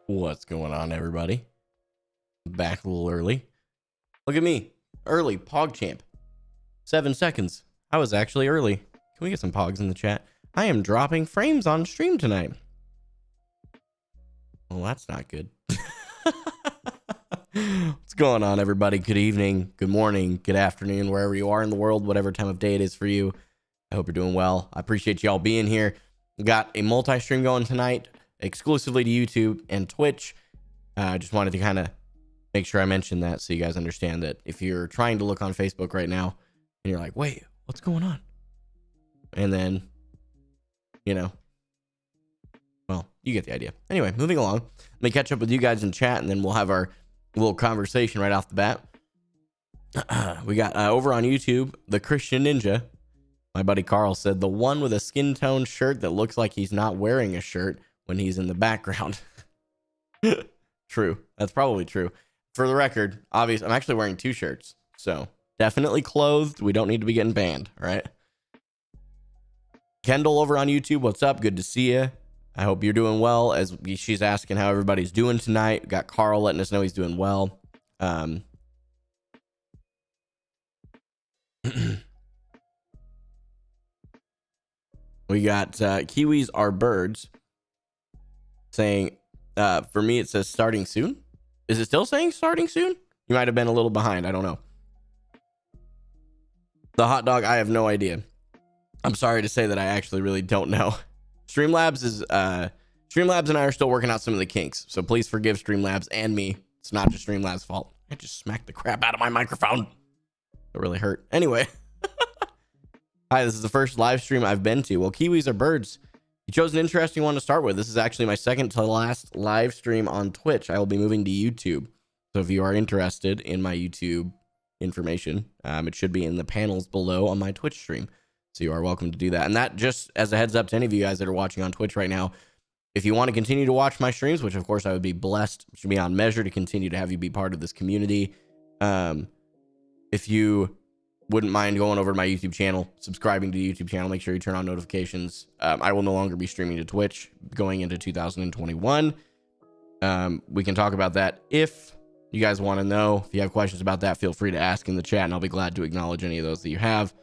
What's going on, everybody? Back a little early. Look at me. Early. PogChamp. 7 seconds. I was actually early. Can we get some pogs in the chat? I am dropping frames on stream tonight. Well, that's not good. What's going on, everybody? Good evening, good morning, good afternoon, wherever you are in the world, whatever time of day it is for you. I hope you're doing well. I appreciate y'all being here. We got a multi-stream going tonight, exclusively to YouTube and Twitch. I just wanted to kind of make sure I mentioned that so you guys understand that if you're trying to look on Facebook right now and you're like, wait, what's going on? And then, well, you get the idea. Anyway, moving along. Let me catch up with you guys in chat, and then we'll have our little conversation right off the bat. We got over on YouTube, the Christian Ninja. My buddy Carl said the one with a skin tone shirt that looks like he's not wearing a shirt when he's in the background. True. That's probably true. For the record, obviously, I'm actually wearing 2 shirts. So definitely clothed. We don't need to be getting banned, right? Kendall over on YouTube, what's up? Good to see you. I hope you're doing well. As she's asking how everybody's doing tonight. We got Carl letting us know he's doing well. We got Kiwis Are Birds saying, for me, it says starting soon. Is it still saying starting soon? You might have been a little behind. I don't know. The hot dog, I have no idea. I'm sorry to say that I actually really don't know. Streamlabs and I are still working out some of the kinks. So please forgive Streamlabs and me. It's not just Streamlabs' fault. I just smacked the crap out of my microphone. It really hurt. Anyway. Hi, this is the first live stream I've been to. Well, Kiwis Are Birds. You chose an interesting one to start with. This is actually my second to last live stream on Twitch. I will be moving to YouTube. So if you are interested in my YouTube information, it should be in the panels below on my Twitch stream. So you are welcome to do that. And that, just as a heads up to any of you guys that are watching on Twitch right now, if you want to continue to watch my streams, which of course I would be blessed, should be on measure to continue to have you be part of this community. If you wouldn't mind going over to my YouTube channel, subscribing to the YouTube channel, make sure you turn on notifications. I will no longer be streaming to Twitch going into 2021. We can talk about that if you guys want to know. If you have questions about that, feel free to ask in the chat, and I'll be glad to acknowledge any of those that you have.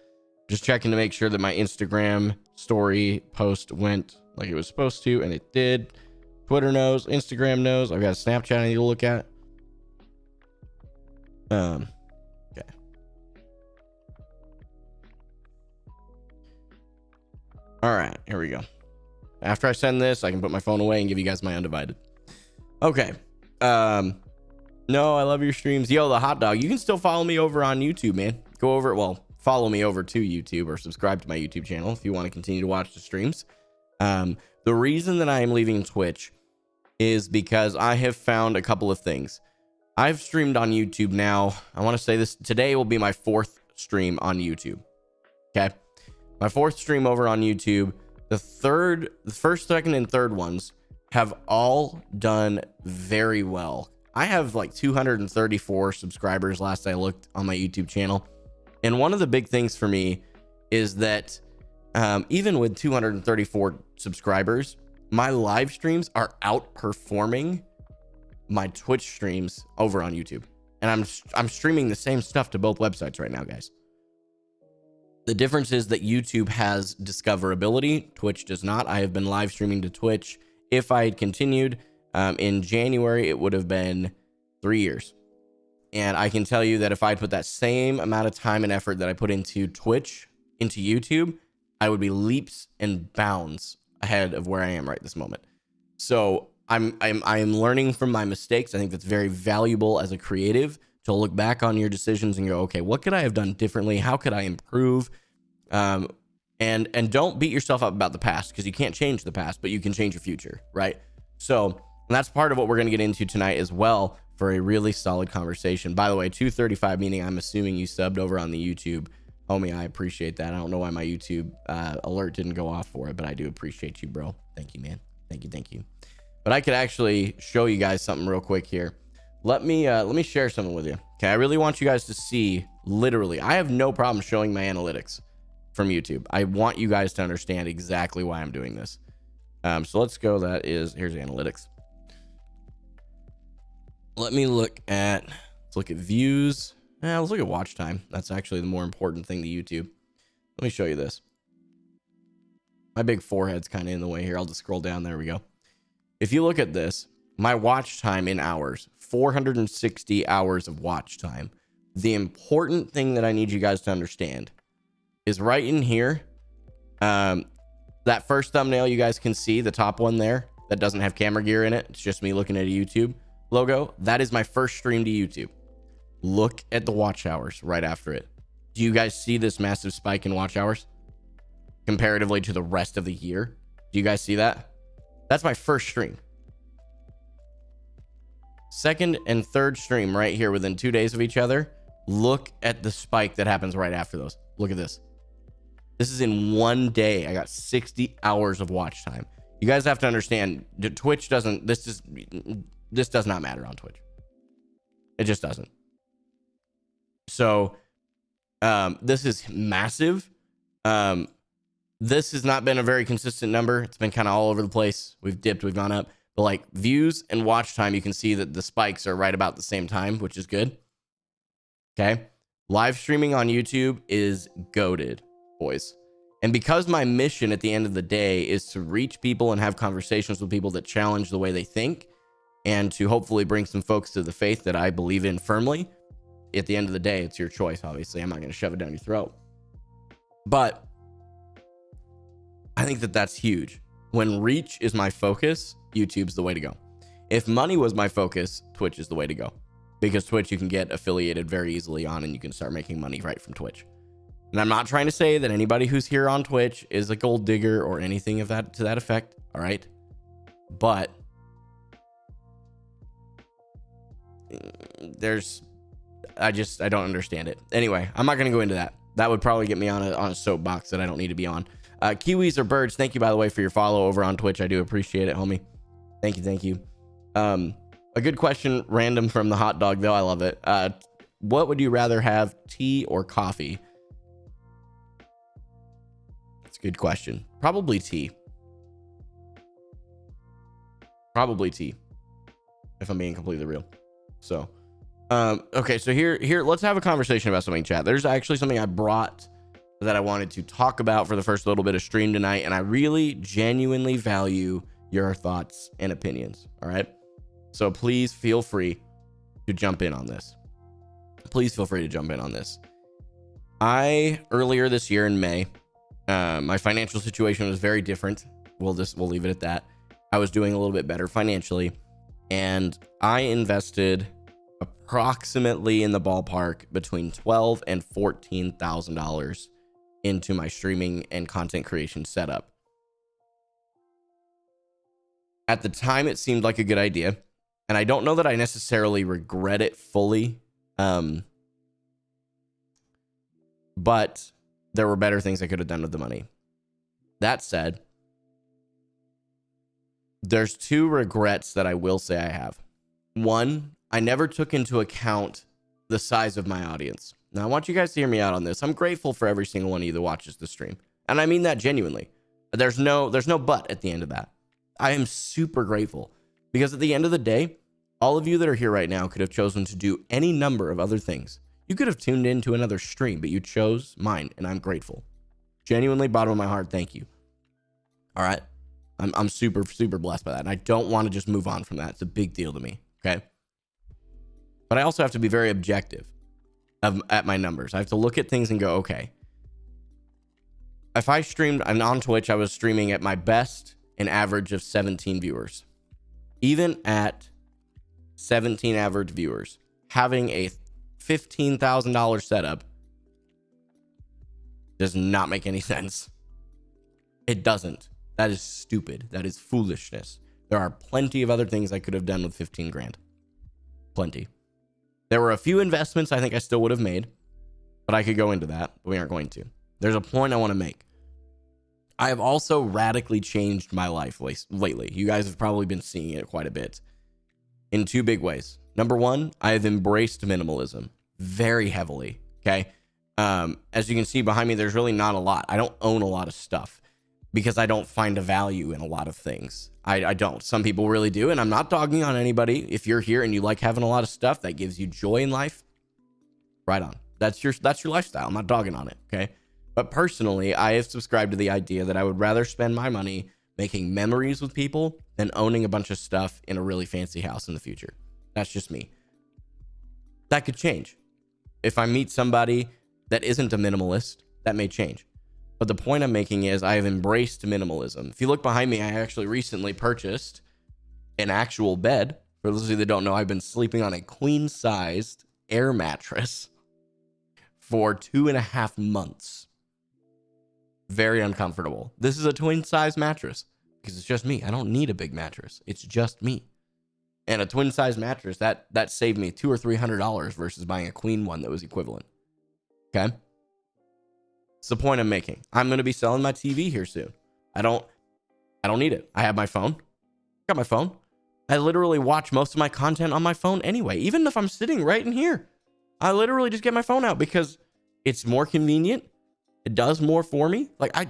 Just checking to make sure that my Instagram story post went like it was supposed to, and it did. Twitter knows, Instagram knows. I've got a Snapchat I need to look at. Okay. All right, here we go. After I send this, I can put my phone away and give you guys my undivided. Okay. No, I love your streams. Yo, the hot dog. You can still follow me over on YouTube, man. Go over, well, follow me over to YouTube or subscribe to my YouTube channel if you want to continue to watch the streams. The reason that I am leaving Twitch is because I have found a couple of things. I've streamed on YouTube now. I want to say this today will be my 4th stream on YouTube. Okay. My 4th stream over on YouTube. The first, second, and third ones have all done very well. I have like 234 subscribers last I looked on my YouTube channel. And one of the big things for me is that even with 234 subscribers, my live streams are outperforming my Twitch streams over on YouTube. And I'm streaming the same stuff to both websites right now, guys. The difference is that YouTube has discoverability. Twitch does not. I have been live streaming to Twitch. If I had continued in January, it would have been 3 years. And I can tell you that if I put that same amount of time and effort that I put into Twitch, into YouTube, I would be leaps and bounds ahead of where I am right this moment. So I'm learning from my mistakes. I think that's very valuable as a creative to look back on your decisions and go, okay, what could I have done differently? How could I improve? And don't beat yourself up about the past, because you can't change the past, but you can change your future, right? So that's part of what we're going to get into tonight as well for a really solid conversation. By the way, 235, meaning I'm assuming you subbed over on the YouTube. Homie, I appreciate that. I don't know why my YouTube alert didn't go off for it, but I do appreciate you, bro. Thank you, man. Thank you. But I could actually show you guys something real quick here. Let me share something with you. Okay, I really want you guys to see, literally, I have no problem showing my analytics from YouTube. I want you guys to understand exactly why I'm doing this. So let's go. Here's analytics. Let me look at, let's look at views. Let's look at watch time. That's actually the more important thing to YouTube. Let me show you this. My big forehead's kind of in the way here. I'll just scroll down. There we go. If you look at this, my watch time in hours, 460 hours of watch time. The important thing that I need you guys to understand is right in here. That first thumbnail you guys can see, the top one there that doesn't have camera gear in it. It's just me looking at a YouTube logo. That is my first stream to YouTube. Look at the watch hours right after it. Do you guys see this massive spike in watch hours comparatively to the rest of the year? Do you guys see that? That's my first stream. Second and third stream right here within 2 days of each other. Look at the spike that happens right after those. Look at this. This is in 1 day. I got 60 hours of watch time. You guys have to understand, Twitch doesn't, this does not matter on Twitch. It just doesn't. So, this is massive. This has not been a very consistent number. It's been kind of all over the place. We've dipped, we've gone up. But like views and watch time, you can see that the spikes are right about the same time, which is good. Okay. Live streaming on YouTube is goated, boys. And because my mission at the end of the day is to reach people and have conversations with people that challenge the way they think and to hopefully bring some folks to the faith that I believe in firmly, at the end of the day, it's your choice. Obviously, I'm not going to shove it down your throat. But I think that that's huge. When reach is my focus, YouTube's the way to go. If money was my focus, Twitch is the way to go. Because Twitch, you can get affiliated very easily on and you can start making money right from Twitch. And I'm not trying to say that anybody who's here on Twitch is a gold digger or anything of that to that effect. All right. But I don't understand it. Anyway, I'm not going to go into that. That would probably get me on a soapbox that I don't need to be on. Kiwis or birds, thank you, by the way, for your follow over on Twitch. I do appreciate it, homie. Thank you, thank you. A good question, random from the hot dog, though. I love it. What would you rather have, tea or coffee? That's a good question. Probably tea. Probably tea, if I'm being completely real. So, okay, so here, let's have a conversation about something, chat. There's actually something I brought that I wanted to talk about for the first little bit of stream tonight, and I really genuinely value your thoughts and opinions. All right, so please feel free to jump in on this. Please feel free to jump in on this. Earlier this year in May, my financial situation was very different. We'll leave it at that. I was doing a little bit better financially, and I invested approximately in the ballpark between $12,000 and $14,000 into my streaming and content creation setup. At the time, it seemed like a good idea, and I don't know that I necessarily regret it fully. But there were better things I could have done with the money. That said, there's two regrets that I will say I have. One, I never took into account the size of my audience. Now, I want you guys to hear me out on this. I'm grateful for every single one of you that watches the stream. And I mean that genuinely. There's no but at the end of that. I am super grateful because at the end of the day, all of you that are here right now could have chosen to do any number of other things. You could have tuned into another stream, but you chose mine, and I'm grateful. Genuinely, bottom of my heart, thank you. All right? I'm super, super blessed by that, and I don't want to just move on from that. It's a big deal to me, okay? But I also have to be very objective at my numbers. I have to look at things and go, okay. If I streamed, and on Twitch, I was streaming at my best, an average of 17 viewers. Even at 17 average viewers, having a $15,000 setup does not make any sense. It doesn't. That is stupid. That is foolishness. There are plenty of other things I could have done with 15 grand. Plenty. There were a few investments I think I still would have made, but I could go into that, but we aren't going to. There's a point I want to make. I have also radically changed my life lately. You guys have probably been seeing it quite a bit in two big ways. Number one, I have embraced minimalism very heavily. Okay. As you can see behind me, there's really not a lot. I don't own a lot of stuff. because I don't find a value in a lot of things. I don't. Some people really do, and I'm not dogging on anybody. If you're here and you like having a lot of stuff that gives you joy in life, right on. That's your lifestyle. I'm not dogging on it, okay? But personally, I have subscribed to the idea that I would rather spend my money making memories with people than owning a bunch of stuff in a really fancy house in the future. That's just me. That could change. If I meet somebody that isn't a minimalist, that may change. But the point I'm making is I have embraced minimalism. If you look behind me, I actually recently purchased an actual bed. For those of you that don't know, I've been sleeping on a queen-sized air mattress for 2.5 months. Very uncomfortable. This is a twin-size mattress because it's just me. I don't need a big mattress. It's just me. And a twin-size mattress, that saved me $200 or $300 versus buying a queen one that was equivalent. Okay? It's the point I'm making. I'm going to be selling my TV here soon. I don't need it. I have my phone. Got my phone. I literally watch most of my content on my phone anyway. Even if I'm sitting right in here, I literally just get my phone out because it's more convenient. It does more for me. Like, I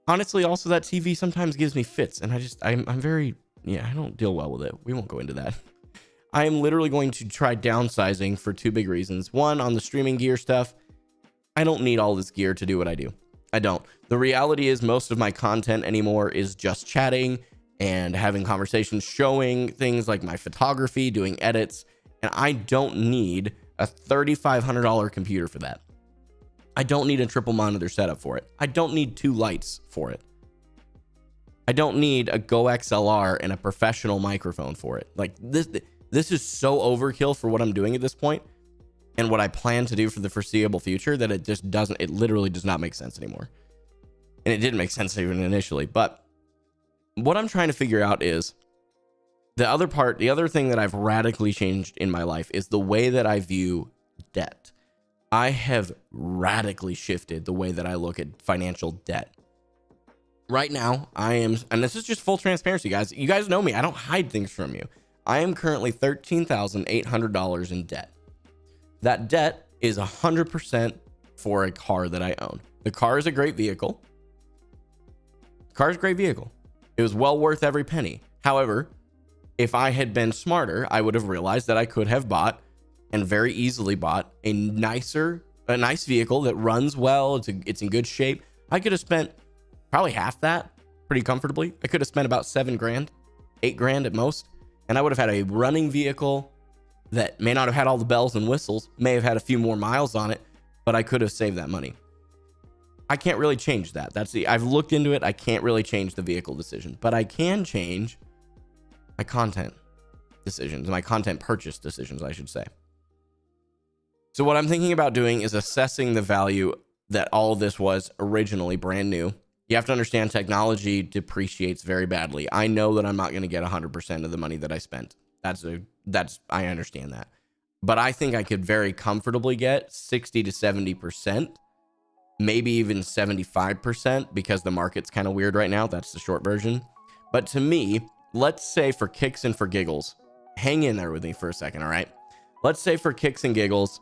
honestly, also that TV sometimes gives me fits, and I'm very, I don't deal well with it. We won't go into that. I am literally going to try downsizing for 2 big reasons. One, on the streaming gear stuff, I don't need all this gear to do what I do. I don't. The reality is most of my content anymore is just chatting and having conversations, showing things like my photography, doing edits, and I don't need a $3,500 computer for that. I don't need a triple monitor setup for it. I don't need 2 lights for it. I don't need a Go XLR and a professional microphone for it. Like, this is so overkill for what I'm doing at this point and what I plan to do for the foreseeable future that it literally does not make sense anymore. And it didn't make sense even initially. But what I'm trying to figure out is the other thing that I've radically changed in my life is the way that I view debt. I have radically shifted the way that I look at financial debt. Right now, and this is just full transparency, guys. You guys know me. I don't hide things from you. I am currently $13,800 in debt. That debt is 100% for a car that I own. The car is a great vehicle. It was well worth every penny. However, if I had been smarter, I would have realized that I could have bought and very easily bought a nice vehicle that runs well. It's in good shape. I could have spent probably half that pretty comfortably. I could have spent about $7 grand, $8 grand at most. And I would have had a running vehicle that may not have had all the bells and whistles, may have had a few more miles on it, but I could have saved that money. I can't really change that. I've looked into it. I can't really change the vehicle decision, but I can change my content decisions, my content purchase decisions, I should say. So what I'm thinking about doing is assessing the value that all of this was originally brand new. You have to understand technology depreciates very badly. I know that I'm not going to get 100% of the money that I spent. I understand that. But I think I could very comfortably get 60 to 70%, maybe even 75% because the market's kind of weird right now. That's the short version. But to me, let's say for kicks and for giggles, hang in there with me for a second, all right? Let's say for kicks and giggles,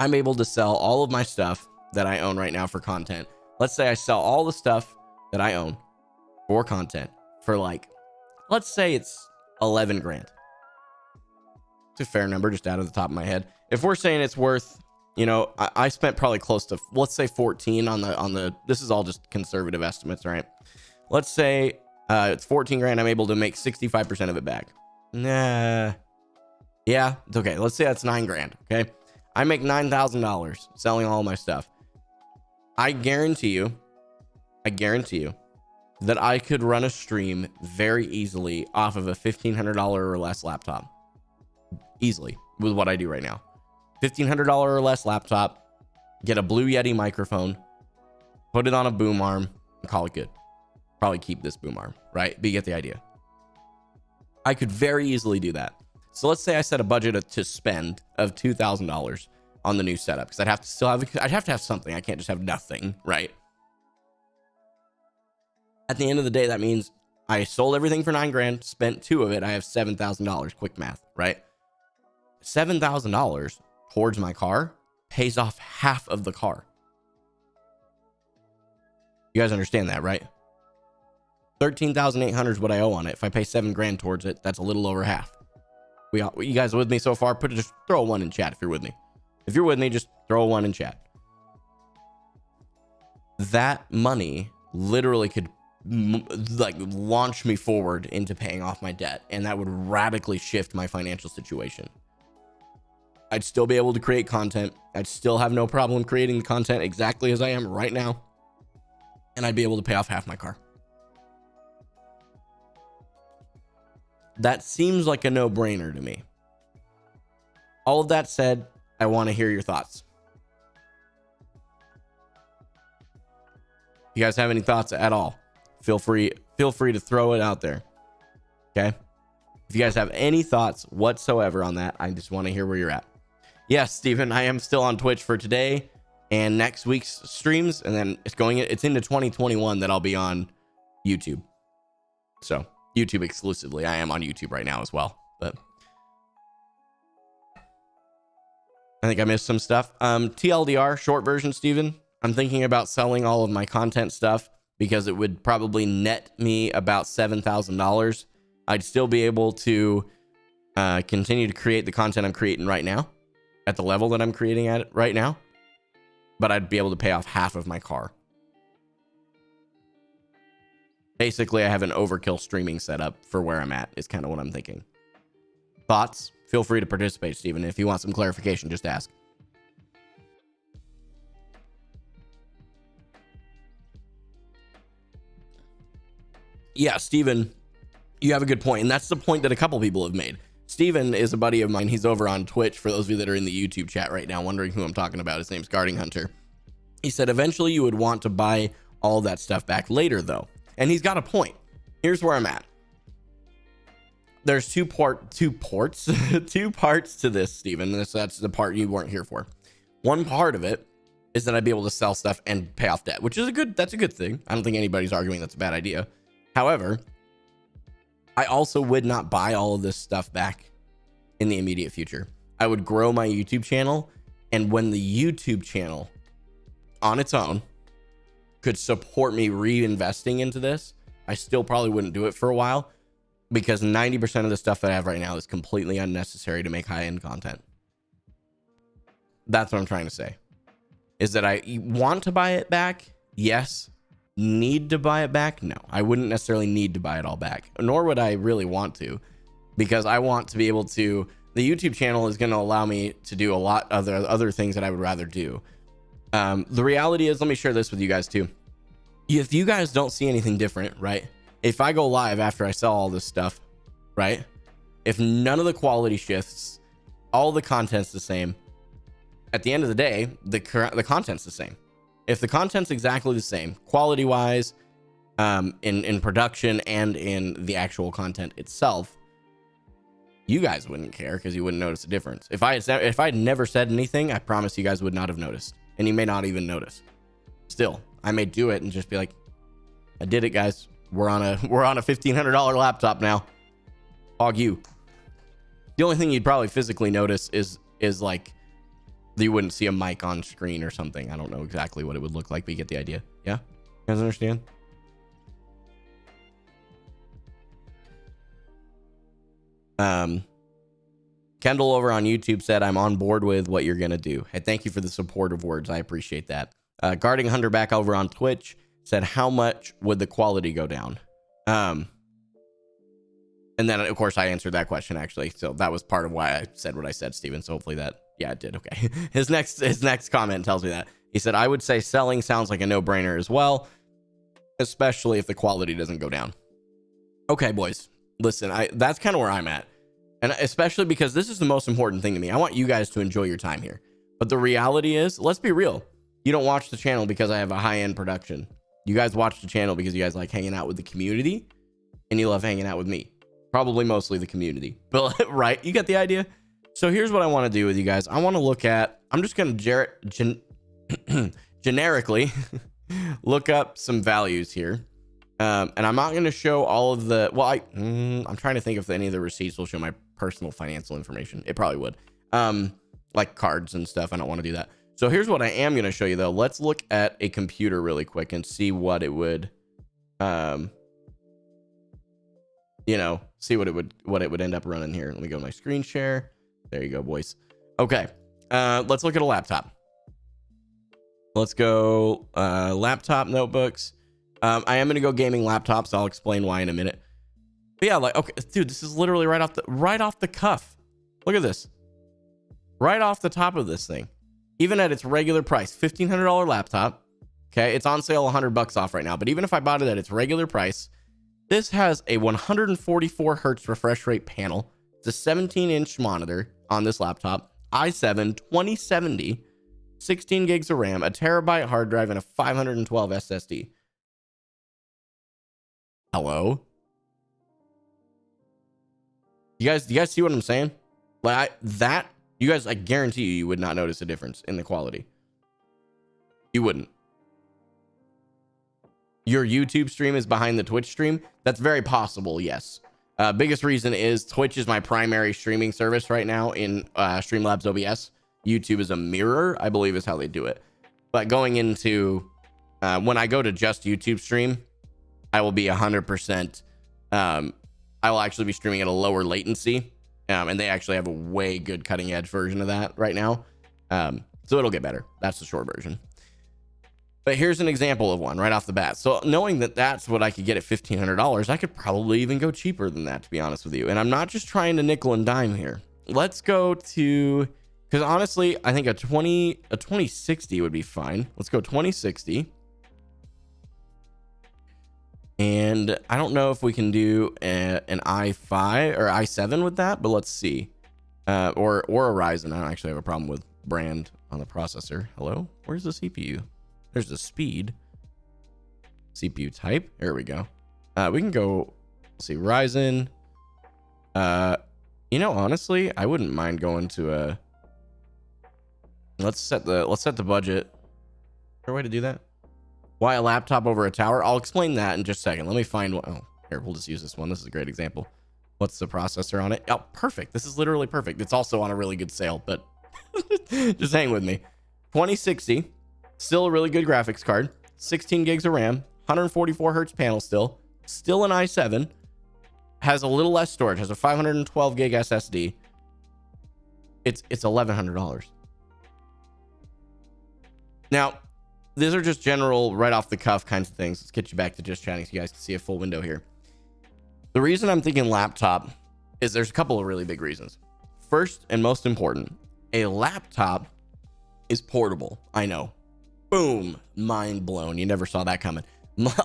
I'm able to sell all of my stuff that I own right now for content. Let's say I sell all the stuff that I own for content for let's say it's 11 grand. It's a fair number just out of the top of my head. If we're saying it's worth, I spent probably close to, let's say 14 on the, this is all just conservative estimates, right? Let's say it's 14 grand. I'm able to make 65% of it back. Nah. Yeah, it's okay. Let's say that's 9 grand. Okay. I make $9,000 selling all my stuff. I guarantee you that I could run a stream very easily off of a $1,500 or less laptop. Easily with what I do right now. $1,500 or less laptop, get a Blue Yeti microphone, put it on a boom arm, and call it good. Probably keep this boom arm, right? But you get the idea. I could very easily do that. So let's say I set a budget to spend of $2,000 on the new setup because I'd have to have something. I can't just have nothing, right? At the end of the day, that means I sold everything for 9 grand, spent 2 of it. I have $7,000. Quick math, right? $7,000 towards my car pays off half of the car. You guys understand that, right? 13,800 is what I owe on it. If I pay 7 grand towards it, that's a little over half. You guys with me so far? Just throw a 1 in chat if you're with me. If you're with me, just throw a 1 in chat. That money literally could like launch me forward into paying off my debt, and that would radically shift my financial situation. I'd still be able to create content. I'd still have no problem creating the content exactly as I am right now, and I'd be able to pay off half my car. That seems like a no-brainer to me. All of that said, I want to hear your thoughts. If you guys have any thoughts at all, feel free to throw it out there. Okay? If you guys have any thoughts whatsoever on that, I just want to hear where you're at. Yes, Steven, I am still on Twitch for today and next week's streams, and then it's into 2021 that I'll be on YouTube. So YouTube exclusively. I am on YouTube right now as well, but I think I missed some stuff. TLDR, short version, Steven. I'm thinking about selling all of my content stuff because it would probably net me about $7,000. I'd still be able to continue to create the content I'm creating right now at the level that I'm creating at it right now, but I'd be able to pay off half of my car. Basically, I have an overkill streaming setup for where I'm at, is kind of what I'm thinking. Thoughts? Feel free to participate, Steven. If you want some clarification, just ask. Yeah, Steven, you have a good point, and that's the point that a couple people have made. Steven is a buddy of mine. He's over on Twitch, for those of you that are in the YouTube chat right now, wondering who I'm talking about. His name's Guarding Hunter. He said, eventually you would want to buy all that stuff back later, though. And he's got a point. Here's where I'm at. There's two parts to this, Steven. That's the part you weren't here for. One part of it is that I'd be able to sell stuff and pay off debt, which is that's a good thing. I don't think anybody's arguing that's a bad idea. However, I also would not buy all of this stuff back in the immediate future. I would grow my YouTube channel, and when the YouTube channel on its own could support me reinvesting into this, I still probably wouldn't do it for a while, because 90% of the stuff that I have right now is completely unnecessary to make high-end content. That's what I'm trying to say. Is that I want to buy it back? Yes. Need to buy it back? No. I wouldn't necessarily need to buy it all back, nor would I really want to, because I want to be able to... The YouTube channel is going to allow me to do a lot of other things that I would rather do. The reality is, let me share this with you guys too. If you guys don't see anything different, right? If I go live after I sell all this stuff, right? If none of the quality shifts, all the content's the same, at the end of the day, the content's the same. If the content's exactly the same, quality wise, in production and in the actual content itself, you guys wouldn't care because you wouldn't notice a difference. If I had never said anything, I promise you guys would not have noticed, and you may not even notice. Still, I may do it and just be like, I did it, guys. We're on a $1,500 laptop now. Hog you. The only thing you'd probably physically notice is like, you wouldn't see a mic on screen or something. I don't know exactly what it would look like, but you get the idea. Yeah? You guys understand? Kendall over on YouTube said, I'm on board with what you're going to do. Hey, thank you for the supportive words. I appreciate that. Guarding Hunter back over on Twitch said, how much would the quality go down? And then, of course, I answered that question, actually. So that was part of why I said what I said, Steven. So hopefully that... Yeah, it did. Okay. His next comment tells me that. He said, I would say selling sounds like a no-brainer as well, especially if the quality doesn't go down. Okay, boys. Listen, that's kind of where I'm at. And especially because this is the most important thing to me. I want you guys to enjoy your time here. But the reality is, let's be real. You don't watch the channel because I have a high-end production. You guys watch the channel because you guys like hanging out with the community, and you love hanging out with me. Probably mostly the community. But, right? You get the idea? So here's what I want to do with you guys. I want to look at, I'm just going to generically look up some values here. And I'm not going to show all of the, well, I'm trying to think if any of the receipts will show my personal financial information. It probably would. Like cards and stuff. I don't want to do that. So here's what I am going to show you though. Let's look at a computer really quick and see what it would, you know, see what it would end up running here. Let me go to my screen share. There you go, boys. Okay. Let's look at a laptop. Let's go, laptop notebooks. I am going to go gaming laptops. I'll explain why in a minute. But yeah, like, okay, dude, this is literally right off the cuff. Look at this. Right off the top of this thing. Even at its regular price, $1,500 laptop. Okay, it's on sale $100 off right now. But even if I bought it at its regular price, this has a 144 hertz refresh rate panel. It's a 17-inch monitor on this laptop. i7 2070, 16 gigs of RAM, a terabyte hard drive, and a 512 SSD. Hello? You guys see what I'm saying? Like you guys, I guarantee you would not notice a difference in the quality. You wouldn't. Your YouTube stream is behind the Twitch stream. That's very possible. Yes. Biggest reason is Twitch is my primary streaming service right now in Streamlabs OBS. YouTube is a mirror, I believe is how they do it. But going into when I go to just YouTube stream, I will be 100%. I will actually be streaming at a lower latency. And they actually have a way good cutting edge version of that right now. So it'll get better. That's the short version. But here's an example of one right off the bat. So knowing that that's what I could get at $1,500, I could probably even go cheaper than that, to be honest with you. And I'm not just trying to nickel and dime here. Let's go to, because honestly, I think a 2060 would be fine. Let's go 2060. And I don't know if we can do an i5 or i7 with that, but let's see. Or a Ryzen. I don't actually have a problem with brand on the processor. Hello? Where's the CPU? There's the speed. CPU type. There we go. We can go, let's see, Ryzen. You know, honestly, I wouldn't mind going to a, let's set the budget. Is there a way to do that? Why a laptop over a tower? I'll explain that in just a second. Let me find one. Oh, here, we'll just use this one. This is a great example. What's the processor on it? Oh, perfect. This is literally perfect. It's also on a really good sale, but just hang with me. 2060, still a really good graphics card. 16 gigs of RAM, 144 hertz panel still an i7. Has a little less storage, has a 512 gig SSD. It's $1,100. Now, these are just general right off the cuff kinds of things. Let's get you back to just chatting so you guys can see a full window here. The reason I'm thinking laptop is there's a couple of really big reasons. First and most important, a laptop is portable. I know. Boom. Mind blown. You never saw that coming.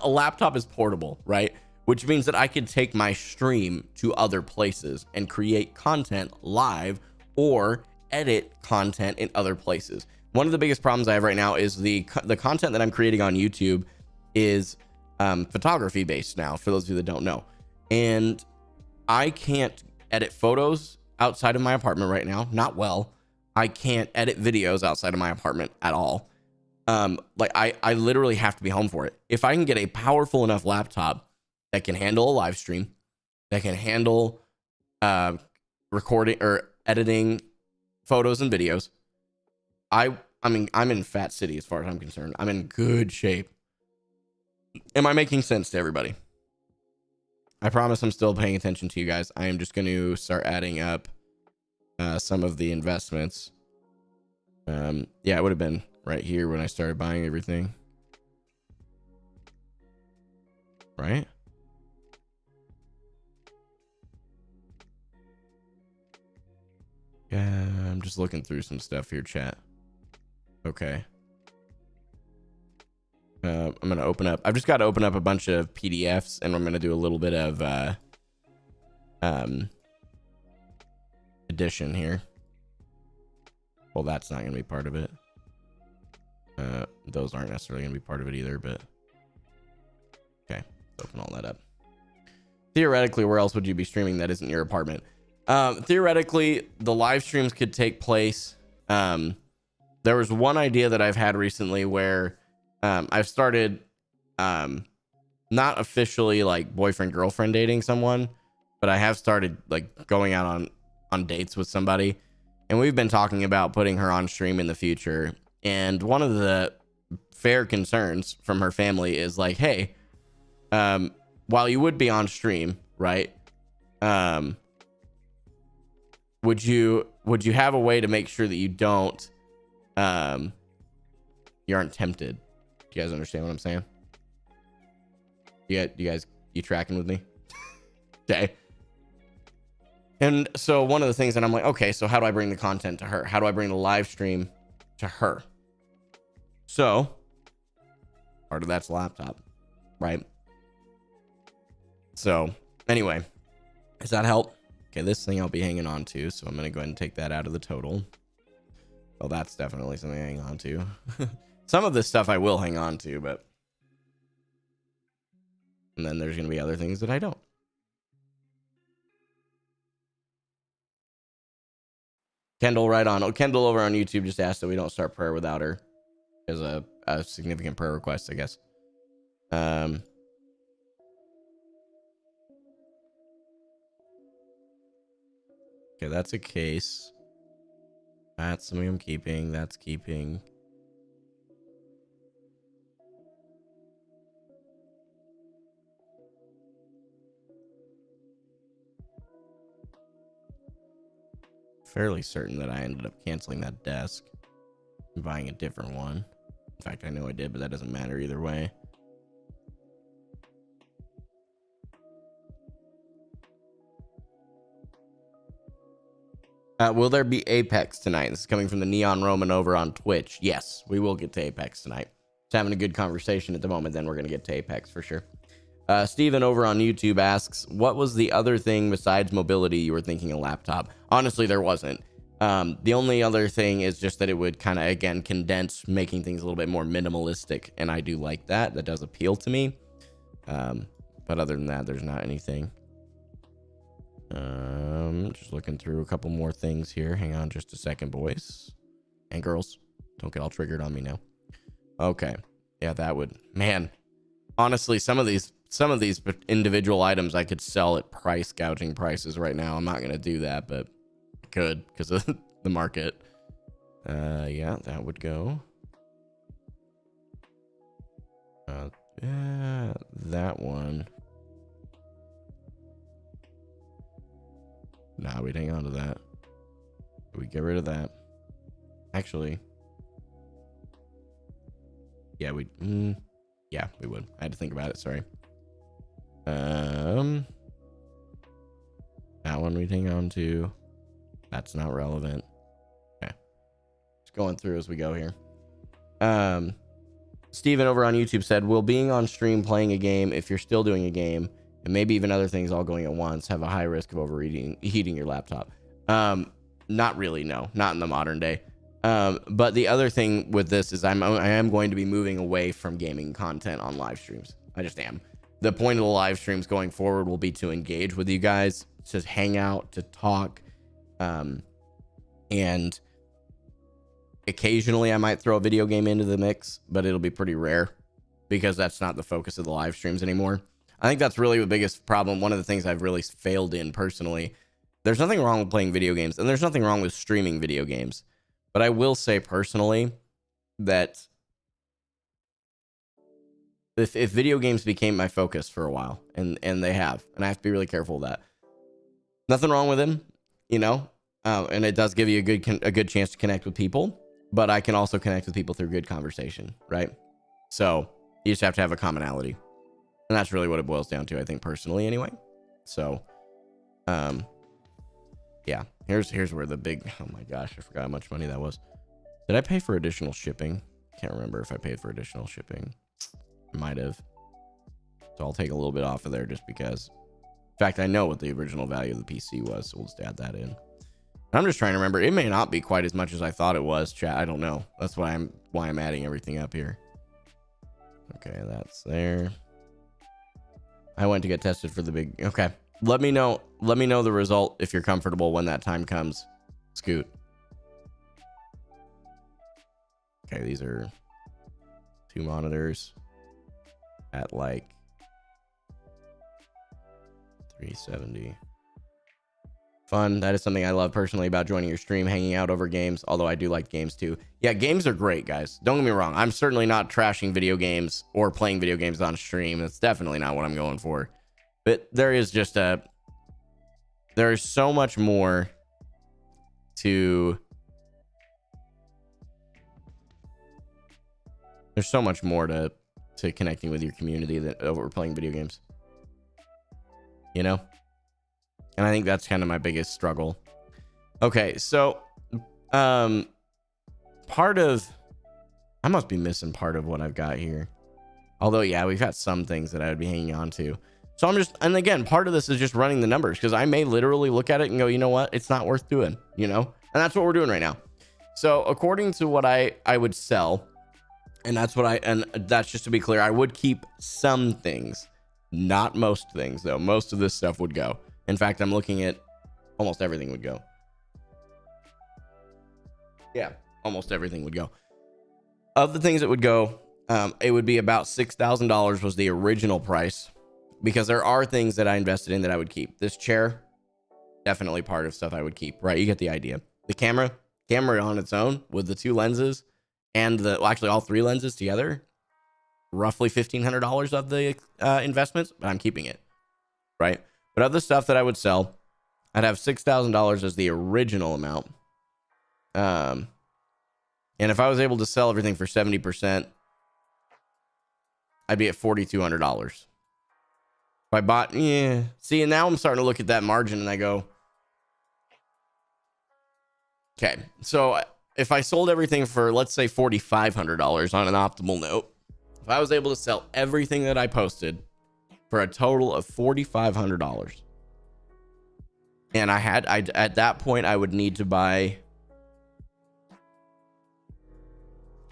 A laptop is portable, right? Which means that I could take my stream to other places and create content live or edit content in other places. One of the biggest problems I have right now is the content that I'm creating on YouTube is photography based now, for those of you that don't know. And I can't edit photos outside of my apartment right now. Not well. I can't edit videos outside of my apartment at all. Like I literally have to be home for it. If I can get a powerful enough laptop that can handle a live stream, that can handle recording or editing photos and videos, I mean, I'm in Fat City as far as I'm concerned. I'm in good shape. Am I making sense to everybody? I promise I'm still paying attention to you guys. I am just going to start adding up some of the investments. Yeah, it would have been right here when I started buying everything. Right? Yeah, I'm just looking through some stuff here, chat. Okay. I'm going to open up. I've just got to open up a bunch of PDFs, and I'm going to do a little bit of addition here. Well, that's not going to be part of it. Those aren't necessarily going to be part of it either, but okay. Let's open all that up. Theoretically, where else would you be streaming that isn't your apartment? Theoretically, the live streams could take place. There was one idea that I've had recently where I've started not officially like boyfriend girlfriend dating someone, but I have started like going out on dates with somebody, and we've been talking about putting her on stream in the future And one of the fair concerns from her family is like, hey, while you would be on stream, right? Would you have a way to make sure that you don't you aren't tempted? Do you guys understand what I'm saying? You tracking with me? Okay. And so one of the things that I'm like, okay, so how do I bring the content to her? How do I bring the live stream to her? So part of that's laptop, right? So anyway, does that help? Okay, this thing I'll be hanging on to, so I'm going to go ahead and take that out of the total. Well, that's definitely something I hang on to. Some of this stuff I will hang on to, but... And then there's going to be other things that I don't. Kendall, right on. Oh, Kendall over on YouTube just asked that we don't start prayer without her. As a significant prayer request, I guess. Okay, that's a case. That's something I'm keeping. That's keeping. Fairly certain that I ended up canceling that desk and buying a different one. In fact, I know I did, but that doesn't matter either way. Will there be Apex tonight? This is coming from the Neon Roman over on Twitch. Yes, we will get to Apex tonight. Just having a good conversation at the moment, then we're going to get to Apex for sure. Steven over on YouTube asks, what was the other thing besides mobility you were thinking a laptop? Honestly, there wasn't. The only other thing is just that it would kind of, again, condense, making things a little bit more minimalistic. And I do like that. That does appeal to me. But other than that, there's not anything. Just looking through a couple more things here. Hang on just a second, boys and girls. Don't get all triggered on me now. Okay. Yeah, that would, man, honestly, some of these individual items I could sell at price gouging prices right now. I'm not going to do that, but I could because of the market. Yeah, that would go. Yeah, that one. Nah, we'd hang on to that. We get rid of that. Actually, yeah, yeah, we would. I had to think about it. Sorry. That one we'd hang on to. That's not relevant. Okay. Just going through as we go here. Steven over on YouTube said, will being on stream playing a game, if you're still doing a game, and maybe even other things all going at once, have a high risk of heating your laptop? Not really, no. Not in the modern day. But the other thing with this is I am going to be moving away from gaming content on live streams. I just am. The point of the live streams going forward will be to engage with you guys, to hang out, to talk. And occasionally I might throw a video game into the mix, but it'll be pretty rare because that's not the focus of the live streams anymore. I think that's really the biggest problem. One of the things I've really failed in personally. There's nothing wrong with playing video games, and there's nothing wrong with streaming video games. But I will say personally that if video games became my focus for a while, and they have, and I have to be really careful of that. Nothing wrong with them, you know, and it does give you a good chance to connect with people. But I can also connect with people through good conversation, right? So you just have to have a commonality. And that's really what it boils down to, I think, personally, anyway. So, yeah, here's where the big, oh my gosh, I forgot how much money that was. Did I pay for additional shipping? Can't remember if I paid for additional shipping. I might have. So I'll take a little bit off of there just because. In fact, I know what the original value of the PC was, so we'll just add that in. I'm just trying to remember. It may not be quite as much as I thought it was, chat. I don't know. That's why I'm adding everything up here. Okay, that's there. I went to get tested for the big. Okay, let me know the result if you're comfortable when that time comes. Scoot. Okay, these are 2 monitors at like 370. Fun. That is something I love personally about joining your stream, hanging out over games, although I do like games too. Yeah, games are great, guys. Don't get me wrong. I'm certainly not trashing video games or playing video games on stream. That's definitely not what I'm going for. But there is so much more to... There's so much more to connecting with your community than over playing video games. You know? And I think that's kind of my biggest struggle. Okay, so part of... I must be missing part of what I've got here. Although, yeah, we've got some things that I would be hanging on to. So I'm just... And again, part of this is just running the numbers, because I may literally look at it and go, you know what? It's not worth doing, you know? And that's what we're doing right now. So according to what I would sell, and that's what and that's just to be clear, I would keep some things. Not most things, though. Most of this stuff would go. In fact, I'm looking at almost everything would go. Yeah, almost everything would go. Of the things that would go, it would be about $6,000 was the original price, because there are things that I invested in that I would keep. This chair, definitely part of stuff I would keep, right? You get the idea. The camera on its own with the 2 lenses and actually all 3 lenses together, roughly $1,500 of the investments, but I'm keeping it, right? But of the stuff that I would sell, I'd have $6,000 as the original amount. And if I was able to sell everything for 70%, I'd be at $4,200. If I bought, yeah. See, and now I'm starting to look at that margin and I go, okay, so if I sold everything for, let's say, $4,500 on an optimal note, if I was able to sell everything that I posted for a total of $4,500, and at that point, I would need to buy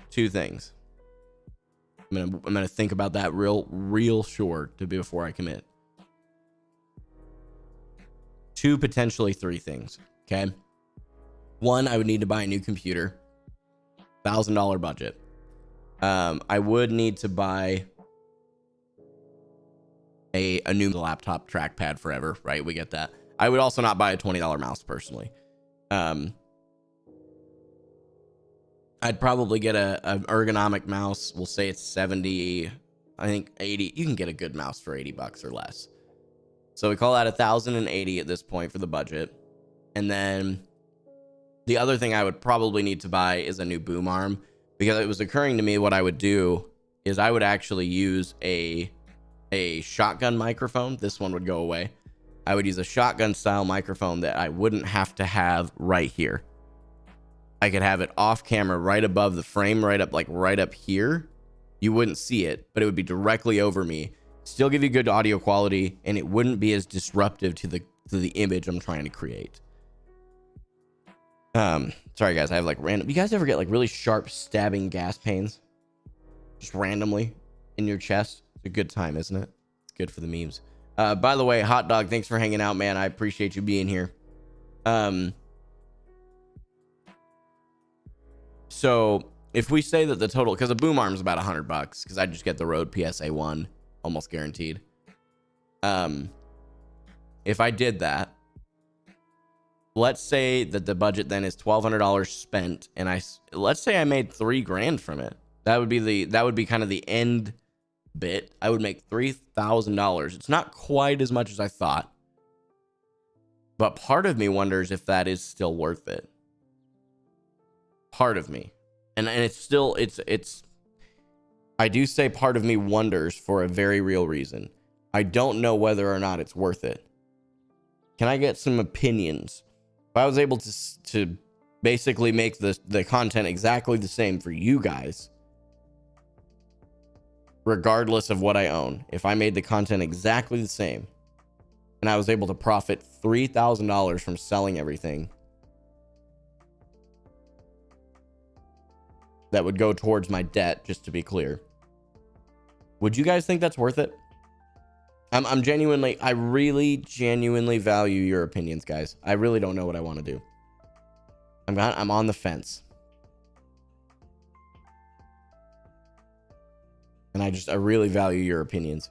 2 things. I'm gonna think about that real short before I commit. 2, potentially 3 things. Okay. 1, I would need to buy a new computer, $1,000 budget. I would need to buy a new laptop trackpad forever, right? We get that. I would also not buy a $20 mouse personally. I'd probably get an ergonomic mouse. We'll say it's 70, I think 80. You can get a good mouse for $80 or less. So we call that 1,080 at this point for the budget. And then the other thing I would probably need to buy is a new boom arm, because it was occurring to me what I would do is I would actually use a shotgun microphone. This one would go away. I would use a shotgun style microphone that I wouldn't have to have right here. I could have it off camera right above the frame, right up here. You wouldn't see it, but it would be directly over me. Still give you good audio quality, and it wouldn't be as disruptive to the image I'm trying to create. Sorry guys, I have like random... You guys ever get like really sharp stabbing gas pains? Just randomly in your chest? It's a good time, isn't it? It's good for the memes. By the way, Hot Dog, thanks for hanging out, man. I appreciate you being here. So if we say that the total, because a boom arm is about $100, because I just get the Rode PSA 1, almost guaranteed. If I did that, let's say that the budget then is $1,200 spent, and let's say I made $3,000 from it. That would be kind of the end bit. I would make $3,000. It's not quite as much as I thought, but part of me wonders if that is still worth it. Part of me, and it's still, I do say part of me wonders for a very real reason. I don't know whether or not it's worth it. Can I get some opinions? If I was able to basically make the content exactly the same for you guys, regardless of what I own, if I made the content exactly the same and I was able to profit $3,000 from selling everything, that would go towards my debt, just to be clear, would you guys think that's worth it? I really genuinely value your opinions, guys. I really don't know what I want to do. I'm on the fence. And I really value your opinions.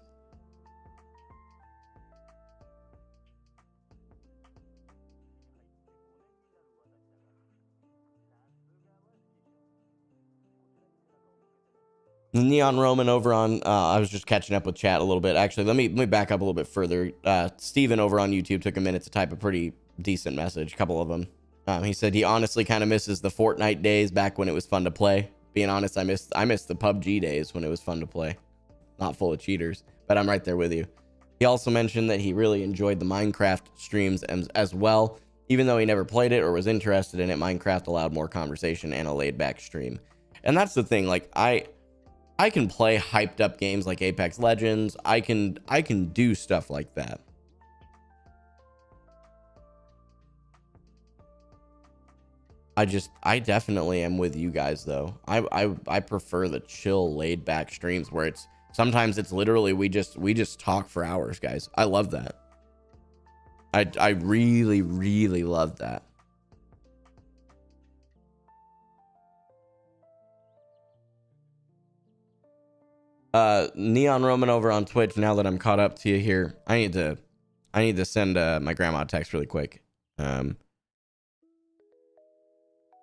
Neon Roman over on, I was just catching up with chat a little bit. Actually, let me back up a little bit further. Steven over on YouTube took a minute to type a pretty decent message, a couple of them. He said he honestly kind of misses the Fortnite days back when it was fun to play. Being honest, I missed the PUBG days when it was fun to play. Not full of cheaters, but I'm right there with you. He also mentioned that he really enjoyed the Minecraft streams as well. Even though he never played it or was interested in it, Minecraft allowed more conversation and a laid-back stream. And that's the thing, like, I can play hyped up games like Apex Legends. I can do stuff like that. I definitely am with you guys though. I prefer the chill, laid back streams where sometimes it's literally we just talk for hours, guys. I love that. I really, really love that. Neon Roman over on Twitch. Now that I'm caught up to you here, I need to send my grandma a text really quick.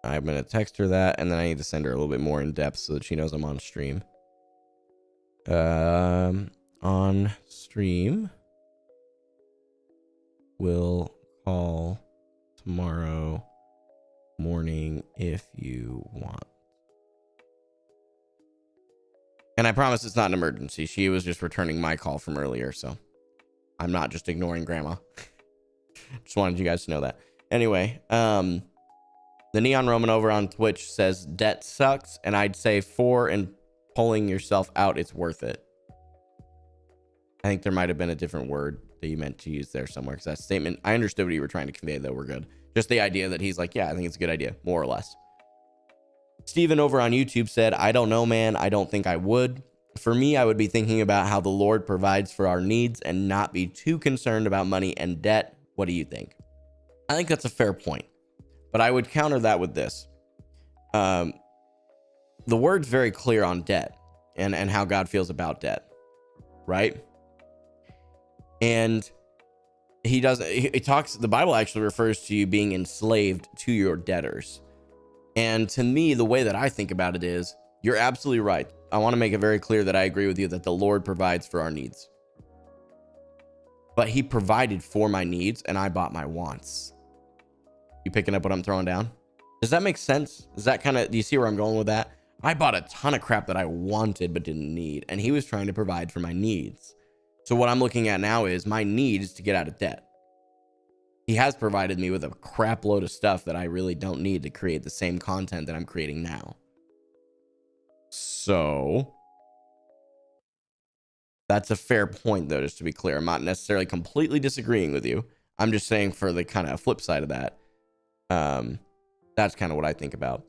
I'm gonna text her that, and then I need to send her a little bit more in depth so that she knows I'm on stream. On stream. Will call tomorrow morning if you want. And I promise it's not an emergency. She was just returning my call from earlier, so I'm not just ignoring grandma. Just wanted you guys to know that. Anyway, the Neon Roman over on Twitch says debt sucks, and I'd say for and pulling yourself out, it's worth it. I think there might have been a different word that you meant to use there somewhere, because that statement, I understood what you were trying to convey, though. We're good. Just the idea that he's like, yeah, I think it's a good idea, more or less. Steven over on YouTube said, I don't know, man. I don't think I would. For me, I would be thinking about how the Lord provides for our needs and not be too concerned about money and debt. What do you think? I think that's a fair point, but I would counter that with this. The word's very clear on debt and how God feels about debt, right? And the Bible actually refers to you being enslaved to your debtors. And to me, the way that I think about it is, you're absolutely right. I want to make it very clear that I agree with you that the Lord provides for our needs. But he provided for my needs and I bought my wants. You picking up what I'm throwing down? Does that make sense? Is that kind of, do you see where I'm going with that? I bought a ton of crap that I wanted but didn't need, and he was trying to provide for my needs. So what I'm looking at now is my need is to get out of debt. He has provided me with a crap load of stuff that I really don't need to create the same content that I'm creating now. So that's a fair point, though, just to be clear. I'm not necessarily completely disagreeing with you. I'm just saying for the kind of flip side of that, that's kind of what I think about.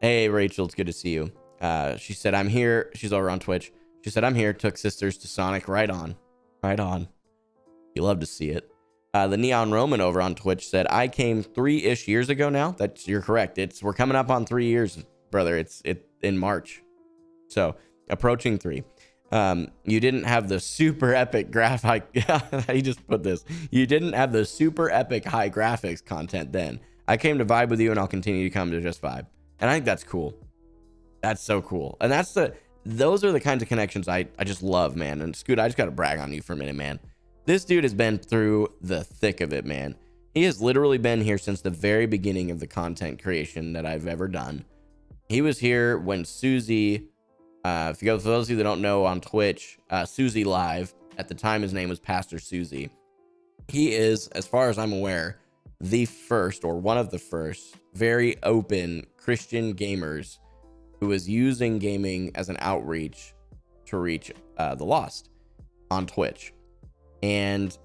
Hey, Rachel, it's good to see you. She said, I'm here. She's over on Twitch. She said, I'm here. Took sisters to Sonic. Right on. Right on. You love to see it. The Neon Roman over on Twitch said, I came 3-ish years ago now. You're correct. We're coming up on 3 years, brother. It's in March. So approaching 3. You didn't have the super epic you just put this. You didn't have the super epic high graphics content then. I came to vibe with you and I'll continue to come to just vibe. And I think that's cool. That's so cool. And those are the kinds of connections I just love, man. And Scoot, I just got to brag on you for a minute, man. This dude has been through the thick of it, man. He has literally been here since the very beginning of the content creation that I've ever done. He was here when Susie, for those of you that don't know on Twitch, Susie Live, at the time his name was Pastor Susie. He is, as far as I'm aware, the first or one of the first very open Christian gamers who was using gaming as an outreach to reach the lost on Twitch. And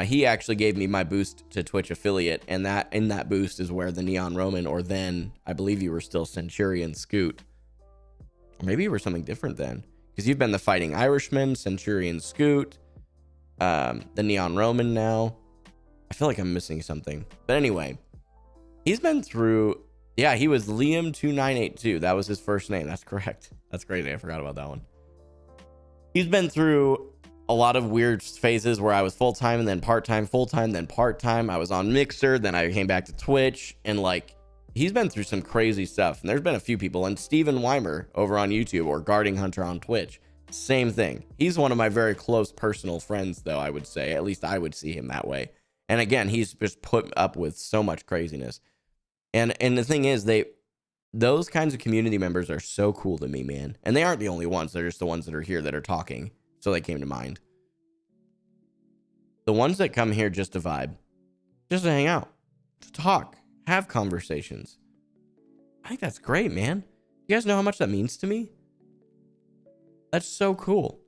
he actually gave me my boost to Twitch affiliate, and in that boost is where the Neon Roman, or then I believe you were still Centurion Scoot, or maybe you were something different then, because you've been the Fighting Irishman, Centurion Scoot, the Neon Roman now. I feel like I'm missing something, but anyway, he's been through. Yeah, he was Liam2982. That was his first name. That's correct. That's crazy. I forgot about that one. He's been through a lot of weird phases where I was full-time and then part-time, full-time, then part-time. I was on Mixer, then I came back to Twitch, and like, he's been through some crazy stuff, and there's been a few people, and Steven Weimer over on YouTube, or Guarding Hunter on Twitch, same thing. He's one of my very close personal friends, though, I would say. At least I would see him that way. And again, he's just put up with so much craziness. And the thing is, those kinds of community members are so cool to me, man. And they aren't the only ones. They're just the ones that are here that are talking. So they came to mind. The ones that come here just to vibe, just to hang out, to talk, have conversations. I think that's great, man. You guys know how much that means to me? That's so cool.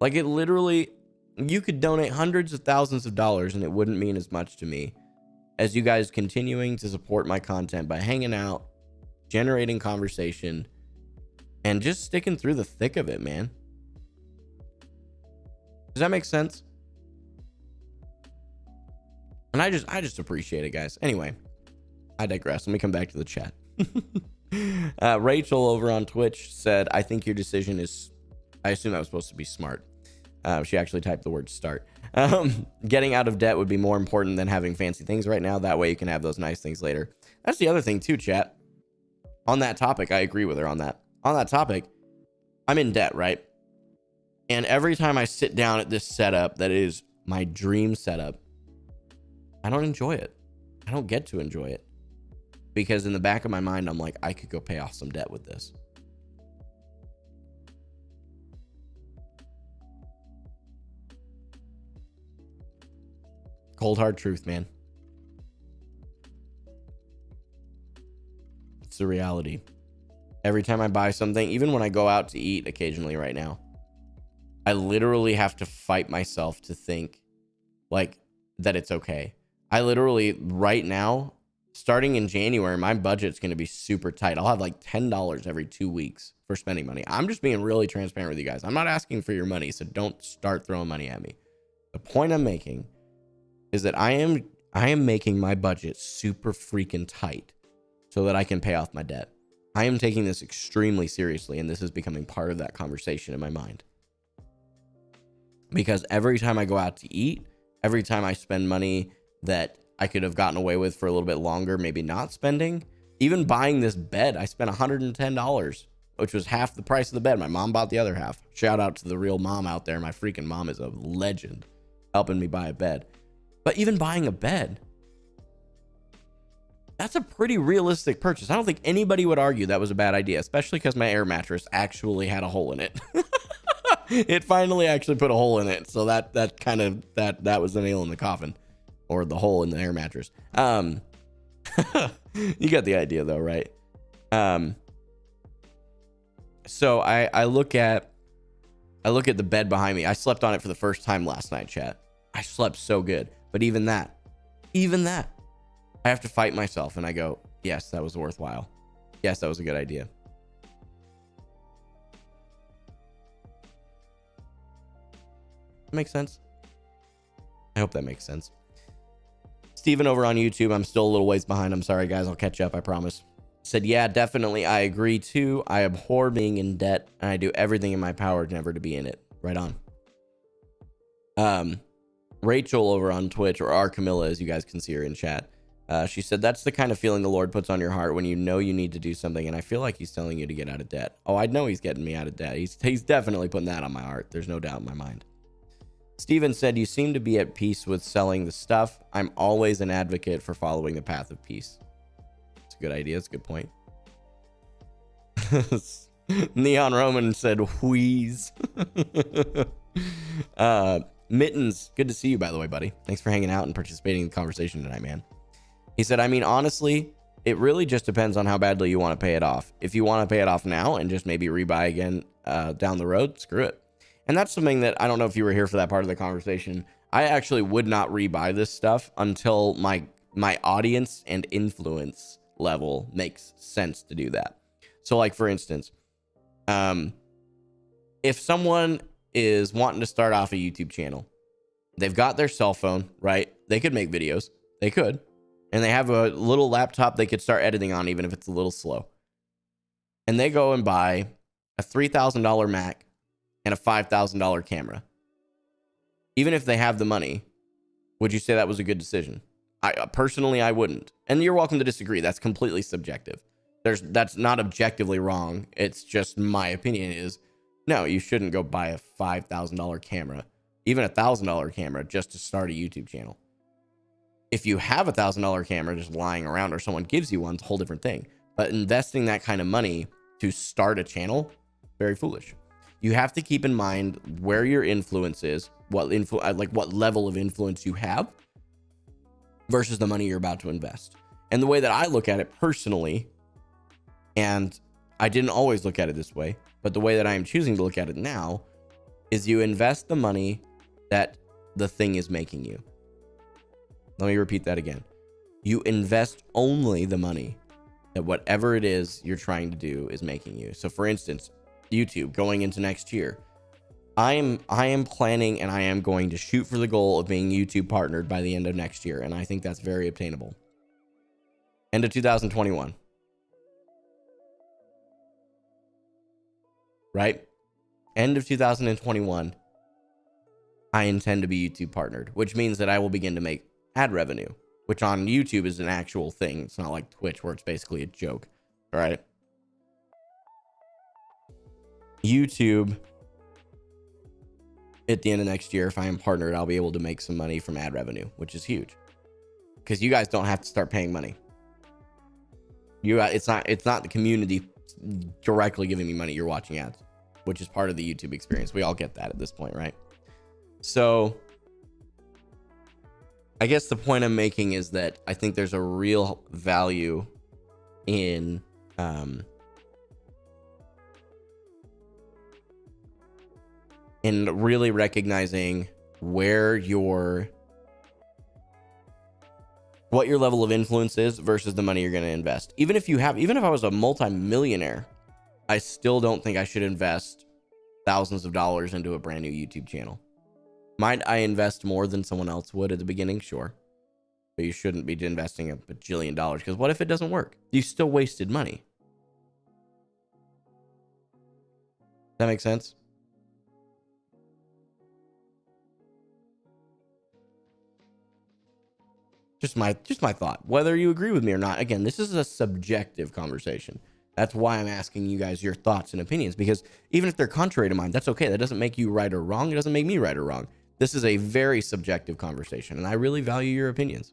Like, it literally, you could donate hundreds of thousands of dollars and it wouldn't mean as much to me as you guys continuing to support my content by hanging out, generating conversation, and just sticking through the thick of it, man. Does that make sense? And I just appreciate it, guys. Anyway, I digress. Let me come back to the chat. Rachel over on Twitch said, I think your decision is, I assume that was supposed to be smart. She actually typed the word start. Getting out of debt would be more important than having fancy things right now. That way you can have those nice things later. That's the other thing too, chat. On that topic, I agree with her on that. On that topic, I'm in debt, right? And every time I sit down at this setup that is my dream setup, I don't enjoy it. I don't get to enjoy it. Because in the back of my mind, I'm like, I could go pay off some debt with this. Cold hard truth, man. It's the reality. Every time I buy something, even when I go out to eat occasionally right now, I literally have to fight myself to think like that it's okay. I literally right now, starting in January, my budget's going to be super tight. I'll have like $10 every 2 weeks for spending money. I'm just being really transparent with you guys. I'm not asking for your money, so don't start throwing money at me. The point I'm making is that I am making my budget super freaking tight so that I can pay off my debt. I am taking this extremely seriously, and this is becoming part of that conversation in my mind. Because every time I go out to eat, every time I spend money that I could have gotten away with for a little bit longer, maybe not spending, even buying this bed, I spent $110, which was half the price of the bed. My mom bought the other half. Shout out to the real mom out there. My freaking mom is a legend helping me buy a bed. But even buying a bed, that's a pretty realistic purchase. I don't think anybody would argue that was a bad idea, especially because my air mattress actually had a hole in it. It finally actually put a hole in it. So that was the nail in the coffin, or the hole in the air mattress. You got the idea though, right? So I look at the bed behind me. I slept on it for the first time last night, chat. I slept so good. But even that, I have to fight myself, and I go, yes, that was worthwhile. Yes, that was a good idea. Makes sense? I hope that makes sense. Steven over on YouTube, I'm still a little ways behind. I'm sorry, guys. I'll catch up, I promise. Said, yeah, definitely. I agree, too. I abhor being in debt, and I do everything in my power never to be in it. Right on. Rachel over on Twitch, or R. Camilla, as you guys can see her in chat. She said, that's the kind of feeling the Lord puts on your heart when you know you need to do something, and I feel like he's telling you to get out of debt. Oh, I know he's getting me out of debt. He's definitely putting that on my heart. There's no doubt in my mind. Steven said, you seem to be at peace with selling the stuff. I'm always an advocate for following the path of peace. It's a good idea. It's a good point. Neon Roman said, wheeze. Mittens, good to see you, by the way, buddy. Thanks for hanging out and participating in the conversation tonight, man. He said, I mean, honestly, it really just depends on how badly you want to pay it off. If you want to pay it off now and just maybe rebuy again down the road, screw it. And that's something that I don't know if you were here for that part of the conversation. I actually would not rebuy this stuff until my audience and influence level makes sense to do that. So like, for instance, if someone is wanting to start off a YouTube channel, they've got their cell phone, right? They could make videos. They could. And they have a little laptop they could start editing on, even if it's a little slow. And they go and buy a $3,000 Mac and a $5,000 camera. Even if they have the money, would you say that was a good decision? I personally, I wouldn't. And you're welcome to disagree. That's completely subjective. That's not objectively wrong. It's just my opinion is, no, you shouldn't go buy a $5,000 camera, even $1,000 camera, just to start a YouTube channel. If you have $1,000 camera just lying around or someone gives you one, it's a whole different thing. But investing that kind of money to start a channel, very foolish. You have to keep in mind where your influence is, what level of influence you have versus the money you're about to invest. And the way that I look at it personally, and I didn't always look at it this way, but the way that I am choosing to look at it now is you invest the money that the thing is making you. Let me repeat that again. You invest only the money that whatever it is you're trying to do is making you. So for instance, YouTube going into next year, I am planning and I am going to shoot for the goal of being YouTube partnered by the end of next year. And I think that's very obtainable. End of 2021. Right? End of 2021. I intend to be YouTube partnered, which means that I will begin to make ad revenue, which on YouTube is an actual thing. It's not like Twitch where it's basically a joke. All right. YouTube, at the end of next year, if I am partnered, I'll be able to make some money from ad revenue, which is huge because you guys don't have to start paying money. It's not the community directly giving me money. You're watching ads, which is part of the YouTube experience. We all get that at this point, right? So I guess the point I'm making is that I think there's a real value in really recognizing what your level of influence is versus the money you're going to invest. Even if I was a multi-millionaire, I still don't think I should invest thousands of dollars into a brand new YouTube channel. Might I invest more than someone else would at the beginning? Sure. But you shouldn't be investing a bajillion dollars, because what if it doesn't work? You still wasted money. That makes sense? Just my thought. Whether you agree with me or not, again, this is a subjective conversation. That's why I'm asking you guys your thoughts and opinions, because even if they're contrary to mine, that's okay. That doesn't make you right or wrong. It doesn't make me right or wrong. This is a very subjective conversation, and I really value your opinions.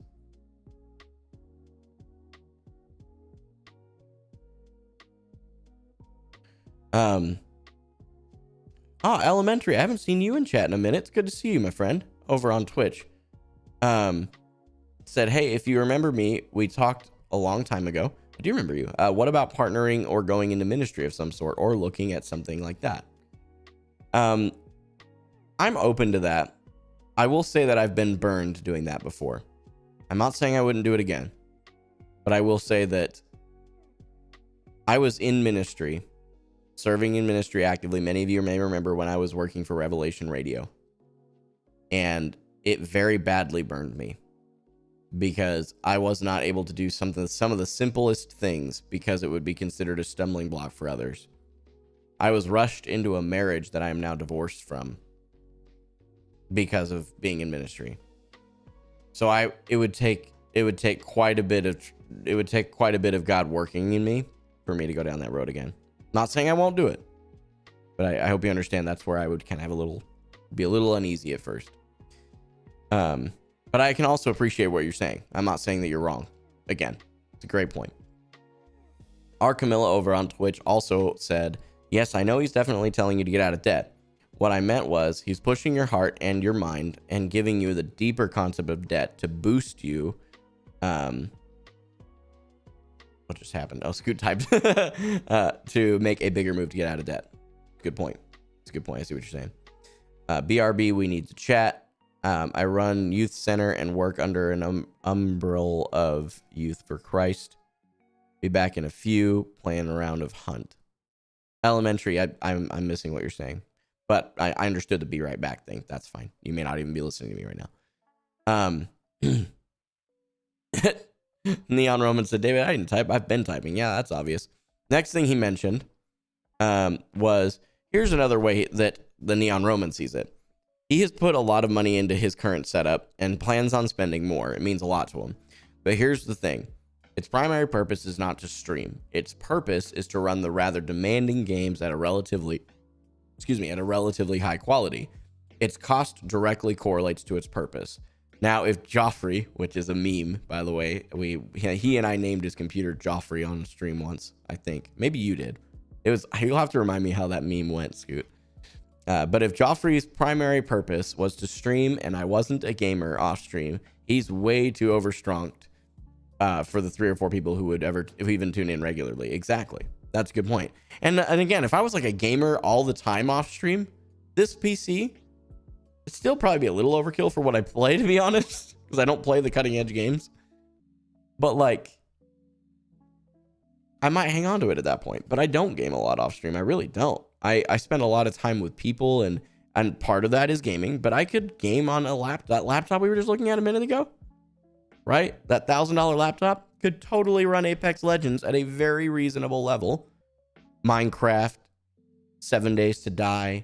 Elementary, I haven't seen you in chat in a minute. It's good to see you, my friend, over on Twitch. Said, hey, if you remember me, we talked a long time ago. I do remember you. What about partnering or going into ministry of some sort, or looking at something like that? I'm open to that. I will say that I've been burned doing that before. I'm not saying I wouldn't do it again, but I will say that I was in ministry, serving in ministry actively. Many of you may remember when I was working for Revelation Radio, and it very badly burned me because I was not able to do some of the simplest things because it would be considered a stumbling block for others. I was rushed into a marriage that I am now divorced from because of being in ministry. So it would take quite a bit of God working in me for me to go down that road again. Not saying I won't do it, but I hope you understand that's where I would kind of be a little uneasy at first. But I can also appreciate what you're saying. I'm not saying that you're wrong. Again, it's a great point. Our Camilla over on Twitch also said, yes, I know he's definitely telling you to get out of debt. What I meant was he's pushing your heart and your mind and giving you the deeper concept of debt to boost you. What just happened? Oh, Scoot typed to make a bigger move to get out of debt. Good point. It's a good point. I see what you're saying. BRB, we need to chat. I run youth center and work under an umbrella of Youth for Christ. Be back in a few, playing a round of Hunt. Elementary, I'm missing what you're saying, but I understood the be right back thing. That's fine. You may not even be listening to me right now. Neon Roman said, David, I didn't type. I've been typing. Yeah, that's obvious. Next thing he mentioned was, here's another way that the Neon Roman sees it. He has put a lot of money into his current setup and plans on spending more. It means a lot to him. But here's the thing. Its primary purpose is not to stream. Its purpose is to run the rather demanding games at a relatively high quality. Its cost directly correlates to its purpose. Now, if Joffrey, which is a meme, by the way, he and I named his computer Joffrey on stream once, I think. Maybe you did. You'll have to remind me how that meme went, Scoot. But if Joffrey's primary purpose was to stream and I wasn't a gamer off stream, he's way too overstrong for the 3 or 4 people who would even tune in regularly. Exactly. That's a good point. And again, if I was like a gamer all the time off stream, this PC it'd still probably be a little overkill for what I play, to be honest, because I don't play the cutting edge games. But like, I might hang on to it at that point. But I don't game a lot off stream. I really don't. I spend a lot of time with people, and part of that is gaming. But I could game on that laptop we were just looking at a minute ago, right? That $1,000 laptop could totally run Apex Legends at a very reasonable level. Minecraft, 7 Days to Die,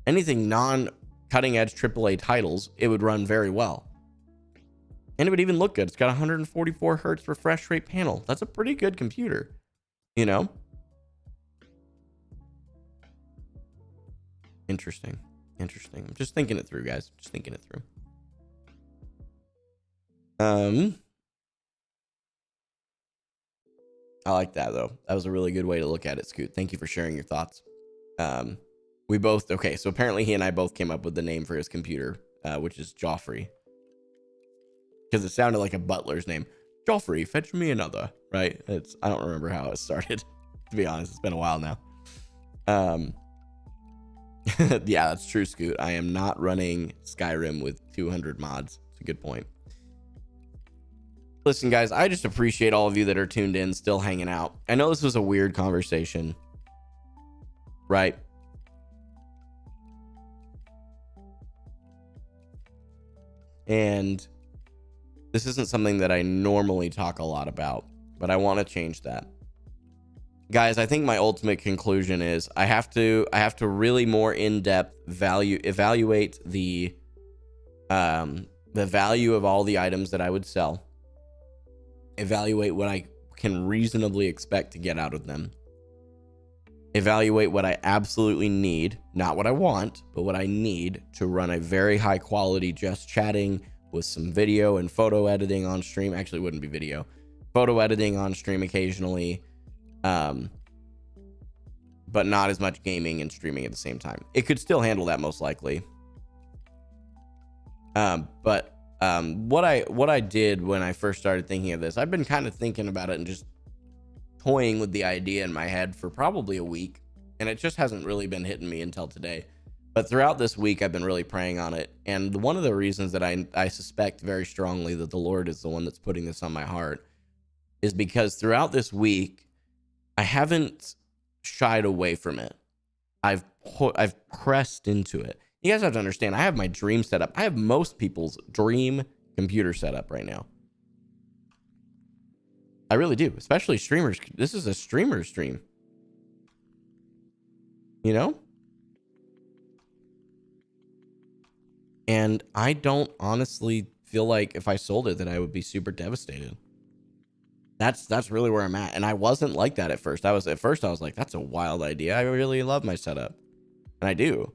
anything non-cutting edge AAA titles, it would run very well. And it would even look good. It's got 144 hertz refresh rate panel. That's a pretty good computer, you know? Interesting. I'm just thinking it through, guys. Just thinking it through. I like that, though. That was a really good way to look at it, Scoot. Thank you for sharing your thoughts. Okay, so apparently he and I both came up with the name for his computer, which is Joffrey. Because it sounded like a butler's name. Joffrey, fetch me another, right? I don't remember how it started, to be honest. It's been a while now. Yeah, that's true, Scoot. I am not running Skyrim with 200 mods. It's a good point. Listen, guys, I just appreciate all of you that are tuned in, still hanging out. I know this was a weird conversation, right? And this isn't something that I normally talk a lot about, but I want to change that. Guys, I think my ultimate conclusion is I have to really more in-depth evaluate the value of all the items that I would sell. Evaluate what I can reasonably expect to get out of them. Evaluate what I absolutely need, not what I want, but what I need to run a very high quality just chatting with some video and photo editing on stream. Actually, it wouldn't be video. Photo editing on stream occasionally. But not as much gaming and streaming at the same time. It could still handle that most likely. But what I did when I first started thinking of this, I've been kind of thinking about it and just toying with the idea in my head for probably a week, and it just hasn't really been hitting me until today. But throughout this week, I've been really praying on it. And one of the reasons that I suspect very strongly that the Lord is the one that's putting this on my heart is because throughout this week, I haven't shied away from it. I've pressed into it. You guys have to understand, I have my dream setup. I have most people's dream computer setup right now. I really do, especially streamers. This is a streamer stream. You know? And I don't honestly feel like if I sold it that I would be super devastated. That's really where I'm at. And I wasn't like that at first. I was like, that's a wild idea. I really love my setup. And I do.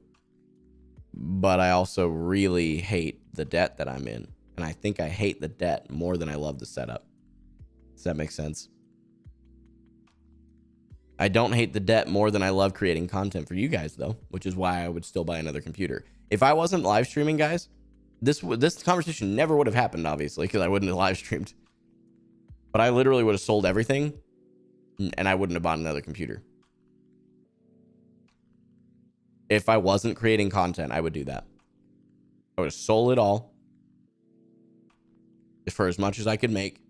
But I also really hate the debt that I'm in. And I think I hate the debt more than I love the setup. Does that make sense? I don't hate the debt more than I love creating content for you guys, though, which is why I would still buy another computer. If I wasn't live streaming, guys, this conversation never would have happened, obviously, because I wouldn't have live streamed. But I literally would have sold everything, and I wouldn't have bought another computer. If I wasn't creating content, I would do that. I would have sold it all for as much as I could make.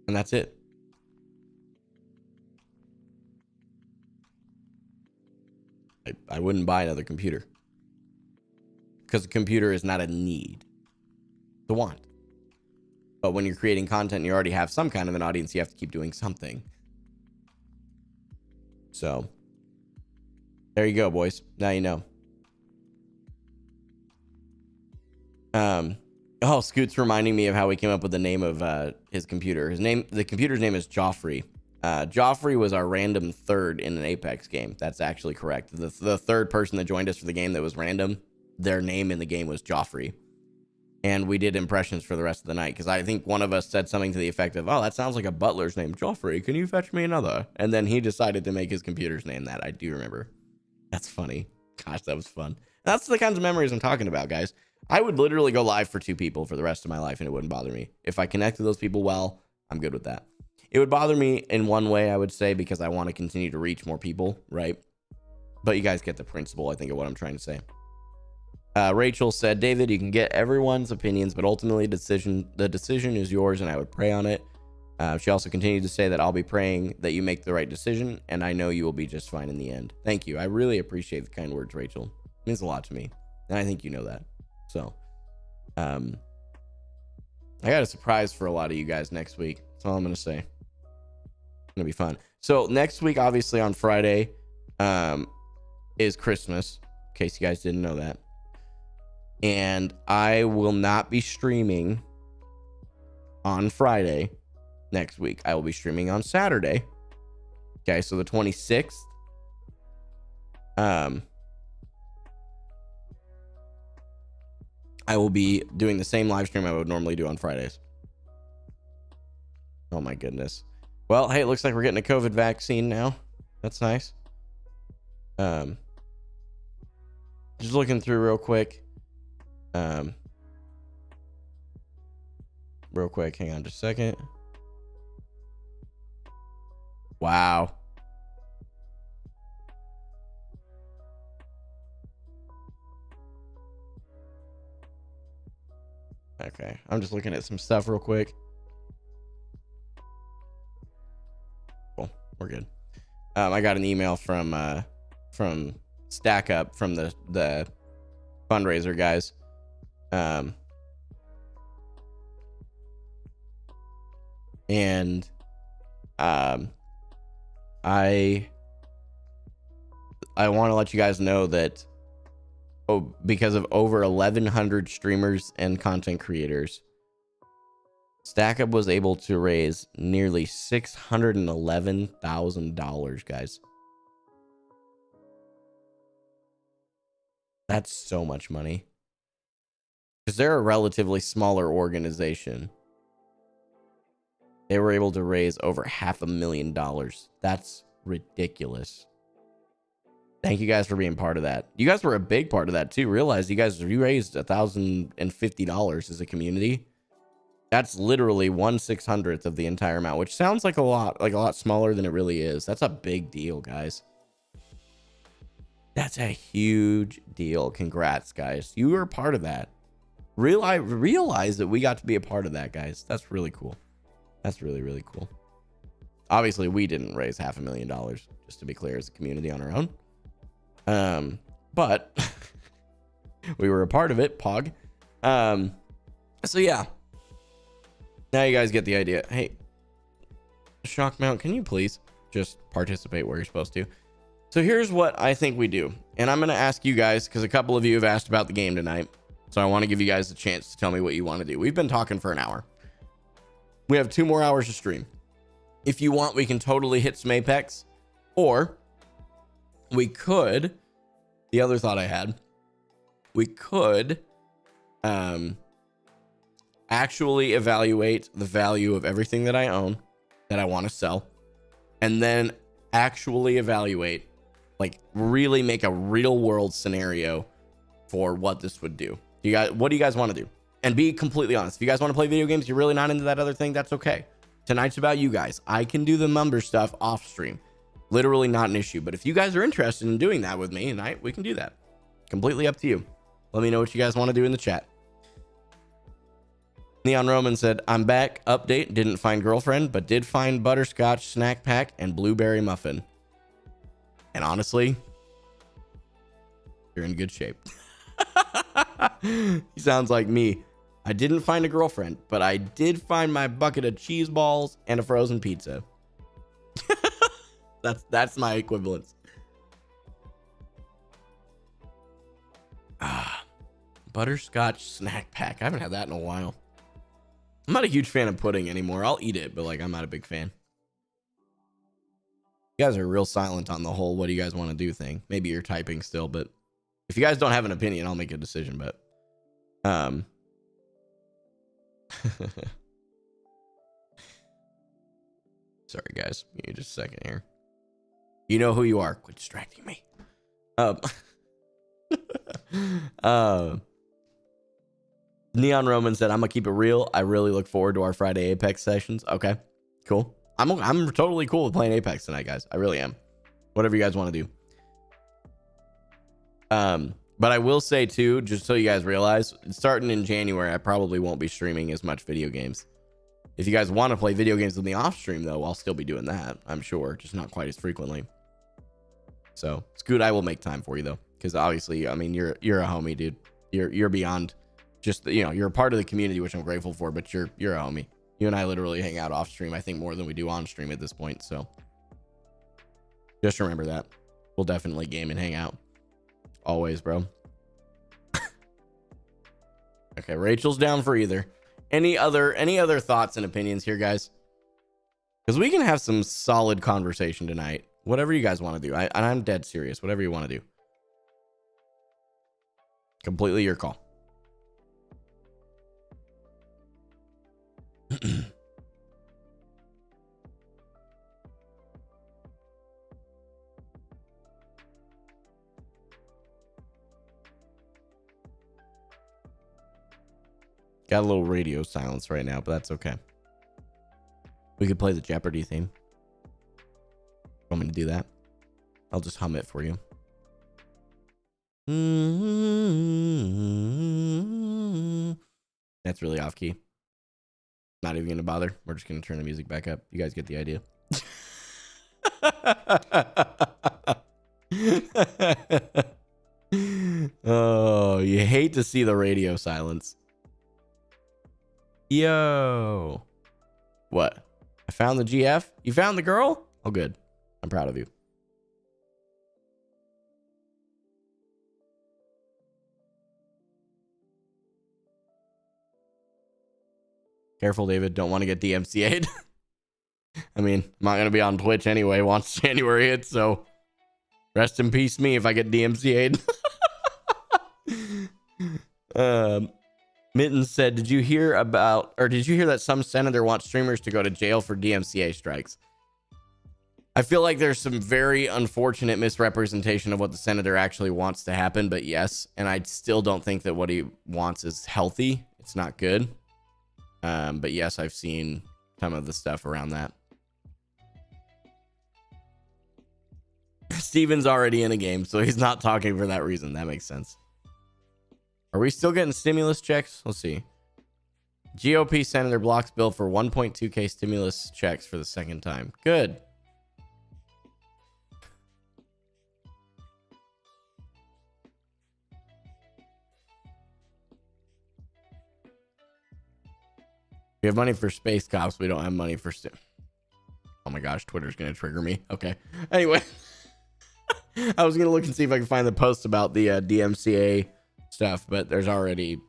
And that's it. I wouldn't buy another computer. Because a computer is not a need. It's a want. But when you're creating content and you already have some kind of an audience, you have to keep doing something. So, there you go, boys. Now you know. Oh, Scoot's reminding me of how we came up with the name of his computer. The computer's name is Joffrey. Joffrey was our random third in an Apex game. That's actually correct. The third person that joined us for the game that was random, their name in the game was Joffrey. And we did impressions for the rest of the night because I think one of us said something to the effect of, "Oh, that sounds like a butler's name, Joffrey. Can you fetch me another?" And then he decided to make his computer's name that. I do remember. That's funny. Gosh, that was fun. That's the kinds of memories I'm talking about, guys. I would literally go live for 2 people for the rest of my life and it wouldn't bother me. If I connect to those people well, I'm good with that. It would bother me in one way, I would say, because I want to continue to reach more people, right? But you guys get the principle, I think, of what I'm trying to say. Rachel said, David, you can get everyone's opinions, but ultimately the decision is yours, and I would pray on it. She also continued to say that I'll be praying that you make the right decision, and I know you will be just fine in the end. Thank you. I really appreciate the kind words, Rachel. It means a lot to me, and I think you know that. So, I got a surprise for a lot of you guys next week. That's all I'm going to say. It's going to be fun. So, next week, obviously, on Friday, is Christmas, in case you guys didn't know that. And I will not be streaming on Friday next week. I will be streaming on Saturday. Okay, so the 26th. I will be doing the same live stream I would normally do on Fridays. Oh my goodness. Well, hey, it looks like we're getting a COVID vaccine now. That's nice. Just looking through real quick. Real quick, hang on just a second. Wow. Okay, I'm just looking at some stuff real quick. Cool, we're good. I got an email from Stack Up, from the fundraiser guys. And I want to let you guys know that because of over 1,100 streamers and content creators, StackUp was able to raise nearly $611,000, guys. That's so much money. Because they're a relatively smaller organization. They were able to raise over $500,000. That's ridiculous. Thank you guys for being part of that. You guys were a big part of that too. Realize you raised $1,050 as a community. That's literally 1/600th of the entire amount, which sounds like a lot smaller than it really is. That's a big deal, guys. That's a huge deal. Congrats, guys. You were a part of that. Realize that we got to be a part of that, guys. That's really cool. That's really, really cool. Obviously, we didn't raise $500,000, just to be clear, as a community on our own. But we were a part of it, Pog. So yeah. Now you guys get the idea. Hey, Shockmount, can you please just participate where you're supposed to? So here's what I think we do. And I'm going to ask you guys, because a couple of you have asked about the game tonight. So I want to give you guys a chance to tell me what you want to do. We've been talking for an hour. We have 2 more hours to stream. If you want, we can totally hit some Apex. Or we could, the other thought I had, we could actually evaluate the value of everything that I own that I want to sell, and then actually evaluate, like really make a real world scenario for what this would do. What do you guys want to do? And be completely honest. If you guys want to play video games, you're really not into that other thing, that's okay. Tonight's about you guys. I can do the number stuff off stream. Literally not an issue. But if you guys are interested in doing that with me tonight, we can do that. Completely up to you. Let me know what you guys want to do in the chat. Neon Roman said, I'm back. Update. Didn't find girlfriend, but did find butterscotch snack pack and blueberry muffin. And honestly, you're in good shape. He sounds like me. I didn't find a girlfriend, but I did find my bucket of cheese balls and a frozen pizza. That's my equivalence. Butterscotch snack pack. I haven't had that in a while. I'm not a huge fan of pudding anymore. I'll eat it, but like I'm not a big fan. You guys are real silent on the whole what do you guys want to do thing. Maybe you're typing still, but if you guys don't have an opinion, I'll make a decision. But sorry guys, give me just a second here. You know who you are. Quit distracting me. Neon Roman said, I'm gonna keep it real. I really look forward to our Friday Apex sessions. Okay, cool. I'm totally cool with playing Apex tonight, guys. I really am. Whatever you guys want to do. But I will say too, just so you guys realize, starting in January, I probably won't be streaming as much video games. If you guys want to play video games with me off stream, though, I'll still be doing that. I'm sure, just not quite as frequently. So, Scoot, I will make time for you though, because obviously, I mean, you're a homie, dude. You're beyond just, you know, you're a part of the community, which I'm grateful for. But you're a homie. You and I literally hang out off stream, I think, more than we do on stream at this point. So, just remember that. We'll definitely game and hang out. Always, bro. Okay, Rachel's down for either. Any other thoughts and opinions here, guys? Because we can have some solid conversation tonight. Whatever you guys want to do. I'm dead serious. Whatever you want to do. Completely your call. Got a little radio silence right now, but that's okay. We could play the Jeopardy theme. Want me to do that? I'll just hum it for you. That's really off key. Not even gonna bother. We're just gonna turn the music back up. You guys get the idea. Oh, you hate to see the radio silence. Yo. What? I found the GF? You found the girl? Oh, good. I'm proud of you. Careful, David. Don't want to get DMCA'd. I mean, I'm not going to be on Twitch anyway once January hits, so rest in peace me if I get DMCA'd. Mitten said, did you hear that some senator wants streamers to go to jail for DMCA strikes? I feel like there's some very unfortunate misrepresentation of what the senator actually wants to happen, but yes, and I still don't think that what he wants is healthy. It's not good. But yes, I've seen some of the stuff around that. Steven's already in a game, so he's not talking for that reason. That makes sense. Are we still getting stimulus checks? Let's see. GOP senator blocks bill for 1.2K stimulus checks for the second time. Good. We have money for space cops. We don't have money for oh my gosh, Twitter's gonna trigger me. Okay. Anyway, I was gonna look and see if I can find the post about the DMCA stuff, but there's already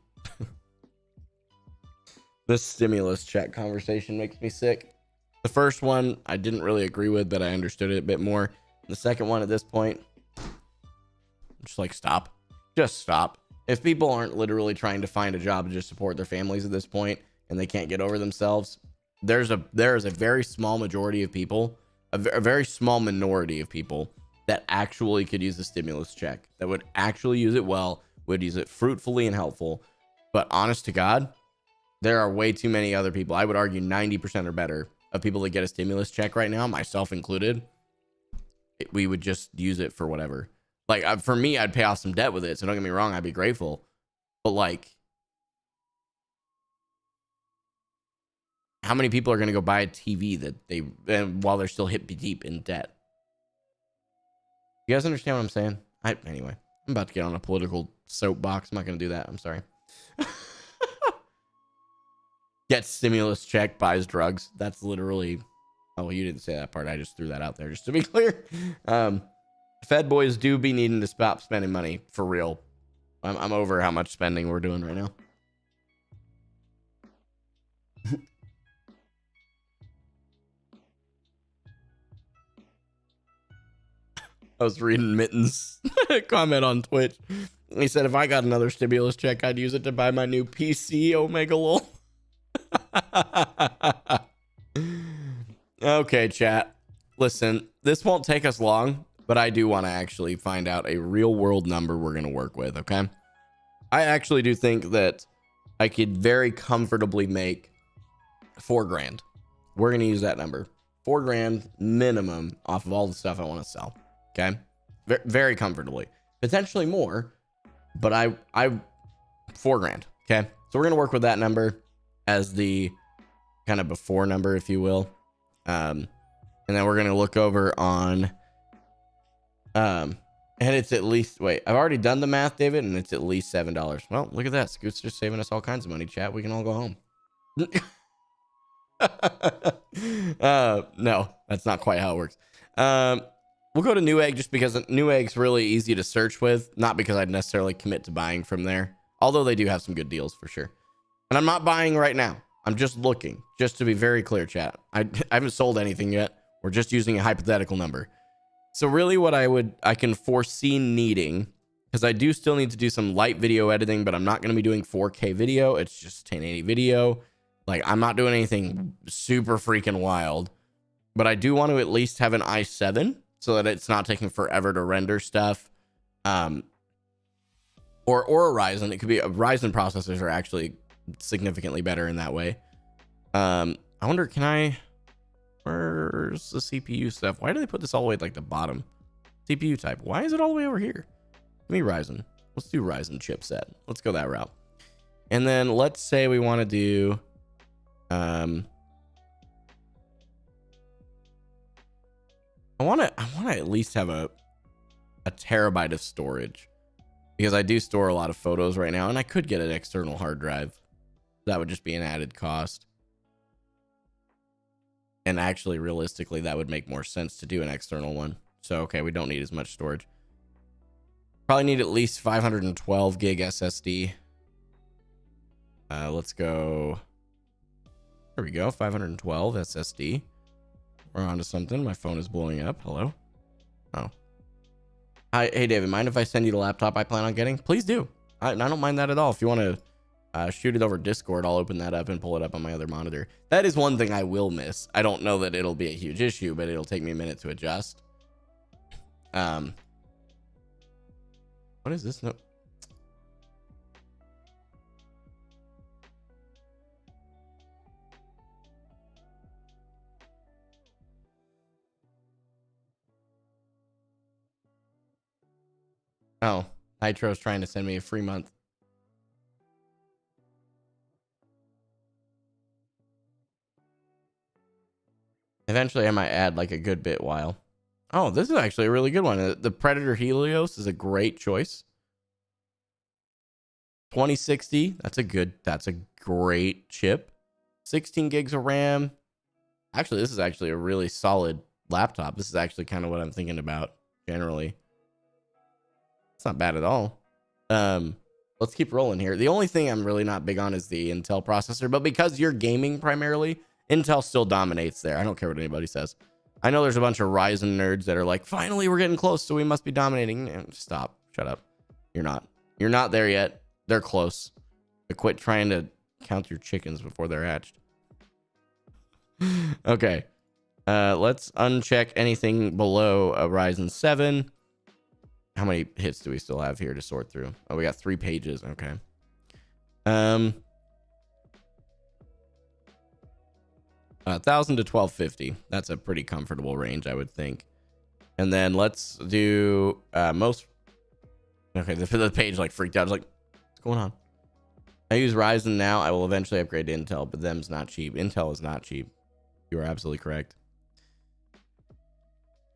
this stimulus check conversation makes me sick. The first one I didn't really agree with, but I understood it a bit more. The second one at this point, just like stop. Just stop. If people aren't literally trying to find a job to just support their families at this point, and they can't get over themselves, there is a very small majority of people, a very small minority of people that actually could use the stimulus check, that would actually use it well, would use it fruitfully and helpful. But honest to God, there are way too many other people. I would argue 90% or better of people that get a stimulus check right now, myself included, we would just use it for whatever. Like for me, I'd pay off some debt with it. So don't get me wrong, I'd be grateful. But like, how many people are going to go buy a TV that while they're still hip deep in debt? You guys understand what I'm saying? Anyway, I'm about to get on a political soapbox. I'm not going to do that. I'm sorry. Get stimulus check, buys drugs. That's literally, oh, you didn't say that part. I just threw that out there just to be clear. Fed boys do be needing to stop spending money for real. I'm over how much spending we're doing right now. I was reading Mitten's comment on Twitch. He said, if I got another stimulus check, I'd use it to buy my new PC, Omega lol. Okay, chat. Listen, this won't take us long, but I do want to actually find out a real world number we're going to work with, okay? I actually do think that I could very comfortably make $4,000. We're going to use that number. $4,000 minimum off of all the stuff I want to sell. Okay. Very comfortably, potentially more, but I $4,000. Okay. So we're going to work with that number as the kind of before number, if you will. And then we're going to look over on, and it's at least, wait, I've already done the math, David, and it's at least $7. Well, look at that. Scoot's just saving us all kinds of money, chat. We can all go home. No, that's not quite how it works. We'll go to Newegg just because Newegg's really easy to search with, not because I'd necessarily commit to buying from there, although they do have some good deals for sure. And I'm not buying right now. I'm just looking, just to be very clear, chat. I haven't sold anything yet. We're just using a hypothetical number. So really what I can foresee needing, because I do still need to do some light video editing, but I'm not going to be doing 4K video. It's just 1080 video. Like, I'm not doing anything super freaking wild, but I do want to at least have an i7 so that it's not taking forever to render stuff. Or a Ryzen. It could be Ryzen processors are actually significantly better in that way. I wonder, where's the CPU stuff? Why do they put this all the way at like the bottom? CPU type. Why is it all the way over here? Give me Ryzen. Let's do Ryzen chipset. Let's go that route. And then let's say we want to do, I want to at least have a terabyte of storage, because I do store a lot of photos right now, and I could get an external hard drive. That would just be an added cost. And actually, realistically, that would make more sense to do an external one. So, okay, we don't need as much storage. Probably need at least 512 gig SSD. Let's go. There we go, 512 SSD. We're on to something. My phone is blowing up. Hello? Oh. Hi, hey, David, mind if I send you the laptop I plan on getting? Please do. I don't mind that at all. If you want to shoot it over Discord, I'll open that up and pull it up on my other monitor. That is one thing I will miss. I don't know that it'll be a huge issue, but it'll take me a minute to adjust. What is this? No. Oh, Nitro's trying to send me a free month. Eventually, I might add like a good bit while. Oh, this is actually a really good one. The Predator Helios is a great choice. 2060. That's a great chip. 16 gigs of RAM. Actually, this is actually a really solid laptop. This is actually kind of what I'm thinking about generally. It's not bad at all. Let's keep rolling here. The only thing I'm really not big on is the Intel processor, but because you're gaming primarily, Intel still dominates there. I don't care what anybody says. I know there's a bunch of Ryzen nerds that are like, finally, we're getting close, so we must be dominating. Stop. Shut up. You're not. You're not there yet. They're close. But quit trying to count your chickens before they're hatched. Okay. Let's uncheck anything below a Ryzen 7. How many hits do we still have here to sort through? Oh, we got 3 pages. Okay. 1,000 to 1,250. That's a pretty comfortable range, I would think. And then let's do most. Okay, the page like freaked out. I was like, what's going on? I use Ryzen now. I will eventually upgrade to Intel, but them's not cheap. Intel is not cheap. You are absolutely correct.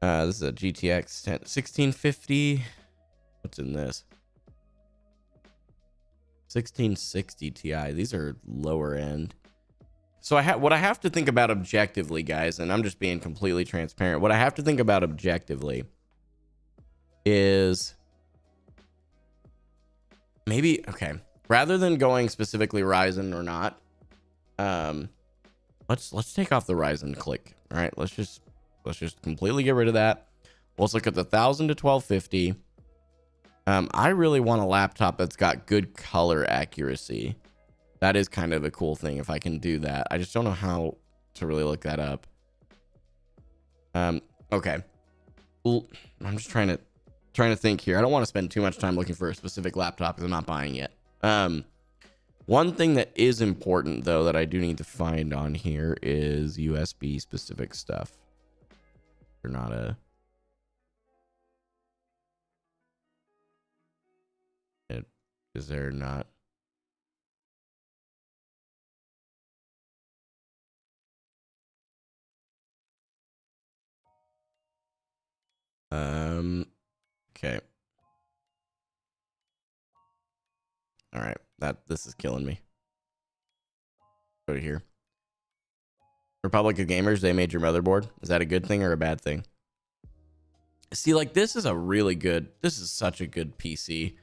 This is a GTX 1650. What's in this? 1660 Ti. These are lower end. So what I have to think about objectively, guys, and I'm just being completely transparent. What I have to think about objectively is maybe, okay, rather than going specifically Ryzen or not, let's take off the Ryzen click. All right, let's just completely get rid of that. Let's look at the 1000 to 1250. I really want a laptop that's got good color accuracy. That is kind of a cool thing if I can do that. I just don't know how to really look that up. Okay. Well, I'm just trying to think here. I don't want to spend too much time looking for a specific laptop because I'm not buying it. One thing that is important though that I do need to find on here is USB specific stuff. They're not a is there not okay. All right, this is killing me. Go to here. Republic of Gamers, they made your motherboard. Is that a good thing or a bad thing? See, like this is such a good PC.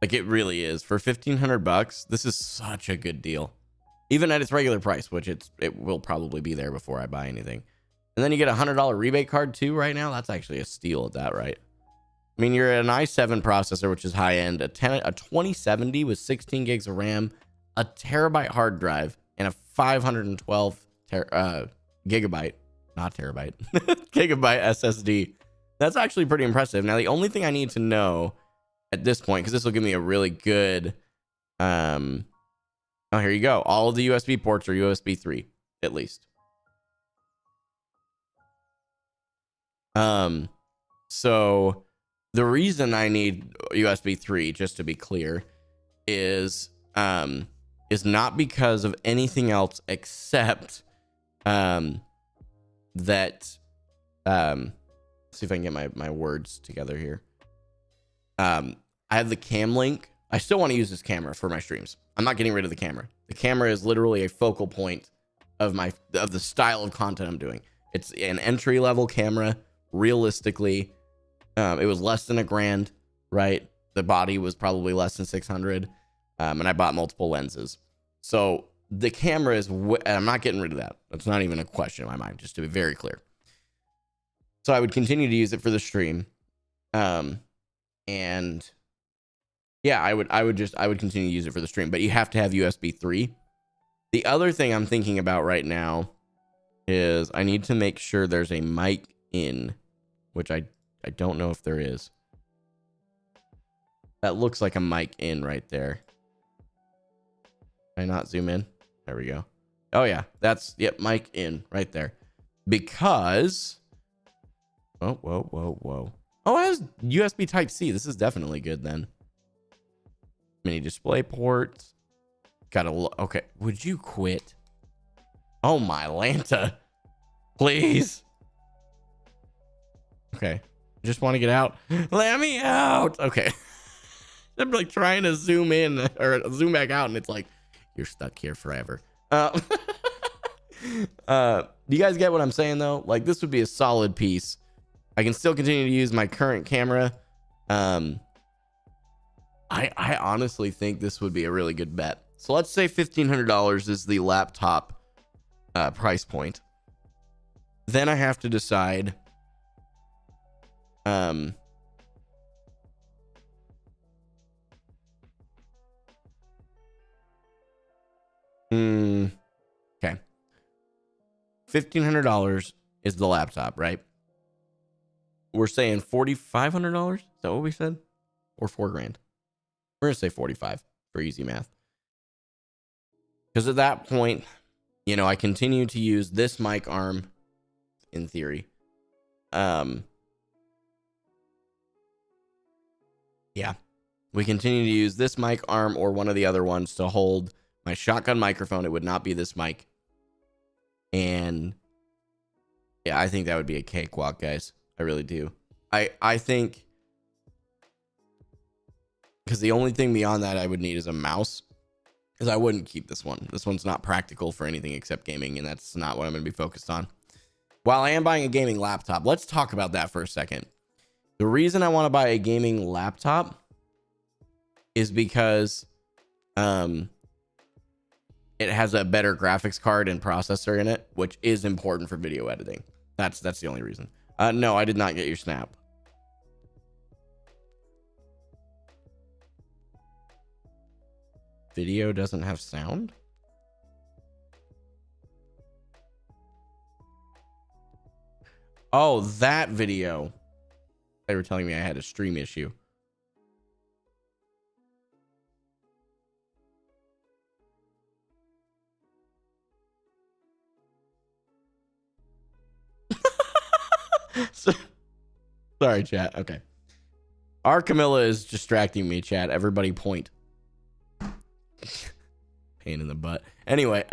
Like it really is. For 1,500 bucks, this is such a good deal. Even at its regular price, which it will probably be there before I buy anything. And then you get a $100 rebate card too right now. That's actually a steal at that, right? I mean, you're an i7 processor, which is high end, a 2070 with 16 gigs of RAM, a terabyte hard drive, and a 512 gigabyte, not terabyte, gigabyte SSD. That's actually pretty impressive. Now, the only thing I need to know at this point, because this will give me a really good, oh, here you go. All of the USB ports are USB 3, at least. So the reason I need USB 3, just to be clear, is not because of anything else except that see if I can get my words together here. I have the cam link. I still want to use this camera for my streams. I'm not getting rid of the camera. The camera is literally a focal point of the style of content I'm doing. It's an entry level camera. Realistically, it was less than $1,000, right? The body was probably less than 600, and I bought multiple lenses. So the camera is, I'm not getting rid of that. That's not even a question in my mind, just to be very clear. So I would continue to use it for the stream, and yeah, I would continue to use it for the stream. But you have to have USB 3. The other thing I'm thinking about right now is I need to make sure there's a mic in, which I don't know if there is. That looks like a mic in right there. Can I not zoom in? There we go. Oh yeah, that's, yep, mic in right there. Because, whoa. Oh, it has USB Type C. This is definitely good then. Mini display ports. Got a, okay, would you quit? Oh my Lanta. Please. Okay. Just want to get out. Let me out. Okay. I'm like trying to zoom in or zoom back out, and it's like, you're stuck here forever. Do you guys get what I'm saying though? Like this would be a solid piece. I can still continue to use my current camera. I honestly think this would be a really good bet. So let's say $1,500 is the laptop price point. Then I have to decide okay. $1,500 is the laptop, right? We're saying $4,500. Is that what we said? Or $4,000? We're gonna say 45 for easy math. Because at that point, you know, I continue to use this mic arm in theory. Yeah, we continue to use this mic arm or one of the other ones to hold my shotgun microphone. It would not be this mic. And yeah, I think that would be a cakewalk, guys. I really do. I think, because the only thing beyond that I would need is a mouse, because I wouldn't keep this one. This one's not practical for anything except gaming, and that's not what I'm going to be focused on. While I am buying a gaming laptop, let's talk about that for a second. The reason I want to buy a gaming laptop is because it has a better graphics card and processor in it, which is important for video editing. That's the only reason. No, I did not get your snap. Video doesn't have sound? Oh, that video. They were telling me I had a stream issue. Sorry, chat. Okay. Our Camilla is distracting me, chat. Everybody point. Pain in the butt. Anyway,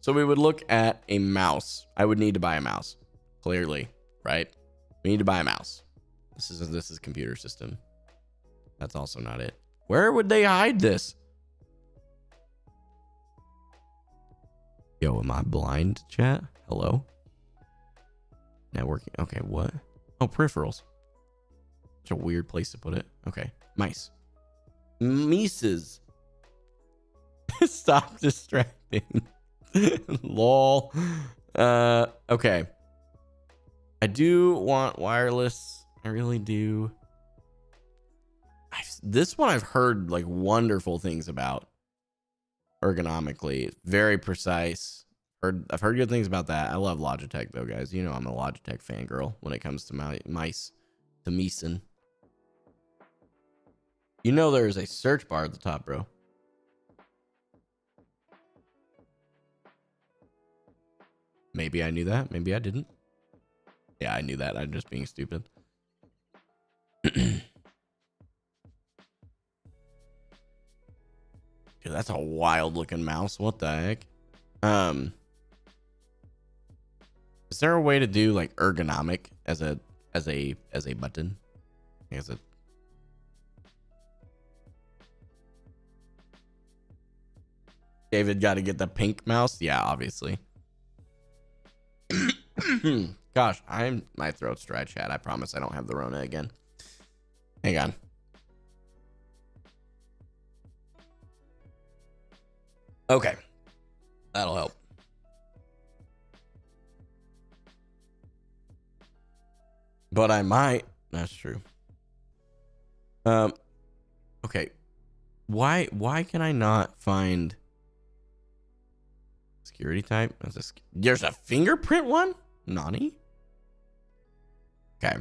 so we would look at a mouse. I would need to buy a mouse. Clearly, right? We need to buy a mouse. This is computer system. That's also not it. Where would they hide this? Yo, am I blind, chat? Hello? Networking. Okay, what? Oh, peripherals. Such a weird place to put it. Okay. Mice. Mises. Stop distracting. Lol. Okay. I do want wireless. I really do. This one I've heard like wonderful things about. Ergonomically, very precise. I've heard good things about that. I love Logitech though, guys. You know I'm a Logitech fangirl when it comes to my mice, to Meeson. You know there's a search bar at the top, bro. Maybe I knew that. Maybe I didn't. Yeah, I knew that. I'm just being stupid. Dude, that's a wild looking mouse. What the heck? Is there a way to do like ergonomic as a button? Is it? David got to get the pink mouse. Yeah, obviously. Gosh, my throat's dry, chat. I promise I don't have the Rona again. Hang on. Okay, that'll help. But I might. That's true. Okay. Why can I not find security type? There's a fingerprint one? Nani? Okay.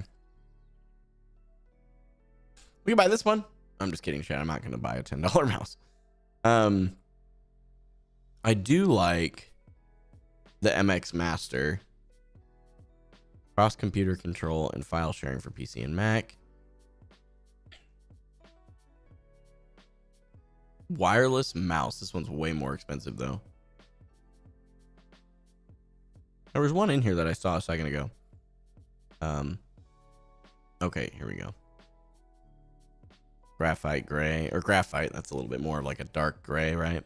We can buy this one. I'm just kidding, chat. I'm not gonna buy a $10 mouse. I do like the MX Master. Cross computer control and file sharing for PC and Mac. Wireless mouse. This one's way more expensive though. There was one in here that I saw a second ago. Okay, here we go. Graphite gray, or graphite. That's a little bit more like a dark gray, right?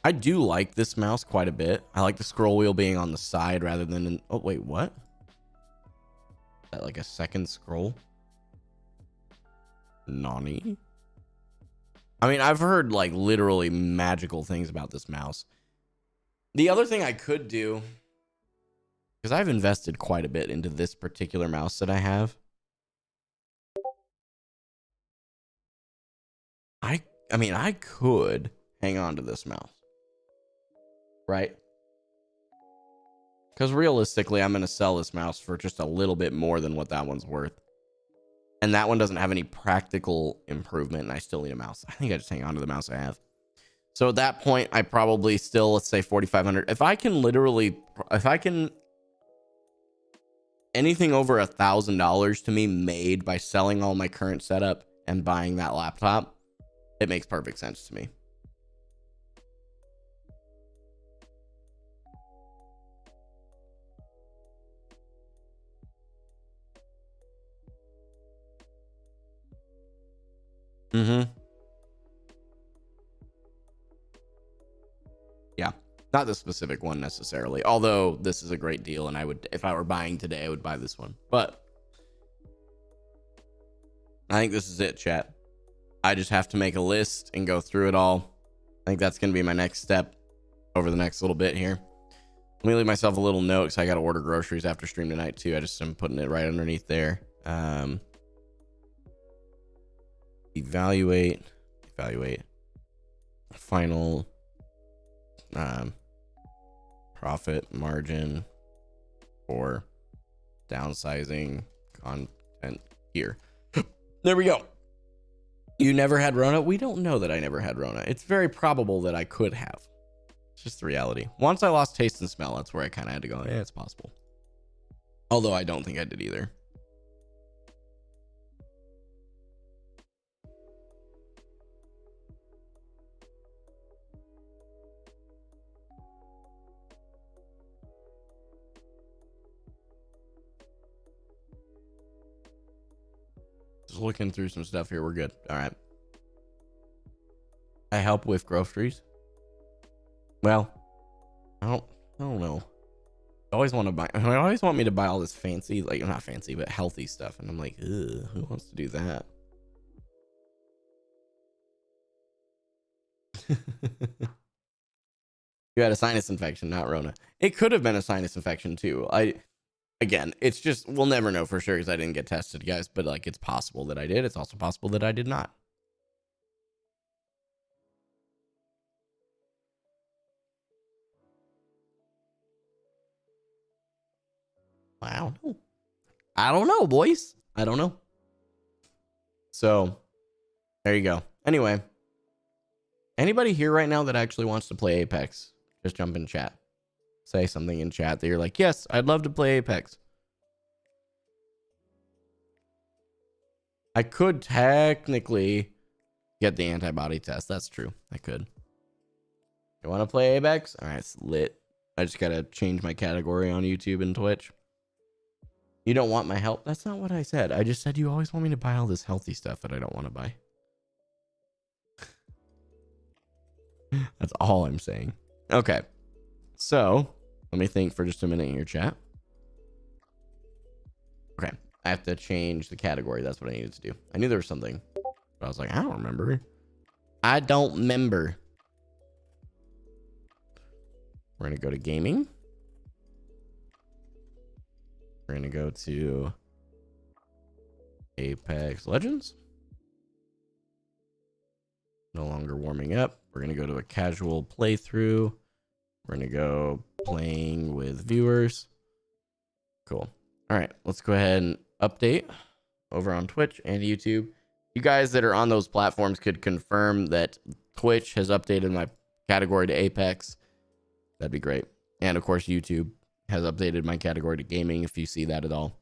I do like this mouse quite a bit. I like the scroll wheel being on the side rather than in... Oh, wait, what? Is that like a second scroll? Nani? I mean, I've heard like literally magical things about this mouse. The other thing I could do, because I've invested quite a bit into this particular mouse that I have. I mean, I could hang on to this mouse. Right? Because realistically, I'm going to sell this mouse for just a little bit more than what that one's worth. And that one doesn't have any practical improvement, and I still need a mouse. I think I just hang on to the mouse I have. So at that point, I probably still, let's say 4,500. If I can anything over $1,000 to me made by selling all my current setup and buying that laptop, it makes perfect sense to me. Yeah, not the specific one necessarily, although this is a great deal, and I would, if I were buying today, I would buy this one. But I think this is it, chat. I just have to make a list and go through it all. I think that's going to be my next step over the next little bit here. Let me leave myself a little note because I got to order groceries after stream tonight too. I just am putting it right underneath there. Evaluate final profit margin for downsizing content here. There we go. You never had Rona? We don't know that I never had Rona. It's very probable that I could have. It's just the reality. Once I lost taste and smell, that's where I kind of had to go, yeah, it's possible. Although I don't think I did either. Just looking through some stuff here. We're good. All right. I help with groceries. Well, I don't know. I always want me to buy all this fancy, like not fancy, but healthy stuff. And I'm like, ugh, who wants to do that? You had a sinus infection, not Rona. It could have been a sinus infection too. Again, it's just, we'll never know for sure because I didn't get tested, guys, but like, it's possible that I did. It's also possible that I did not. I don't know, boys. I don't know. So there you go. Anyway, anybody here right now that actually wants to play Apex, just jump in chat. Say something in chat that you're like, yes, I'd love to play Apex. I could technically get the antibody test. That's true. I could. You want to play Apex? All right, it's lit. I just got to change my category on YouTube and Twitch. You don't want my help? That's not what I said. I just said you always want me to buy all this healthy stuff that I don't want to buy. That's all I'm saying. Okay. So, let me think for just a minute in your chat. Okay. I have to change the category. That's what I needed to do. I knew there was something, but I was like, I don't remember. I don't remember. We're going to go to gaming. We're going to go to Apex Legends. No longer warming up. We're going to go to a casual playthrough. We're going to go playing with viewers. Cool. All right, let's go ahead and update over on Twitch and YouTube. You guys that are on those platforms could confirm that Twitch has updated my category to Apex. That'd be great. And of course, YouTube has updated my category to gaming if you see that at all.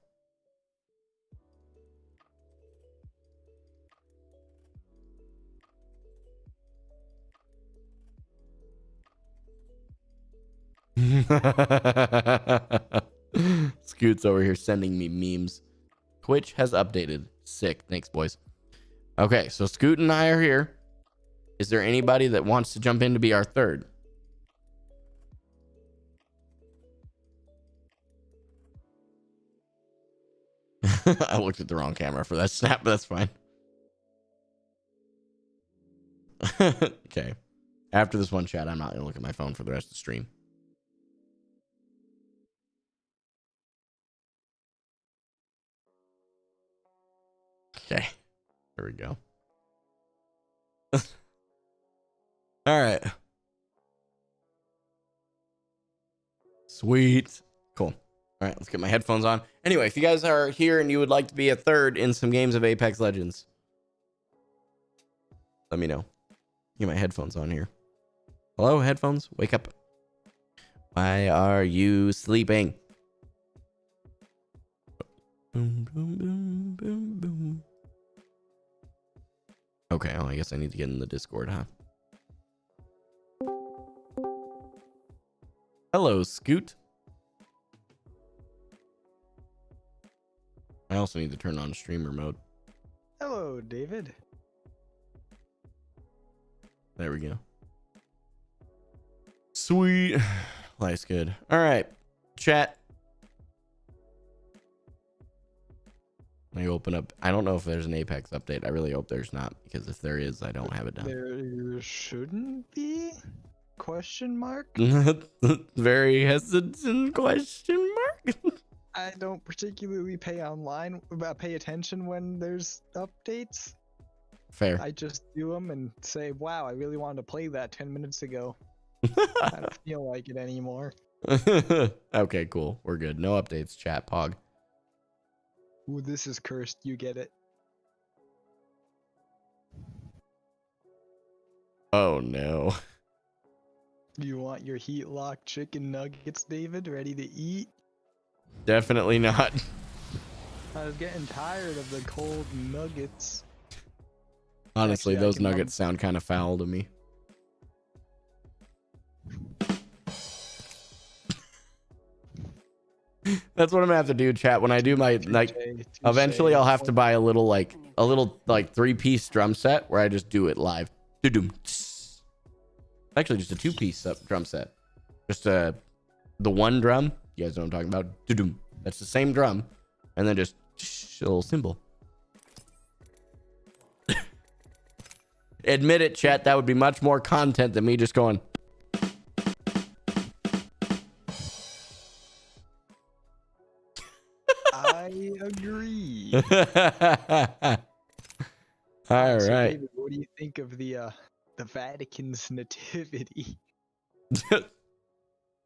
Scoot's over here sending me memes. Twitch has updated. Sick. Thanks, boys. Okay, so Scoot and I are here. Is there anybody that wants to jump in to be our third? I looked at the wrong camera for that snap, but that's fine. Okay. After this one chat, I'm not going to look at my phone for the rest of the stream. Okay. There we go. All right. Sweet. Cool. All right, let's get my headphones on. Anyway, if you guys are here and you would like to be a third in some games of Apex Legends, let me know. Get my headphones on here. Hello, headphones? Wake up. Why are you sleeping? Boom, boom, boom, boom, boom. Okay, oh, I guess I need to get in the Discord, huh? Hello, Scoot. I also need to turn on streamer mode. Hello, David. There we go. Sweet. Life's good. All right, chat. Let me open up. I don't know if there's an Apex update. I really hope there's not, because if there is, I don't have it down. There shouldn't be? Question mark? Very hesitant question mark. I don't particularly pay attention when there's updates. Fair. I just do them and say, wow, I really wanted to play that 10 minutes ago. I don't feel like it anymore. Okay, cool. We're good. No updates, chat, Pog. Ooh, this is cursed. You get it. Oh, no. You want your heat locked chicken nuggets, David? Ready to eat? Definitely not. I was getting tired of the cold nuggets. Honestly, Actually, those nuggets sound kind of foul to me. That's what I'm gonna have to do, chat. When I do my eventually I'll have to buy a little 3-piece drum set where I just do it live. Actually, just a 2-piece drum set. Just the one drum. You guys know what I'm talking about. That's the same drum, and then just a little cymbal. Admit it, chat. That would be much more content than me just going. I agree. All So, right. David, what do you think of the Vatican's nativity?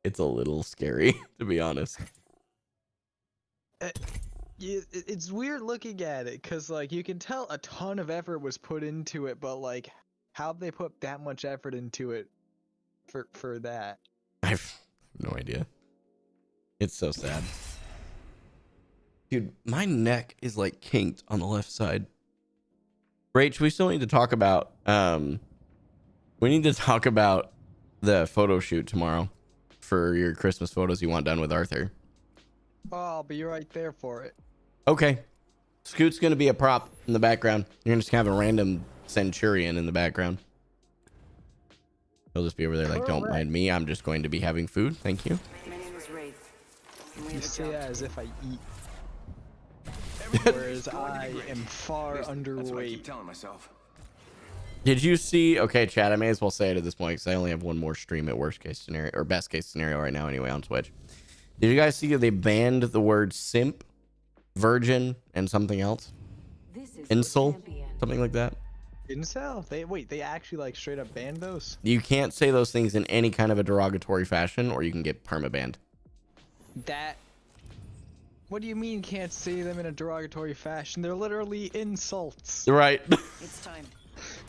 It's a little scary, to be honest. It's weird looking at it because like you can tell a ton of effort was put into it, but like how'd they put that much effort into it for that? I have no idea. It's so sad. Dude, my neck is like kinked on the left side. Rach, we still need to talk about the photo shoot tomorrow for your Christmas photos you want done with Arthur. Oh, I'll be right there for it. Okay. Scoot's gonna be a prop in the background. You're gonna just have a random centurion in the background. He'll just be over there like, don't mind me. I'm just going to be having food. Thank you. My name is Wraith. You say that as if I eat. Whereas I am far underweight. That's what I keep telling myself. Did you see? Okay, chat. I may as well say it at this point because I only have one more stream at worst case scenario or best case scenario right now anyway on Twitch. Did you guys see that they banned the word simp, virgin, and something else? Incel? Something like that? Incel? They actually like straight up banned those? You can't say those things in any kind of a derogatory fashion or you can get permabanned. What do you mean can't say them in a derogatory fashion? They're literally insults. Right. It's time.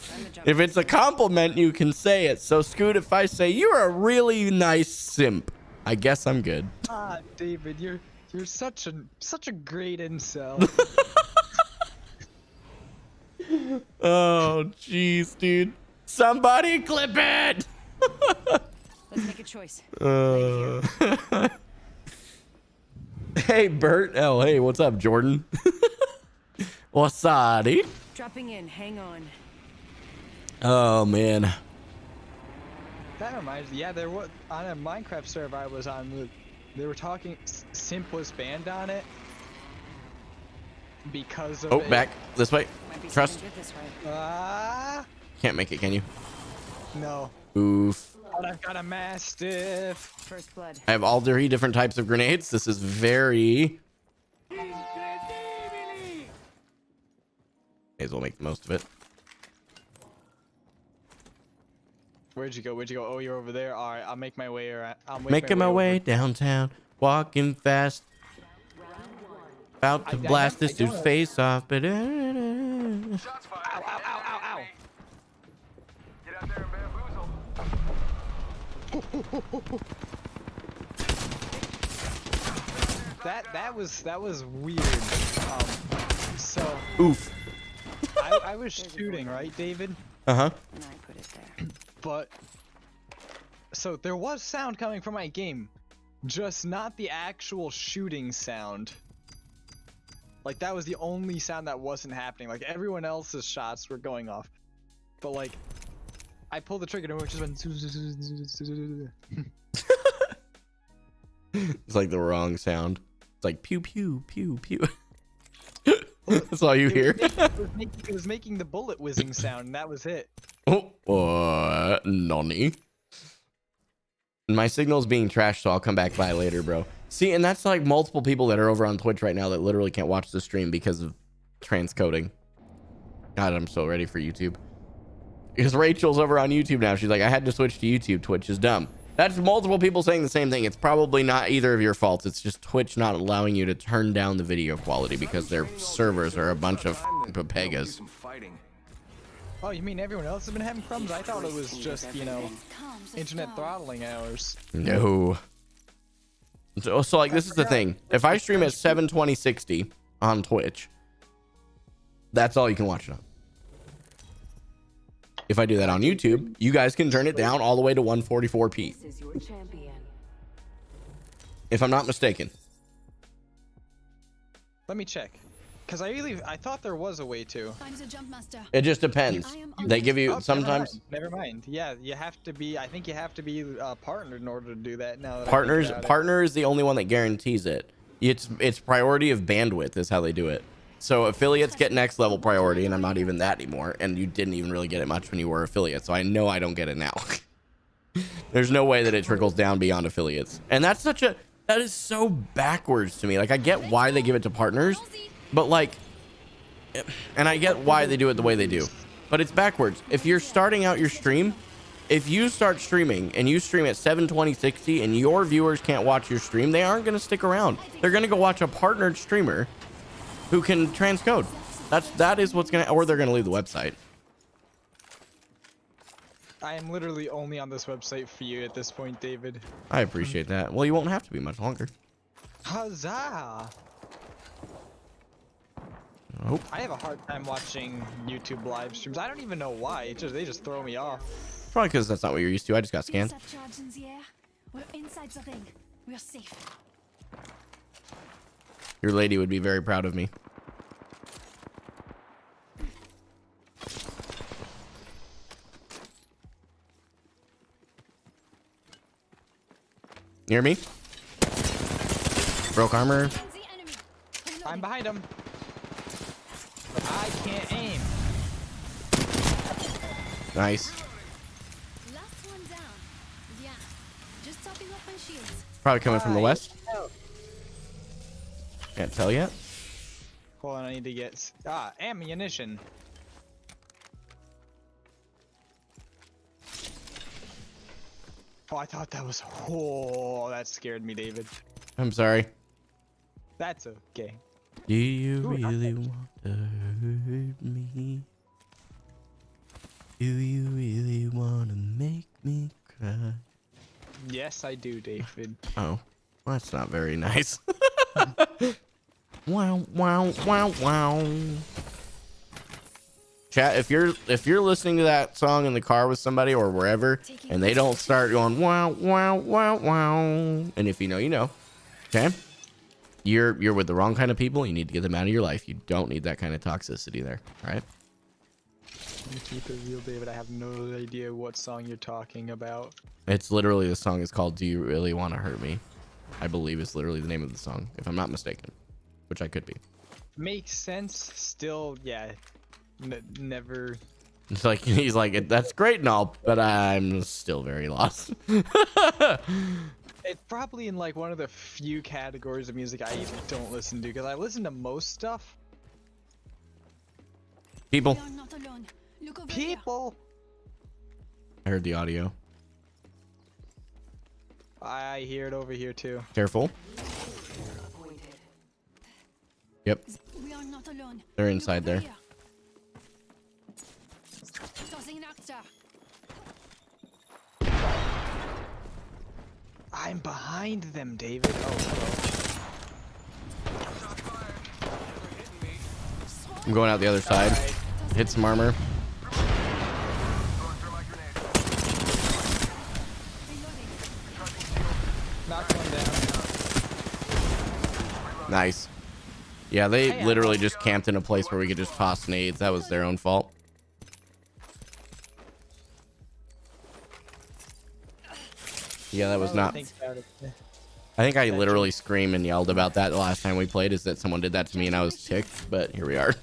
Time to jump. If it's a compliment, you can say it. So, Scoot, if I say you're a really nice simp, I guess I'm good. Ah, David, you're such a great incel. Oh, jeez, dude. Somebody clip it. Let's make a choice. Hey, Bert. Oh, hey, what's up, Jordan? Wasabi. Dropping in. Hang on. Oh, man. That reminds me, yeah, there was on a Minecraft server I was on. They were talking. Simp was banned on it because of. Oh, back this way. Might be Trust. something good this way. Ah, Can't make it, can you? no. Oof. But I've got a mastiff. First blood. I have all 3 different types of grenades. This is very. May as well make the most of it. Where'd you go? Oh, you're over there. All right, I'll make my way around. Making my way downtown, walking fast. About to blast this dude's face off, but Shots fired. Ow. Get out there and bamboozle. That was weird. So oof. I was shooting, right, David? Uh-huh. And I put it there. But so there was sound coming from my game, just not the actual shooting sound. Like that was the only sound that wasn't happening. Like everyone else's shots were going off, but like I pulled the trigger and it just went. It's like the wrong sound. It's like pew pew pew pew. That's all you hear. It was making the bullet whizzing sound, and that was it. Oh, nonny. My signal's being trashed, so I'll come back by later, bro. See, and that's like multiple people that are over on Twitch right now that literally can't watch the stream because of transcoding. God, I'm so ready for YouTube. Because Rachel's over on YouTube now. She's like, I had to switch to YouTube. Twitch is dumb. That's multiple people saying the same thing. It's probably not either of your faults. It's just Twitch not allowing you to turn down the video quality because their servers are a bunch of papegas. Oh, you mean everyone else has been having problems? I thought it was just, you know, internet throttling hours. No. So like, this is the thing. If I stream at 720/60 on Twitch, that's all you can watch it on. If I do that on YouTube, you guys can turn it down all the way to 144p. If I'm not mistaken. Let me check. Because I thought there was a way to. It just depends. They give you sometimes. Never mind. Yeah, you have to be. I think you have to be partnered in order to do that. Now that Partner is the only one that guarantees it. It's priority of bandwidth is how they do it. So affiliates get next level priority, and I'm not even that anymore. And you didn't even really get it much when you were affiliate, so I know I don't get it now. There's no way that it trickles down beyond affiliates, and that is so backwards to me. Like, I get why they give it to partners, but like, and I get why they do it the way they do, but it's backwards. If you're starting out your stream, if you start streaming and you stream at 720/60 and your viewers can't watch your stream, they aren't going to stick around. They're going to go watch a partnered streamer who can transcode. That is what's gonna, or they're gonna leave the website. I am literally only on this website for you at this point, David. I appreciate that. Well, you won't have to be much longer. Huzzah! Oh. I have a hard time watching YouTube live streams. I don't even know why. They just throw me off. Probably because that's not what you're used to. I just got scanned. We're inside the ring. We're safe. Your lady would be very proud of me. Near me. Broke armor. I'm behind him. But I can't aim. Nice. Last one down. Yeah. Just topping off my shields. Probably coming from the west. Can't tell yet. Hold on, I need to get ammunition. Oh, I thought that was. Oh, that scared me, David. I'm sorry. That's okay. Do you really want to hurt me? Do you really want to make me cry? Yes, I do, David. Oh, well, that's not very nice. Wow, wow, wow, wow. Chat, if you're listening to that song in the car with somebody or wherever, and they don't start going wow, wow, wow, wow, and if you know, you know, okay, you're with the wrong kind of people. You need to get them out of your life. You don't need that kind of toxicity there. All right. Keep it real, David. I have no idea what song you're talking about. It's literally, the song is called "Do You Really Want to Hurt Me?" I believe is literally the name of the song, if I'm not mistaken, which I could be. Makes sense. Still, yeah. Never. It's like, he's like, that's great and all, but I'm still very lost. It's probably in like one of the few categories of music I don't listen to, because I listen to most stuff. People. We are not alone. Look over People. I heard the audio. I hear it over here too. Careful. Yep. here. We are not alone. They're Look inside over there. here. Tossing an actor. I'm behind them, David. Oh, hello. I'm going out the other side. Alright. Hit some armor. Reloading. Knocked one down. Nice. Yeah, they literally just camped in a place where we could just toss nades. That was their own fault. Yeah, that was not. Think about it. I think I literally screamed and yelled about that the last time we played, is that someone did that to me and I was ticked, but here we are.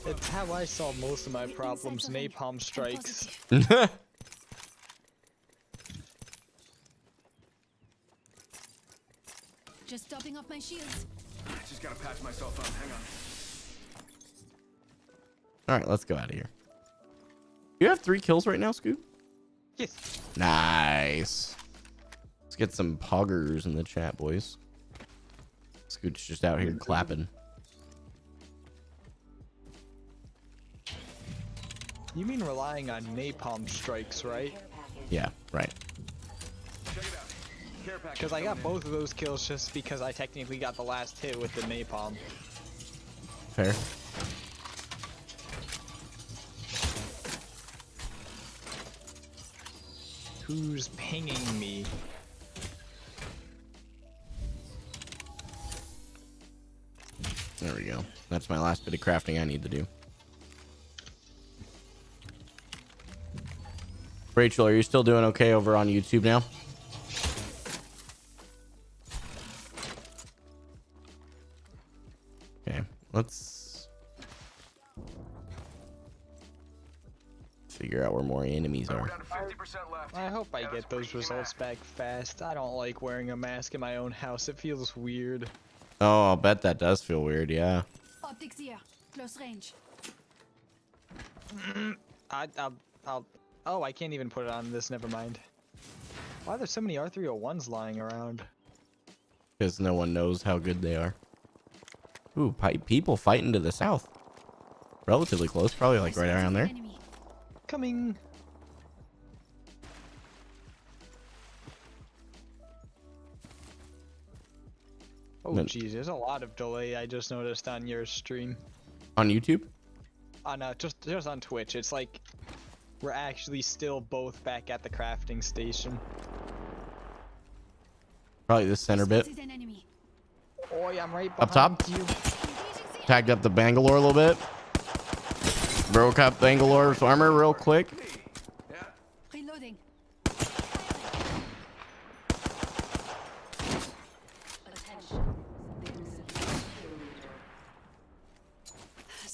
It's how I solve most of my problems, napalm strikes. Just topping off my shields. I just gotta patch myself up. Hang on. All right, let's go out of here. You have 3 kills right now, Scoot? Yes. Nice. Let's get some poggers in the chat, boys. Scoot's just out here clapping. You mean relying on napalm strikes, right? Yeah, right. Check it out. Care package Because I got coming both of those kills just because I technically got the last hit with the napalm. Fair. Who's pinging me? There we go. That's my last bit of crafting I need to do. Rachel, are you still doing okay over on YouTube now? Okay, let's figure out where more enemies in. We're are. down to 50% left. I hope I Yeah, get that's pretty those keen results ass. back fast. I don't like wearing a mask in my own house. It feels weird. Oh, I'll bet that does feel weird, yeah. Optics here. Close range. I'll. Oh, I can't even put it on this. Never mind. Why are there so many R301s lying around? Because no one knows how good they are. Ooh, people fighting to the south. Relatively close, probably like right around there. Enemy. Coming. Oh, Then- geez, there's a lot of delay I just noticed on your stream. On YouTube? On just on Twitch, it's like we're actually still both back at the crafting station. Probably this center bit. Spotted an enemy. Oh, yeah, I'm right Up behind top? you. Engaging the Tagged up the Bangalore a little bit. Broke up Bangalore's armor real quick. Yeah. reloading.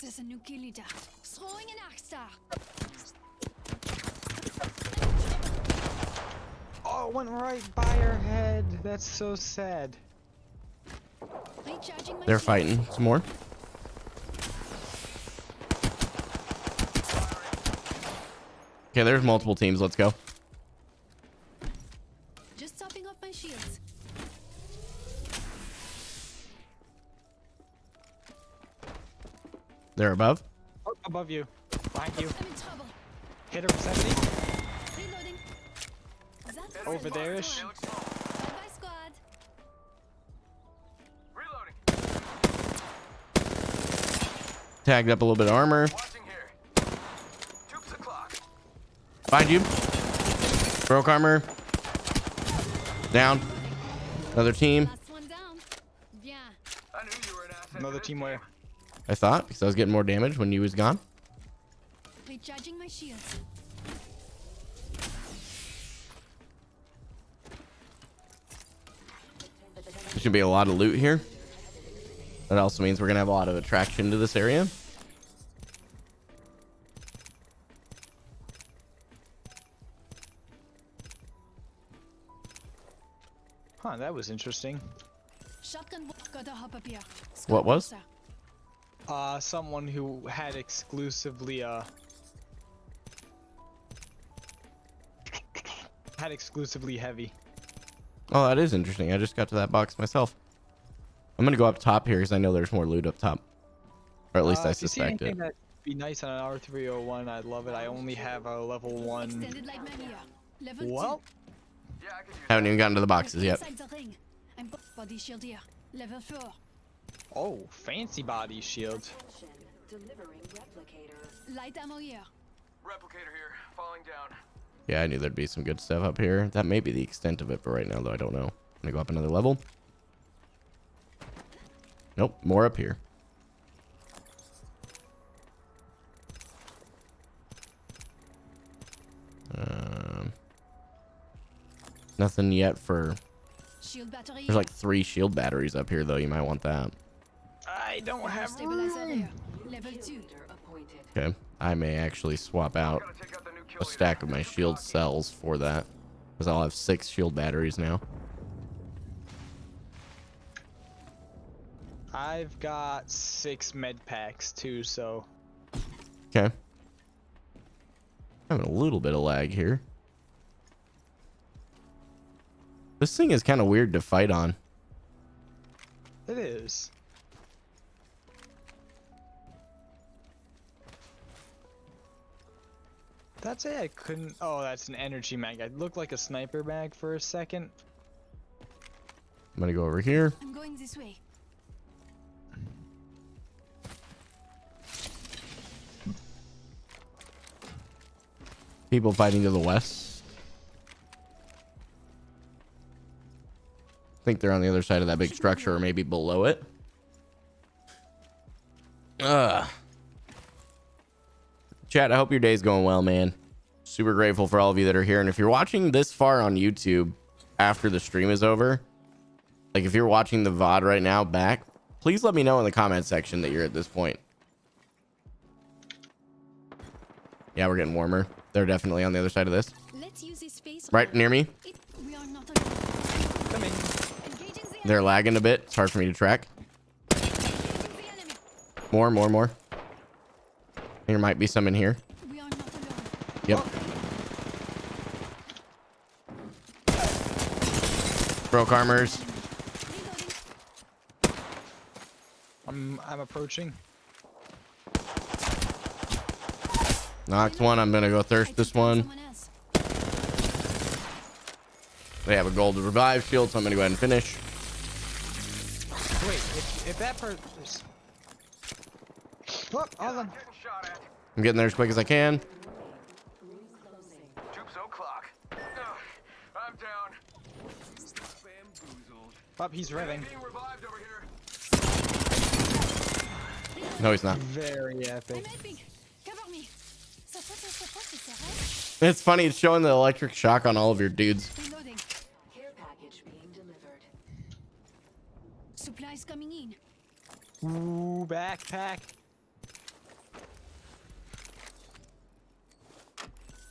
There's a new kill leader. Throwing an arc star. Oh, it went right by her head. That's so sad. Recharging my They're shield. fighting some more. Okay, there's multiple teams. Let's go. Just topping off my shields. They're above. Oh, above you. Behind you. I'm in trouble. Hit her for 70. Reloading. That's Over there-ish. They look small. Bye-bye, squad. Reloading. Tagged up a little bit of armor. Watching here. Troops o'clock. Behind you. Broke armor. Down. Another team. Last one down. Bien. I knew you were an asset. Another team where? I thought, because I was getting more damage when you was gone. Recharging my shields. There's gonna be a lot of loot here. That also means we're gonna have a lot of attraction to this area. Huh, that was interesting. Shotgun. Gotta hop up here. What was? Sir. Someone who had exclusively, had exclusively heavy. Oh, that is interesting. I just got to that box myself. I'm gonna go up top here because I know there's more loot up top. Or at least I If you see suspect it. anything that'd be nice on an R301, I'd love it. I only have a level 1. Extended light mag here. Level Well, Yeah, I could use Haven't even gotten to the 2. boxes yet. Inside the ring. I'm body shield here. Level 4. oh, fancy body shield. Delivering replicator. Light ammo here. replicator here. Falling down. Yeah, I knew there'd be some good stuff up here. That may be the extent of it for right now, though. I don't know. I'm gonna go up another level. Nope, more up here. Nothing yet for... Shield battery. There's like 3 shield batteries up here, though. You might want that. I don't have Stabilizer room. here. Level 2. Leader appointed. Okay. I may actually swap out Gotta take out the new kill a stack of my shield cells for that. Because I'll have 6 shield batteries now. I've got 6 med packs too, so Okay. Having a little bit of lag here. This thing is kind of weird to fight on. it is. That's it. I couldn't. Oh, that's an energy mag. It looked like a sniper mag for a second. I'm going to go over here. I'm going this way. People fighting to the west. I think they're on the other side of that big structure or maybe below it. Chat, I hope your day's going well, man. Super grateful for all of you that are here. And if you're watching this far on YouTube after the stream is over, like if you're watching the VOD right now back, please let me know in the comment section that you're at this point. Yeah, we're getting warmer. They're definitely on the other side of this. Let's use this space. Right near me. We are not alone. Coming. Engaging the They're lagging a bit. It's hard for me to track. enemy. More. There might be some in here. We are not alone. Yep. Broke armors. Reloading. I'm approaching. Knocked one. I'm gonna go thirst this one. Someone else. They have a gold revive shield, so I'm gonna go ahead and finish. Wait, if that person. Oh, hold on. Getting shot at. I'm getting there as quick as I can. Tubes o'clock. I'm down. Bamboozled. Oh, he's revving. Being revived over here. No, he's not. Very epic. I'm helping. Cover me. Ça c'est It's funny. It's showing the electric shock on all of your dudes. Reloading. Care package being delivered. Supplies coming in. Ooh, backpack.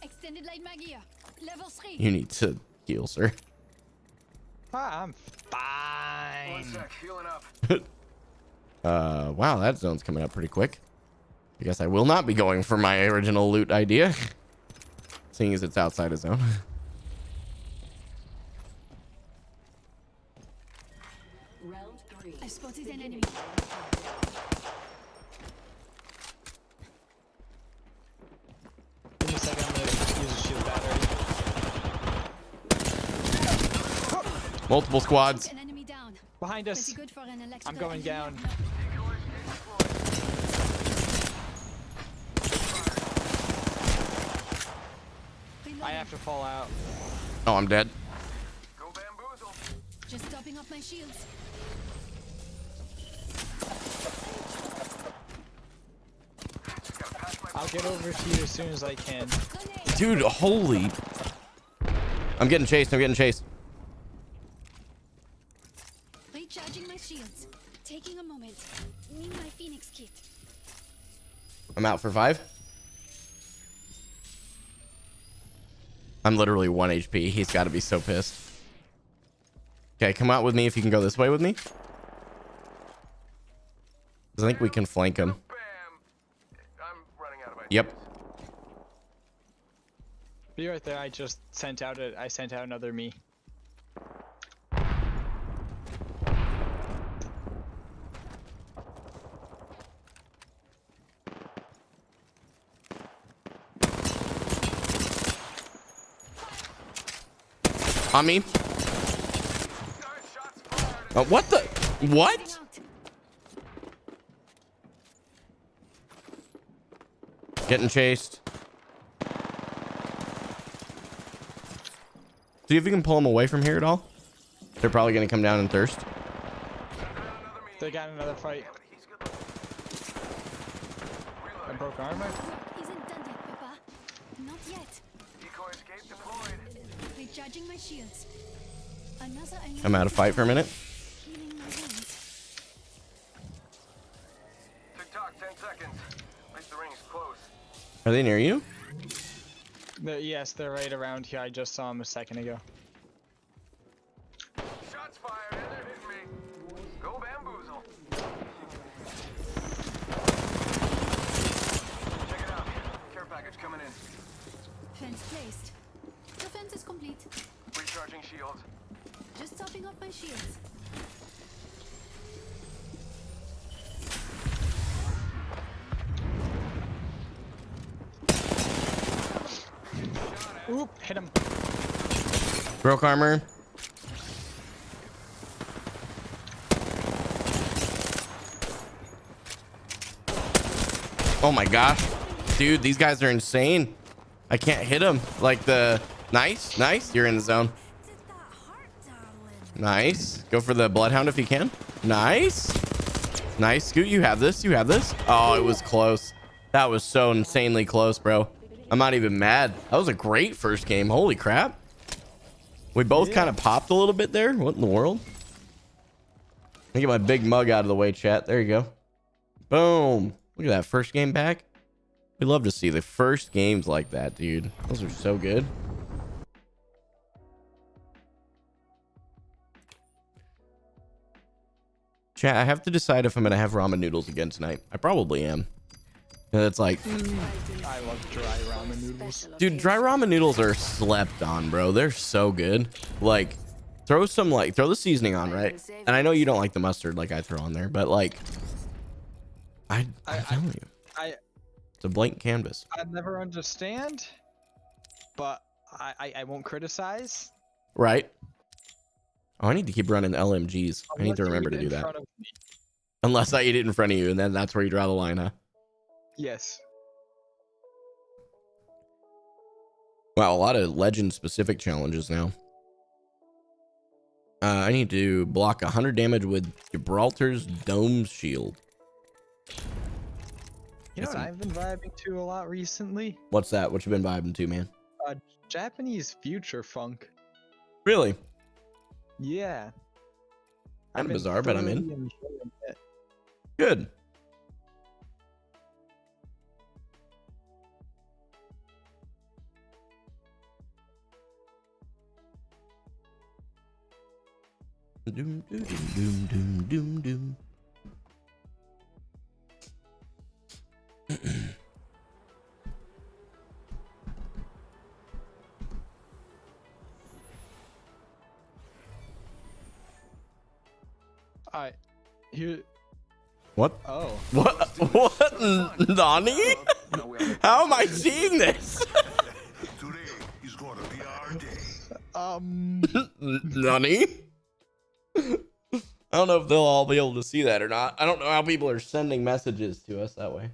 Extended light mag here. Level 3. You need to heal, sir. Ah, I'm One fine. sec, healing up. Wow, that zone's coming up pretty quick. I guess I will not be going for my original loot idea, seeing as it's outside of zone. Round 3. I spotted an enemy. Give me a second. I'm gonna use a shield battery. Multiple squads. An enemy down. Behind us. Pretty good for an electrical I'm going engineer. down. I have to fall out. Oh, I'm dead. Go bamboozle. Just topping up my shields. I'll get over to you as soon as I can. Grenade. Dude, holy. I'm getting chased. Recharging my shields. Taking a moment. Need my Phoenix kit. I'm out for 5. I'm literally 1 HP. He's got to be so pissed. Okay, come out with me if you can go this way with me. 'Cause I think we can flank him. Bam. I'm running out of ideas. Yep. Be right there. I sent out another me. On me. Guys, shots fired. What the? What? Out. Getting chased. See if you can pull them away from here at all. They're probably going to come down and thirst. They got another fight. He's good. I broke armor. Isn't done yet, Papa. Not yet. Decoy escape deployed. Recharging my shields. Another I'm out of fight for a minute. healing my wounds. Tick-tock, 10 seconds. At least the ring's close. Are they near you? Yes, they're right around here. I just saw them a second ago. Shots fired and they're hitting me. Go bamboozle. Check it out. Care package coming in. Fence placed. Defense is complete. Recharging shields. Just topping up my shields. Oop, hit him. Broke armor. Oh my gosh. Dude, these guys are insane. I can't hit them. Like the... Nice. Nice. You're in the zone. Nice. Go for the Bloodhound if you can. Nice. Nice. Scoot, you have this. You have this. Oh, it was close. That was so insanely close, bro. I'm not even mad. That was a great first game. Holy crap. We both kind of popped a little bit there. What in the world? Let me get my big mug out of the way, chat. There you go. Boom. Look at that first game back. We love to see the first games like that, dude. Those are so good. Chat, I have to decide if I'm going to have ramen noodles again tonight. I probably am. And it's like... I love dry ramen noodles. Dude, dry ramen noodles are slept on, bro. They're so good. Like, throw the seasoning on, right? And I know you don't like the mustard like I throw on there, but like... I'm telling you. It's a blank canvas. I never understand, but I won't criticize. Right? Oh, I need to keep running LMGs. I need to remember to do that. Unless I eat it in front of you, and then that's where you draw the line, huh? Yes. Wow, a lot of legend-specific challenges now. I need to block 100 damage with Gibraltar's Dome Shield. You know what I've been vibing to a lot recently? What's that? What you been vibing to, man? Japanese future funk. Really? Yeah. Kind of bizarre, but I'm in. enjoying it. Good. Doom, doom, doom, doom, doom, doom. Alright. Here. What? Oh. What? What? Nani? How am I seeing this? Today is gonna be our day. Nani? I don't know if they'll all be able to see that or not. I don't know how people are sending messages to us that way.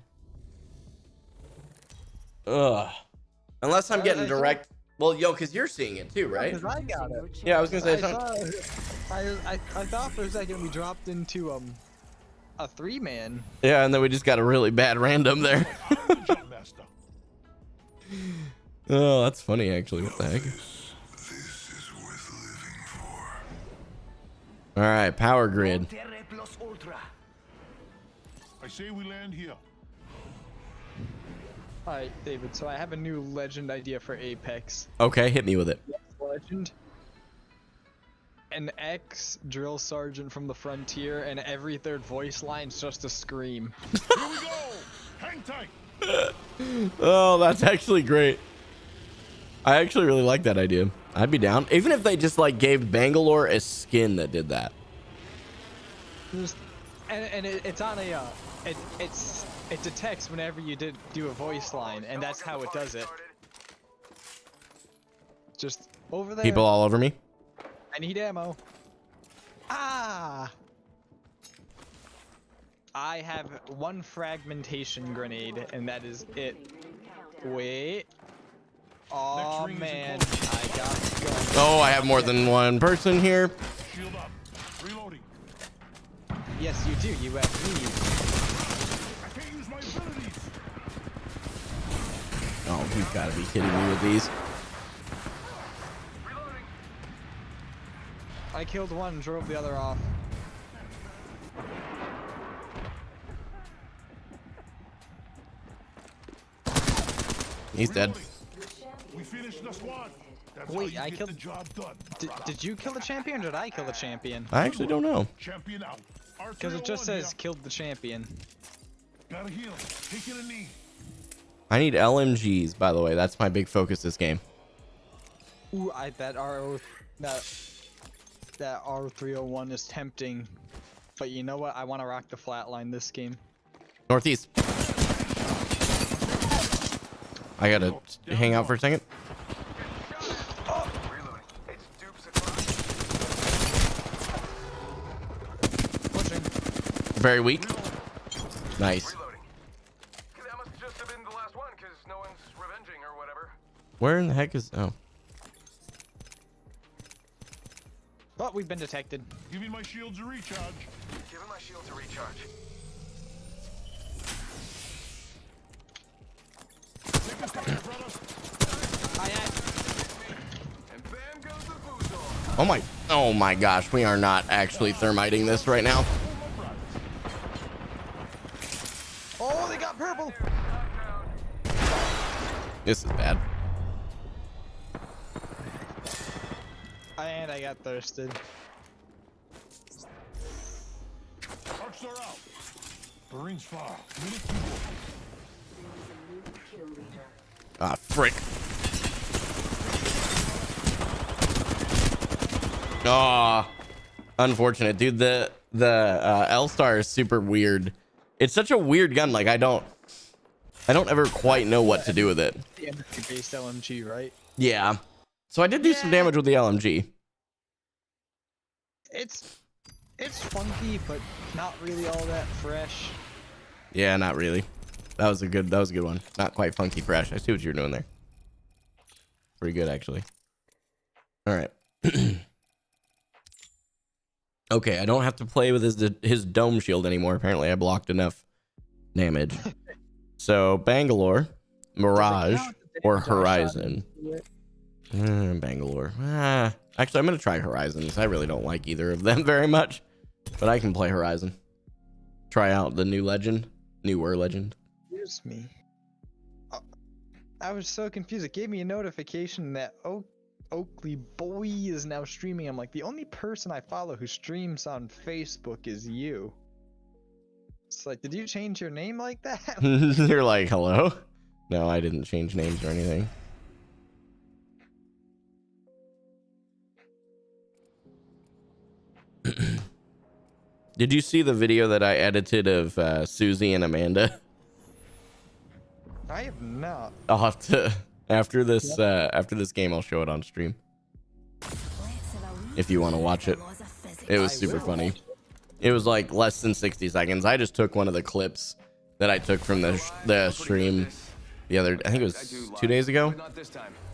Ugh. Unless I'm getting direct. Well, yo, because you're seeing it too, right? Because I got it. Yeah, I was gonna say. I thought for a second we dropped into a 3-man. Yeah, and then we just got a really bad random there. Oh, that's funny actually. What the heck? This is worth living for. All right, power grid. I say we land here. Alright, David, so I have a new legend idea for Apex. Okay, hit me with it. Legend. An ex-drill sergeant from the frontier, and every third voice line's just a scream. Here we go. Hang tight. Oh, that's actually great. I actually really like that idea. I'd be down. Even if they just like gave Bangalore a skin that did that. It's on a it detects whenever you do a voice line, and that's how it does it. Just over there. People all over me. I need ammo. Ah! I have one fragmentation grenade, and that is it. Wait. Oh man, I got guns. Oh, I have more than one person here. Shield up. Reloading. Yes, you do. You have me. I can't use my abilities. Oh, you've got to be kidding me with these. I killed one and drove the other off. He's dead. We finished the squad. That's Wait, how you I get killed- the job done. Did you kill the champion or did I kill the champion? I actually don't know. Champion out. Because it just R301 says here. killed the champion. Gotta heal. Taking a knee. I need LMGs, by the way. That's my big focus this game. Ooh, that R301 is tempting. But you know what? I want to rock the flatline this game. Northeast. I gotta hang out for a second. Reloading. It's dupes o'clock. Pushing. Very weak. Nice. Reloading. That must just have been the last one, because no one's revenging or whatever. Where in the heck is... Oh. But we've been detected. Giving my shields a recharge. Giving my shield to recharge. Take a fire, brother. And bam goes the boozle. Oh my gosh. We are not actually thermiting this right now. Oh, they got purple. This is bad. And I got thirsted. Arcs are out. The ring's far. Minute to go. Kill leader. Ah, frick. Ah, unfortunate, dude. The L-Star is super weird. It's such a weird gun. Like I don't ever quite know what to do with it. The energy-based LMG, right? Yeah. So I did do some damage with the LMG. It's funky, but not really all that fresh. Yeah, not really. That was a good one. Not quite funky fresh. I see what you're doing there. Pretty good actually. All right. Okay, I don't have to play with his dome shield anymore. Apparently I blocked enough damage. So Bangalore, Mirage, or Horizon. Bangalore. Actually, I'm gonna try Horizons. I really don't like either of them very much, but I can play Horizon. Try out the newer legend. Excuse me. I was so confused. It gave me a notification that Oakley Boy is now streaming. I'm like, the only person I follow who streams on Facebook is you. It's like, did you change your name like that? You're like, hello? No, I didn't change names or anything. Did you see the video that I edited of Susie and Amanda? I have not. I'll have to after this game. I'll show it on stream if you want to watch it. It was super funny. It was like less than 60 seconds. I just took one of the clips that I took from the stream the other. I think it was 2 days ago.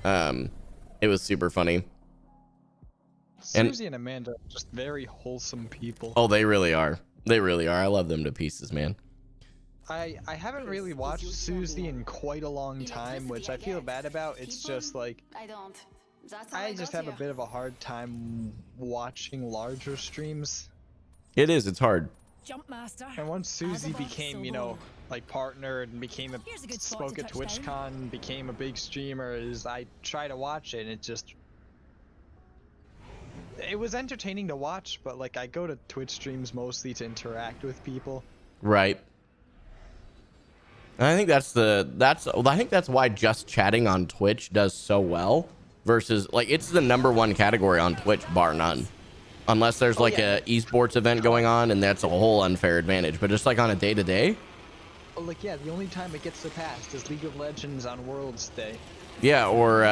It was super funny. Susie and Amanda are just very wholesome people. Oh, they really are. They really are. I love them to pieces, man. I haven't really watched Susie in quite a long time, which I feel bad about. It's just like I don't. That's how I just got have a here. bit of a hard time watching larger streams. It is. It's hard. Jump master. And once Susie As above, became, so you know, below. like partnered and became Here's a good spot spoke to at touch down. TwitchCon, became a big streamer, is I try to watch it and it was entertaining to watch, but like I go to Twitch streams mostly to interact with people. Right. And I think I think that's why just chatting on Twitch does so well versus like it's the #1 category on Twitch bar none. Unless there's like a esports event going on and that's a whole unfair advantage, but just like on a day-to-day. Like yeah, the only time it gets surpassed is League of Legends on Worlds Day. Yeah, or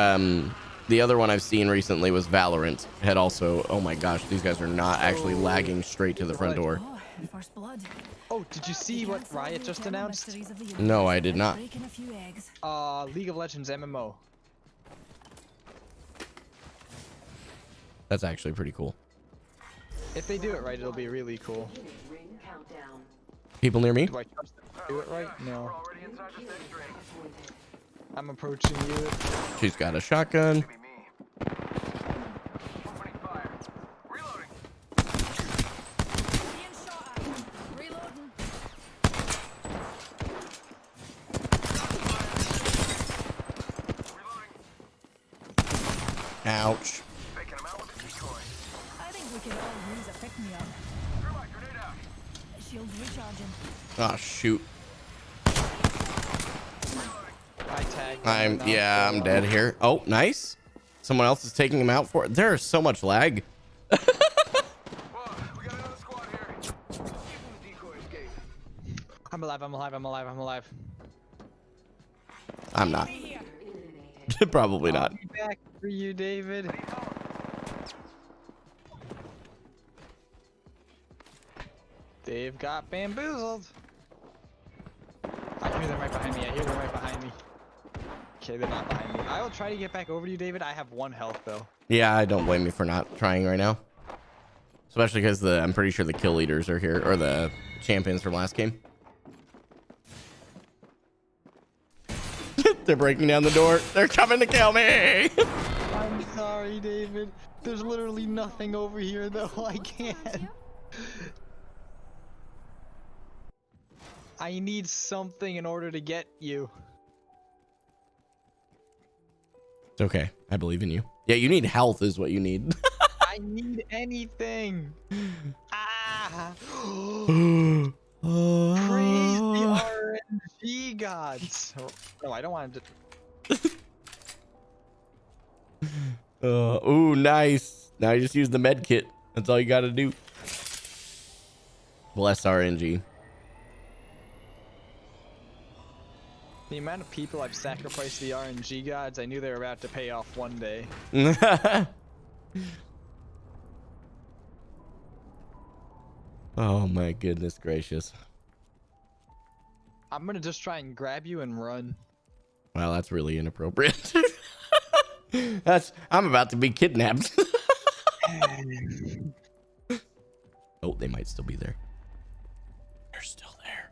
the other one I've seen recently was Valorant. Had also, oh my gosh, these guys are not actually lagging straight to the front door. Oh, first blood. Oh, did you see what Riot just announced? No, I did not. Breaking a few eggs. League of Legends MMO. That's actually pretty cool. If they do it right, it'll be really cool. Ring countdown. People near me? Do I trust them to do it right? We're No. already inside the next ring. I'm approaching you. She's got a shotgun. Maybe me. Opening fire. Reloading. Ouch. Faking him out with a decoy. I think we can all use a pick-me-up. Thermite grenade out. Shields recharging. Oh shoot. I tagged. I'm dead here. Oh, nice. Someone else is taking him out for it. There's so much lag. Whoa, we got another squad here. Give them the decoy escape. I'm alive. I'm alive. I'm alive. I'm alive. I'm not. You're eliminated. Probably I'll not. be back for you, David. Dave got bamboozled. I hear them right behind me. I hear them right behind me. Okay, they're not behind me. I will try to get back over to you, David. I have 1 health though. Yeah, I don't blame you for not trying right now. Especially because I'm pretty sure the kill leaders are here, or the champions from last game. They're breaking down the door. They're coming to kill me. I'm sorry, David. There's literally nothing over here though. I can't. I need something in order to get you. It's okay. I believe in you. Yeah, you need health is what you need. I need anything. Ah! Praise the RNG gods. Oh, I don't want to. Ooh, nice. Now you just use the med kit. That's all you got to do. Bless RNG. The amount of people I've sacrificed to the RNG gods, I knew they were about to pay off one day. Oh my goodness gracious. I'm gonna just try and grab you and run. Wow, that's really inappropriate. I'm about to be kidnapped. Oh, they might still be there. They're still there.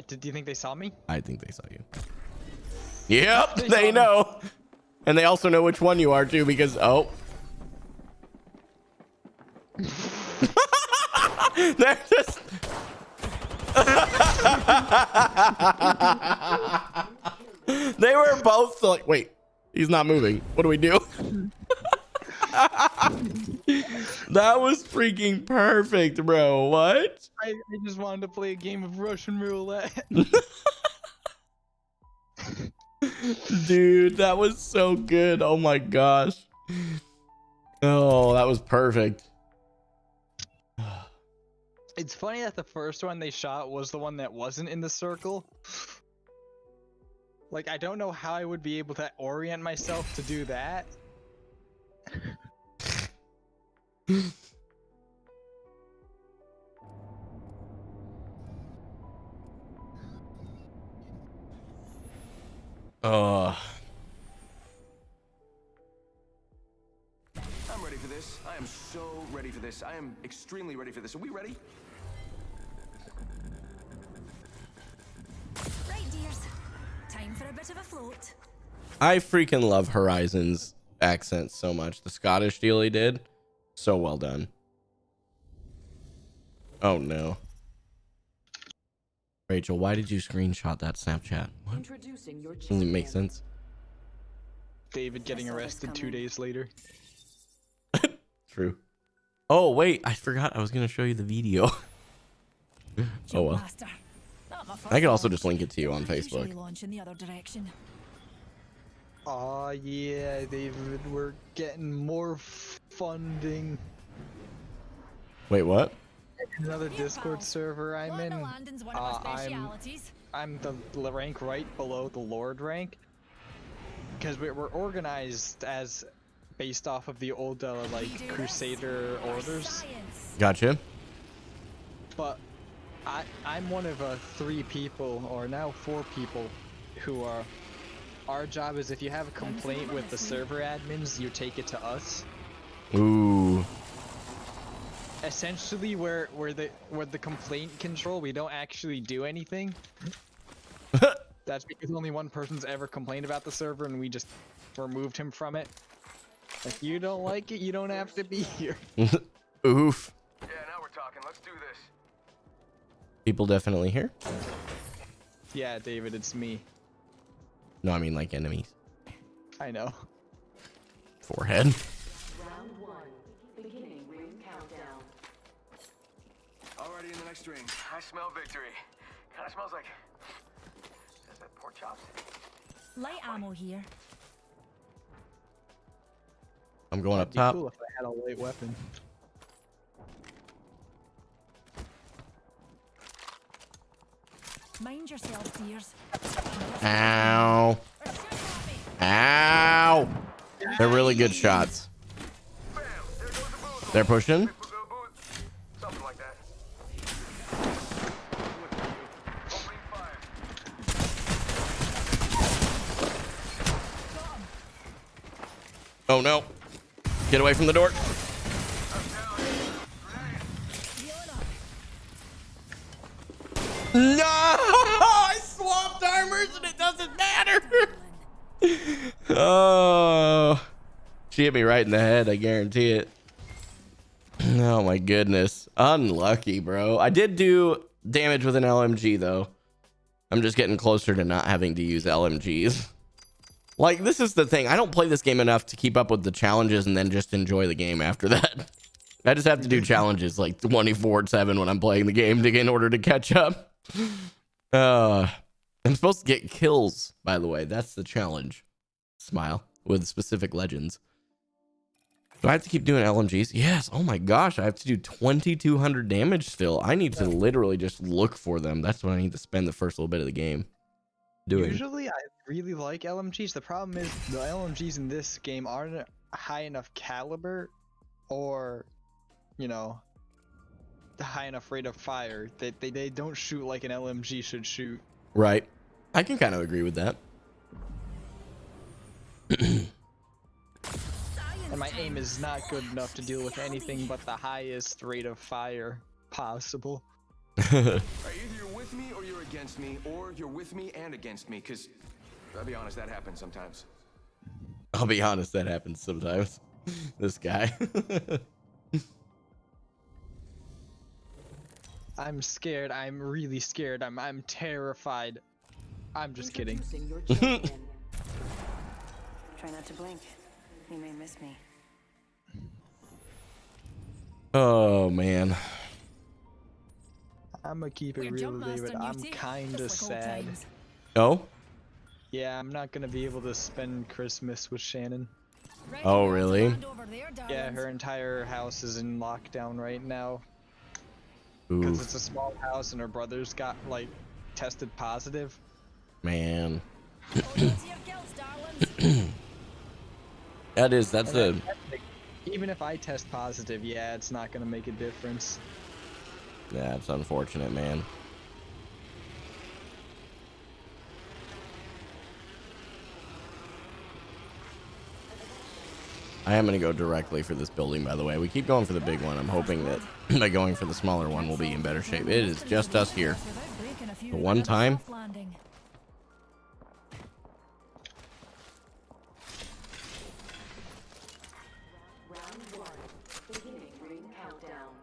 Do you think they saw me? I think they saw you. Yep, They they saw know. And they also know which one you are too, because oh. They're just they were both like, wait, he's not moving. What do we do? That was freaking perfect, bro. What? I just wanted to play a game of Russian roulette. Dude, that was so good. Oh my gosh. Oh, that was perfect. It's funny that the first one they shot was the one that wasn't in the circle. Like, I don't know how I would be able to orient myself to do that. I'm ready for this. I am so ready for this. I am extremely ready for this. Are we ready? Right, dears. Time for a bit of a float. I freaking love Horizon's accent so much. The Scottish deal he did, so well done. Oh no. Rachel, why did you screenshot that Snapchat? What? Introducing your Doesn't even make champion. sense. David getting saw this arrested 2 coming. days later. True. Oh wait, I forgot I was gonna show you the video. Oh well. Master. Not my first I could also launch. just link it to you on I usually Facebook. launch in the other direction. Aw, yeah, David, we're getting more funding. Wait, what? Another Discord server I'm Land in. the landing's one of our I'm specialities. I'm the rank right below the Lord rank. Because we're organized as based off of the old We like do this Crusader for orders. science. Gotcha. But I'm one of 3 people, or now 4 people, who are. Our job is if you have a complaint with the server admins, you take it to us. Ooh. Essentially, we're the complaint control. We don't actually do anything. That's because only one person's ever complained about the server, and we just removed him from it. If you don't like it, you don't have to be here. Oof. Yeah, now we're talking. Let's do this. People definitely here. Yeah, David, it's me. No, I mean like enemies. I know. Forehead. Round 1. Beginning ring countdown. Already in the next ring. I smell victory. Kind of smells like. Is that pork chops? Light ammo here. I'm going up It'd be top. cool if I had a light weapon. Mind yourself, dears. Ow. Ow. They're really good shots. Bam! There goes the booth. They're pushing. The booth. Something like that. Look at you. Opening fire. Oh no. Get away from the door. No! I swapped armors and it doesn't matter. Oh. She hit me right in the head, I guarantee it. Oh my goodness. Unlucky, bro. I did do damage with an LMG though. I'm just getting closer to not having to use LMGs. Like, this is the thing. I don't play this game enough to keep up with the challenges and then just enjoy the game after that. I just have to do challenges like 24/7 when I'm playing the game in order to catch up. I'm supposed to get kills, by the way. That's the challenge. Smile. With specific legends. Do I have to keep doing LMGs? Yes. Oh my gosh. I have to do 2,200 damage still. I need to literally just look for them. That's what I need to spend the first little bit of the game doing. Usually, I really like LMGs. The problem is the LMGs in this game aren't high enough caliber, or, you know, the high enough rate of fire. They don't shoot like an LMG should shoot. Right. I can kind of agree with that. And my aim is not good enough to deal with anything but the highest rate of fire possible. Either you're with me or you're against me, or you're with me and against me, because, I'll be honest, that happens sometimes. I'll be honest, that happens sometimes. This guy. I'm scared. I'm really scared. I'm terrified. I'm just kidding. Introducing your champion. Try not to blink. You may miss me. Oh man. I'm gonna keep it We're real, jump master David. I'm duty, kinda just like old sad. times. Oh? Yeah, I'm not gonna be able to spend Christmas with Shannon. Ready Oh, to really? land over there, Yeah, darlings? her entire house is in lockdown right now because Ooh, it's a small house and her brother's got like tested positive. man. Hold on to your kilts, darlings. That's a Even if I test positive, yeah, it's not gonna make a difference. yeah, it's unfortunate, man. I am gonna go directly for this building, by the way. We keep going for the big one. I'm hoping that by going for the smaller one, we'll be in better shape. It is just us here. Without breaking a few The one ribs time? off landing. Round 1. Beginning ring countdown.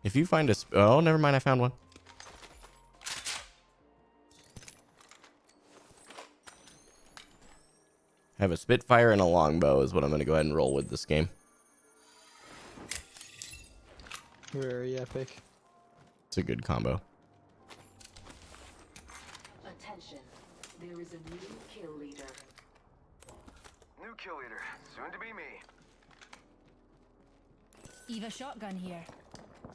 If you find a oh, never mind, I found one. I have a Spitfire and a longbow is what I'm going to go ahead and roll with this game. Very epic. It's a good combo. Attention. There is a new kill leader. New kill leader. Soon to be me. Eva shotgun here.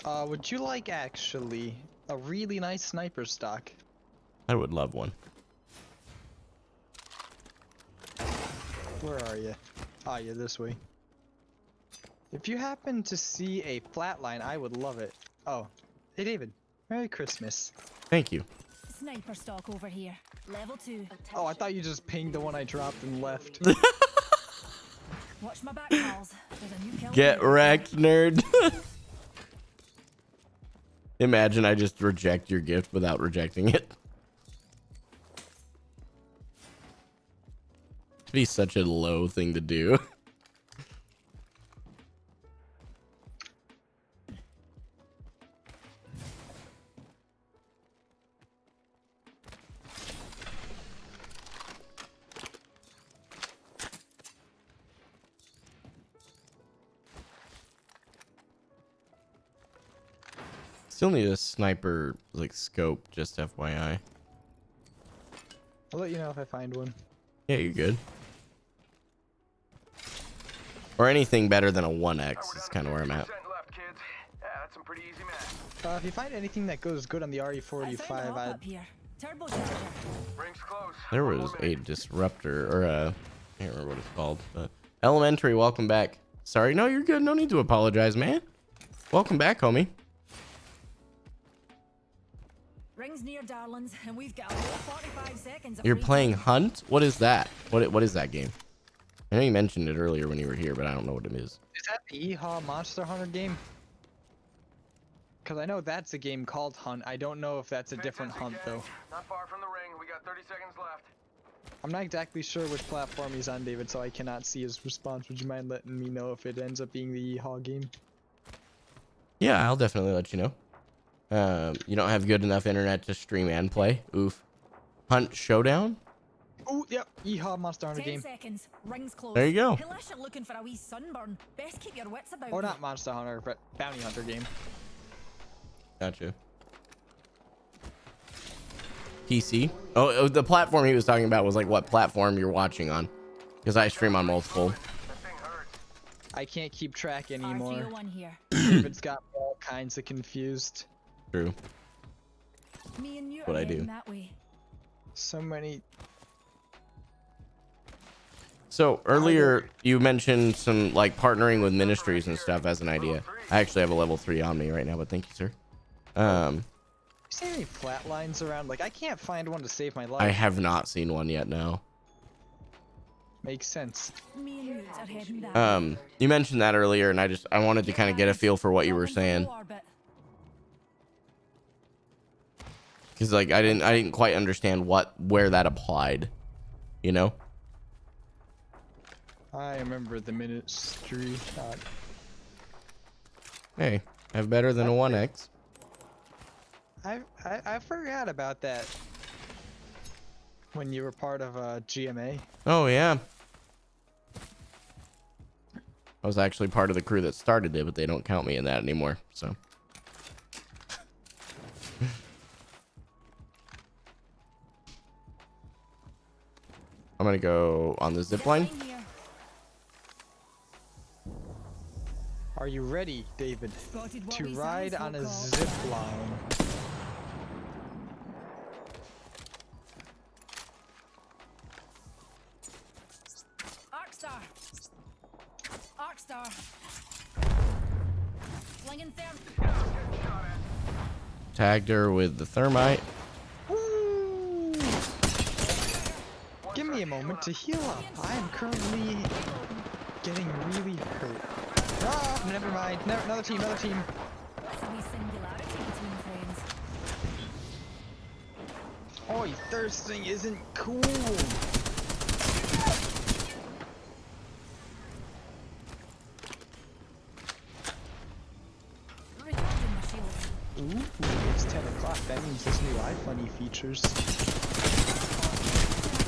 Would you like actually a really nice sniper stock? I would love one. Where are you? Ah, you're this way. If you happen to see a flatline, I would love it. Oh, hey David. Merry Christmas. Thank you. Sniper stock over here. Level 2. Oh, I thought you just pinged the one I dropped and left. Watch my back, pals. There's a new kill. Get leader. wrecked, nerd. Imagine I just reject your gift without rejecting it. It'd be such a low thing to do. Still need a sniper like scope, just FYI. I'll let you know if I find one. Yeah, you're good. Or anything better than a 1x is kind of where I'm at. Left, kids. Yeah, that's some pretty easy math. If you find anything that goes good on the RE45, I'd... up here. Turbocharger. Rings close. There was a disruptor, or a, I can't remember what it's called, but elementary, welcome back. Sorry, no, you're good. No need to apologize, man. Welcome back, homie. Rings near, darlings, and we've got a whole 45 seconds. You're playing Hunt? What is that? What is that game? I know you mentioned it earlier when you were here, but I don't know what it is. Is that the EHA Monster Hunter game? Because I know that's a game called Hunt. I don't know if that's a different Hunt, though. Not far from the ring. We got 30 seconds left. I'm not exactly sure which platform he's on, David, so I cannot see his response. Would you mind letting me know if it ends up being the EHA game? Yeah, I'll definitely let you know. You don't have good enough internet to stream and play. Oof. Hunt Showdown? Oh, yep. EHA Monster Hunter 10 game. seconds. Rings close. There you go. Unless you're looking for a wee sunburn, best keep your wits about Or you. not Monster Hunter, but Bounty Hunter game. Gotcha. PC? Oh, the platform he was talking about was like what platform you're watching on. Because I stream on multiple. That thing hurts. I can't keep track anymore. R301 here. David's got me all kinds of confused. True. Me and you What are I do. heading that way. So many. So earlier you mentioned some like partnering with ministries and stuff as an idea. I actually have a level 3 on me right now, but thank you, sir. You see any flatlines around? Like, I can't find one to save my life. I have not seen one yet, no. Makes sense. Me and you are heading that way. You mentioned that earlier, and I wanted to kind of get a feel for what you were saying, because like I didn't quite understand where that applied, you know. I remember the ministry. Hey, have better than a 1x. I forgot about that when you were part of GMA. Oh yeah. I was actually part of the crew that started it, but they don't count me in that anymore. So. I'm gonna go on the zip line. Are you ready, David, Spotted what to we ride sounds on a will call. zip line? Arcstar. Arcstar. Flinging therm. Tagged her with the thermite. Woo! Give me a moment to heal up. I am currently getting really hurt. Ah, never mind. Another team, another team. That's a wee singularity between friends. Oh, thirsting isn't cool. Recharging my shields. Ooh, it's 10 o'clock. That means this new iFunny features.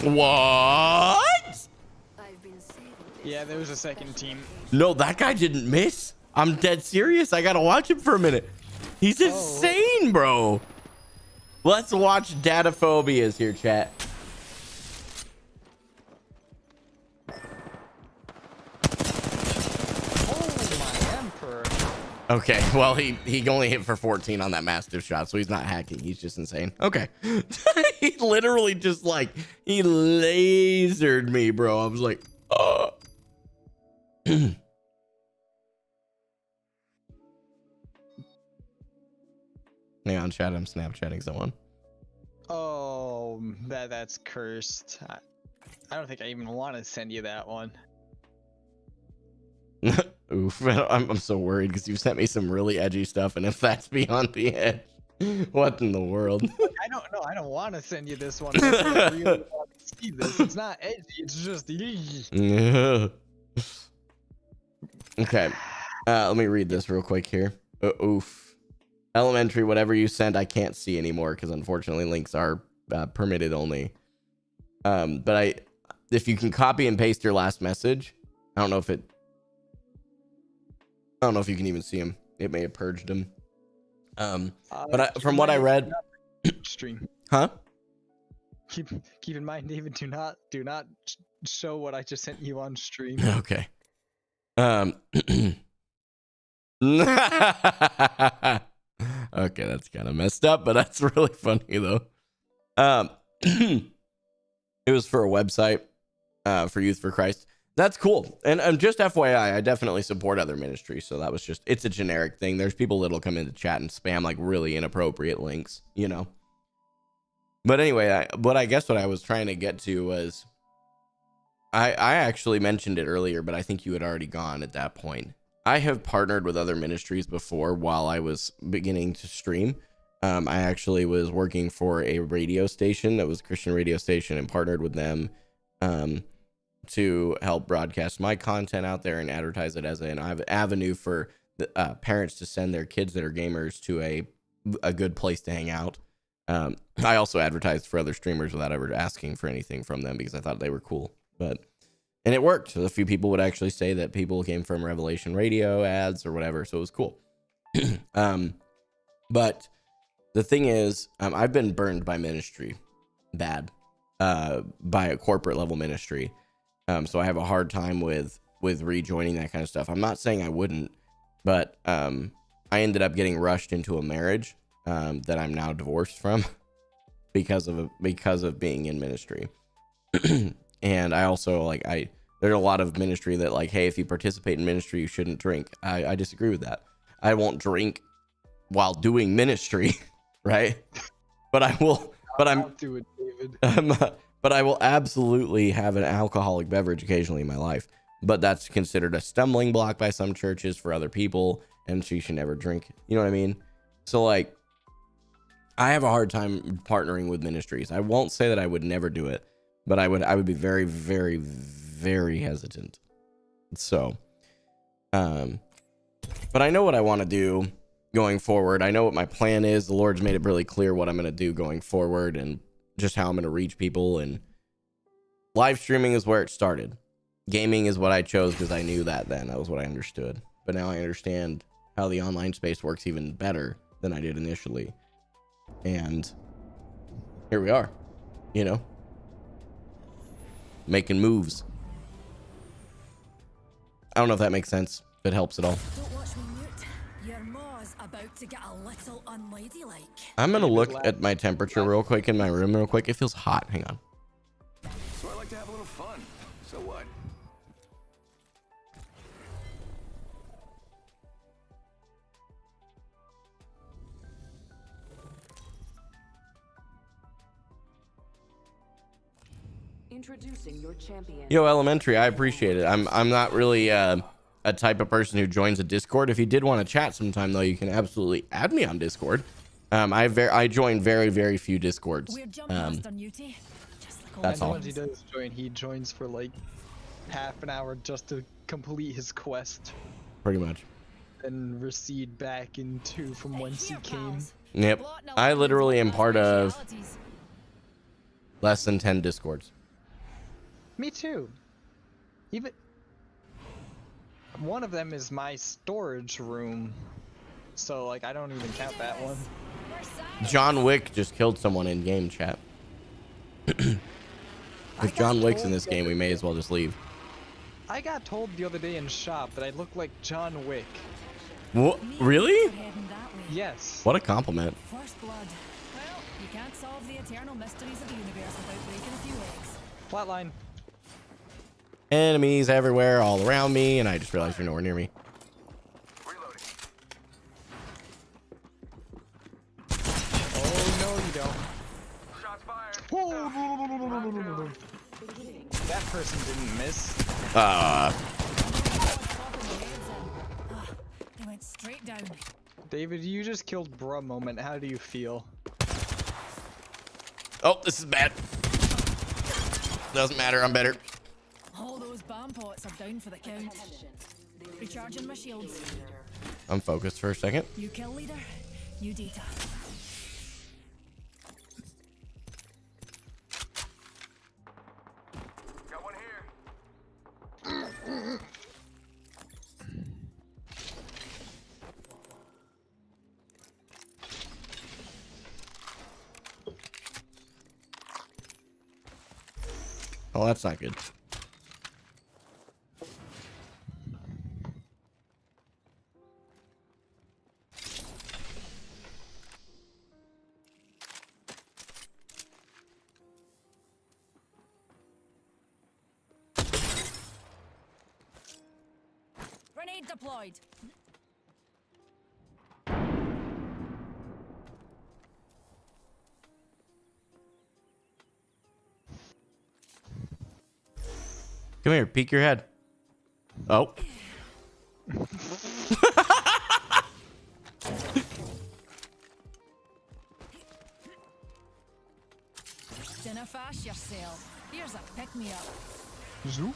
What? I've been saving this. Yeah, there was a second team. No, that guy didn't miss. I'm dead serious. I gotta watch him for a minute. He's insane, bro. Let's watch Dataphobias here, chat. Oh, my emperor. Okay, well, he only hit for 14 on that mastiff shot, so he's not hacking. He's just insane. Okay. He literally just like, he lasered me, bro. I was like, oh. Hang on, chat. I'm Snapchatting someone. Oh, that's cursed. I don't think I even want to send you that one. Oof. I'm so worried because you sent me some really edgy stuff, and if that's beyond the edge, what in the world? I don't know. I don't want to send you this one. I really want to see this. It's not edgy. It's just. Okay. Let me read this real quick here. Oof. Elementary, whatever you sent, I can't see anymore because unfortunately links are permitted only. But if you can copy and paste your last message, I don't know if you can even see him. It may have purged him. From what I read, stream. huh? Keep in mind, David. Do not show what I just sent you on stream. Okay. Okay, that's kind of messed up, but that's really funny though. It was for a website for Youth for Christ. That's cool. And just FYI, I definitely support other ministries. So that was just, it's a generic thing. There's people that'll come into chat and spam like really inappropriate links, you know. But anyway, I guess what I was trying to get to was, I actually mentioned it earlier, but I think you had already gone at that point. I have partnered with other ministries before while I was beginning to stream. I actually was working for a radio station that was a Christian radio station and partnered with them to help broadcast my content out there and advertise it as an avenue for the, parents to send their kids that are gamers to a good place to hang out. I also advertised for other streamers without ever asking for anything from them because I thought they were cool. And it worked. A few people would actually say that people came from Revelation Radio ads or whatever, so it was cool. But the thing is, I've been burned by ministry, bad, by a corporate level ministry. So I have a hard time with rejoining that kind of stuff. I'm not saying I wouldn't, but I ended up getting rushed into a marriage that I'm now divorced from because of being in ministry. And I also there's a lot of ministry that like, hey, if you participate in ministry, you shouldn't drink. I disagree with that. I won't drink while doing ministry, right? But I will. But I'll do it, David. But I will absolutely have an alcoholic beverage occasionally in my life. But that's considered a stumbling block by some churches for other people, and she should never drink. You know what I mean? So like, I have a hard time partnering with ministries. I won't say that I would never do it, but I would be very, very, very hesitant. So, but I know what I want to do going forward. I know what my plan is. The Lord's made it really clear what I'm going to do going forward and just how I'm going to reach people. And live streaming is where it started. Gaming is what I chose because I knew that then. That was what I understood. But now I understand how the online space works even better than I did initially. And here we are, you know, making moves. I don't know if that makes sense, if it helps at all. Don't watch me mute. Your maw's about to get a little unladylike. I'm going to look at my temperature real quick in my room real quick. It feels hot. Hang on. So I like to have a little fun. So what? Introducing your champion. Yo, Elementary, I appreciate it. I'm not really a type of person who joins a Discord. If you did want to chat sometime, though, you can absolutely add me on Discord. I join very, very few Discords. We're jumping Master Newty. Just like all That's the all. Once he does join, he joins for like half an hour just to complete his quest Pretty much. and recede back into from whence he Here, came. pals. Yep. Blotting I out literally am part of realities. less than 10 Discords. Me too. Even one of them is my storage room, so like I don't even count that one. John Wick just killed someone in game chat. If John Wick's in this game, we may as well just leave. I got told the other day in shop that I look like John Wick. What? Me and Really? Luke are heading that way. Yes. What a compliment. First blood. Well, you can't solve the eternal mysteries of the universe without breaking a few eggs. Flatline. Enemies everywhere, all around me, and I just realized you're nowhere near me. Reloading. Oh no, you don't. Shots fired. Whoa. That person didn't miss. They went straight down. David, you just killed bruh moment. How do you feel? Oh, this is bad. Doesn't matter, I'm better. All those bomb pots are down for the count. Recharging my shields. I'm focused for a second. You kill leader, you data. Got one here. Oh, that's not good. Grenade deployed. Come here, peek your head. Oh. Dinner fast yourself. Here's a pick me up. Zoop.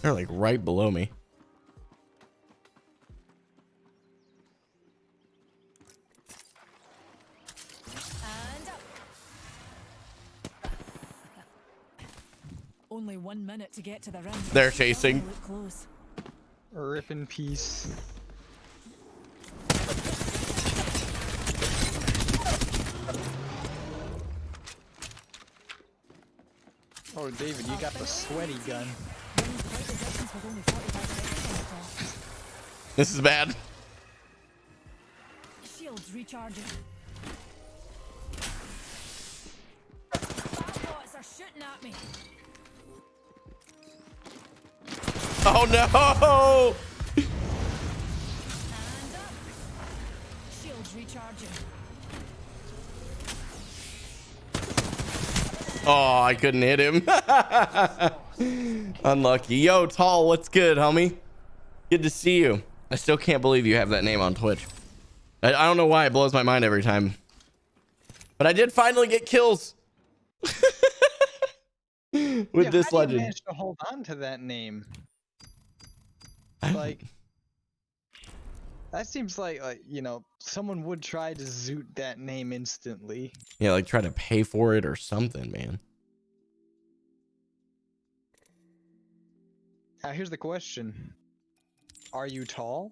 They're like right below me. And up. Only 1 minute to get to the rim. They're chasing. Look close. Rip in peace. Oh, David, you got the sweaty gun. Runs quite the distance with only 45 seconds on the clock. This is bad. Shields recharging. Bots are shooting at me. Oh no! And up. Shields recharging. Oh, I couldn't hit him. Unlucky. Yo, Tall, what's good, homie? Good to see you. I still can't believe you have that name on Twitch. I don't know why it blows my mind every time. But I did finally get kills. With Yeah, this how do you legend. manage to hold on to that name? Like, that seems like you know, someone would try to zoot that name instantly. Yeah, like try to pay for it or something, man. Now here's the question: are you tall?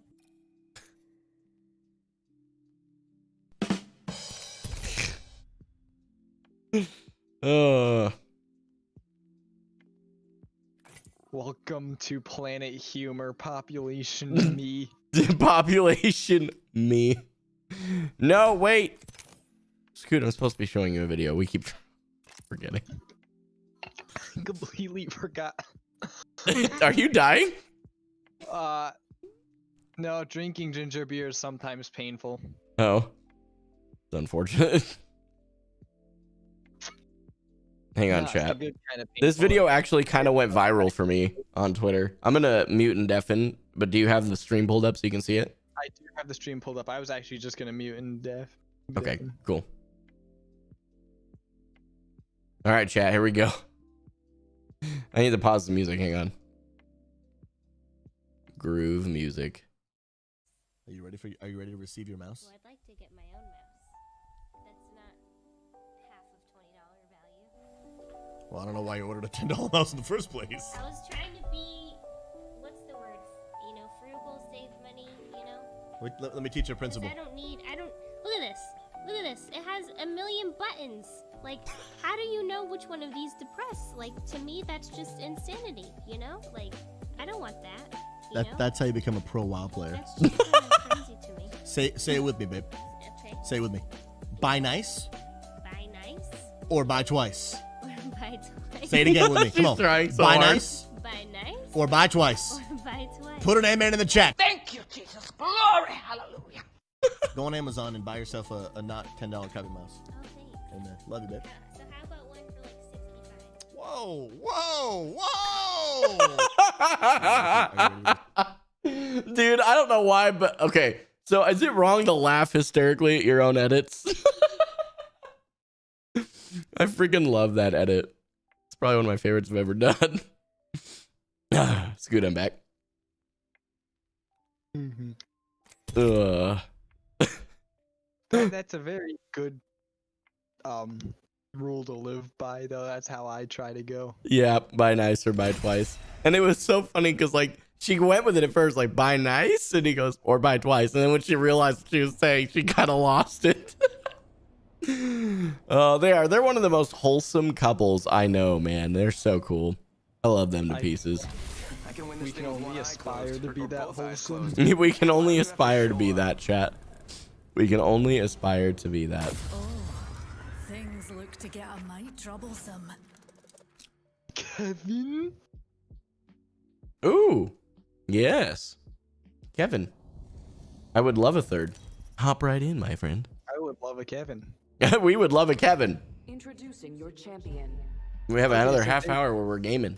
Welcome to Planet Humor, population me. Population me. No, wait. Scoot, I'm supposed to be showing you a video. We keep forgetting. Completely forgot. Are you dying? No, drinking ginger beer is sometimes painful. Oh. It's unfortunate. Hang on, Nah, it's a chat. good kind of This painful. video actually kind of went viral for me on Twitter. I'm gonna mute and deafen, but do you have the stream pulled up so you can see it? I do have the stream pulled up. I was actually just gonna mute and deaf. Okay, deafen. cool. All right, chat, here we go. I need to pause the music. Hang on. Groove music. Are you ready to receive your mouse? Well, I'd like to get my own mouse. That's not half of $20 value. Well, I don't know why you ordered a $10 mouse in the first place. I was trying to be, what's the word? You know, frugal, save money, you know? Wait, let me teach you a 'Cause principle. I don't, look at this. Look at this. It has a million buttons. Like, how do you know which one of these to press? Like, to me, that's just insanity, you know? Like, I don't want that. You know? That's how you become a pro WoW player. That's just kind of crazy to me. Say it with me, babe. Okay. Say it with me. Buy nice Buy nice or buy twice. or buy twice. Say it again with me. Come on. She's trying so buy hard. nice Buy nice or buy twice. or buy twice. Put an amen in the chat. Thank you, Jesus. Glory, hallelujah. Go on Amazon and buy yourself a not $10 copy mouse. Oh, thanks. Amen. Love you, babe. So how about one for like 65? Whoa, whoa, whoa! Dude, I don't know why, but okay. So is it wrong to laugh hysterically at your own edits? I freaking love that edit. It's probably one of my favorites I've ever done. Scoot, I'm back. That's a very good rule to live by, though. That's how I try to go. Yeah, buy nice or buy twice. And it was so funny because like she went with it at first, like, buy nice, and he goes, or buy twice. And then when she realized what she was saying, she kind of lost it. Oh, they're one of the most wholesome couples I know, man. They're so cool. I love them to pieces. We can only aspire to be that wholesome. We can only aspire to be that, chat. We can only aspire to be that. Oh, things look to get a mite troublesome. Kevin? Ooh, yes. Kevin. I would love a third. Hop right in, my friend. I would love a Kevin. We would love a Kevin. Introducing your champion. We have another half hour where we're gaming.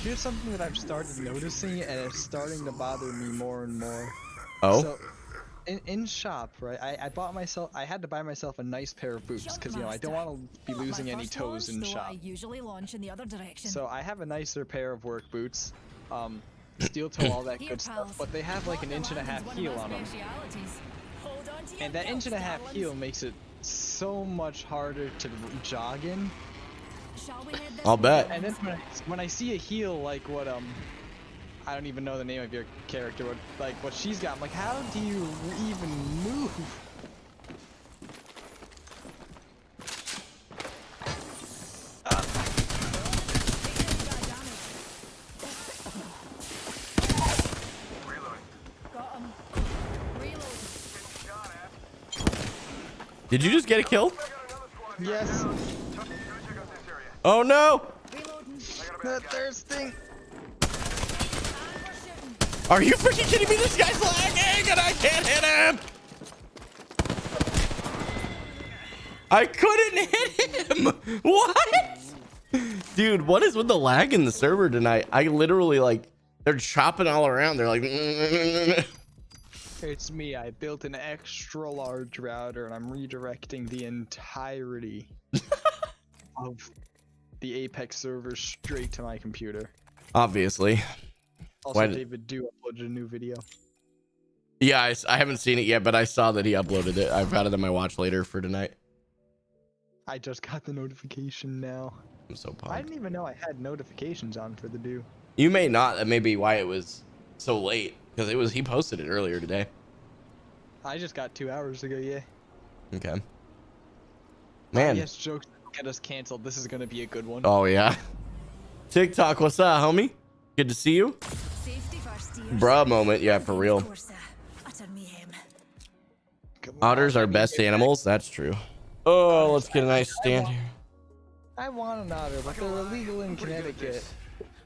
Here's something that I've started noticing, and it's starting to bother me more and more. Oh? So, in shop, right? I had to buy myself a nice pair of boots because, you know, I don't want to be losing any toes in shop. I usually launch in the other direction. So I have a nicer pair of work boots, steel toe, all that good stuff, but they have like an 1.5-inch heel on them. And that 1.5-inch heel makes it so much harder to jog in. I'll bet. And then when I see a heel like what I don't even know the name of your character, but like what she's got, I'm like, how do you even move? Did you just get a kill? Yes. Oh no! Not thirsting. Are you freaking kidding me? This guy's lagging and I can't hit him! I couldn't hit him! What? Dude, what is with the lag in the server tonight? I literally, like, they're chopping all around. They're like... It's me. I built an extra large router and I'm redirecting the entirety of the Apex server straight to my computer. Obviously. Also, David do uploaded a new video. Yeah, I haven't seen it yet, but I saw that he uploaded it. I've got it on my watch later for tonight. I just got the notification now. I'm so pumped. I didn't even know I had notifications on for the do. You may not. That may be why it was so late. Because he posted it earlier today. I just got 2 hours ago, yeah. Okay. Man. Yes, jokes get us canceled. This is gonna be a good one. Oh, yeah. TikTok, what's up, homie? Good to see you. Bruh moment, yeah, for real. Otters are best animals. That's true. Oh, let's get a nice stand here. I want an otter, but they're illegal in Connecticut.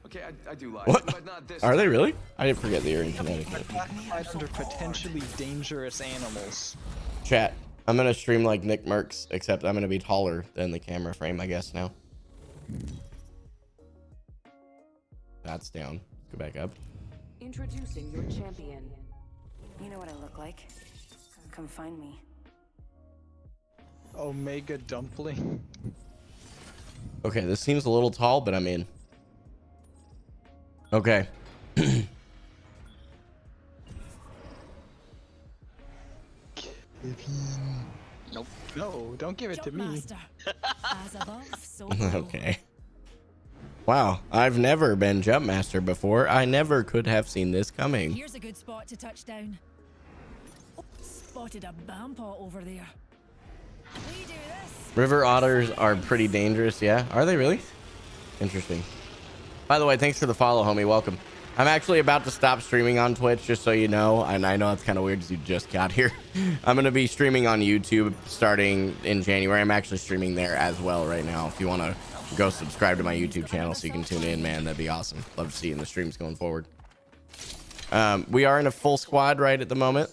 Okay, I do lie. What? But not this. Are they really? I didn't forget they were in Connecticut. Classified under potentially dangerous animals. Chat, I'm gonna stream like Nick Merckx, except I'm gonna be taller than the camera frame, I guess, now. That's down. Go back up. Introducing your champion. You know what I look like. Come find me. Omega dumpling. Okay, this seems a little tall, but I'm in. Okay. Nope. No, don't give it to me. Okay. Wow, I've never been jump master before. I never could have seen this coming. Here's a good spot to touch down. Oh, spotted a bampot over there. We do this. River otters are pretty dangerous. Yeah, are they really? Interesting. By the way, thanks for the follow, homie. Welcome. I'm actually about to stop streaming on Twitch, just so you know. And I know it's kind of weird because you just got here. I'm going to be streaming on YouTube starting in January. I'm actually streaming there as well right now. If you want to go subscribe to my YouTube channel so you can tune in, man, that'd be awesome. Love to see you in the streams going forward. We are in a full squad right at the moment.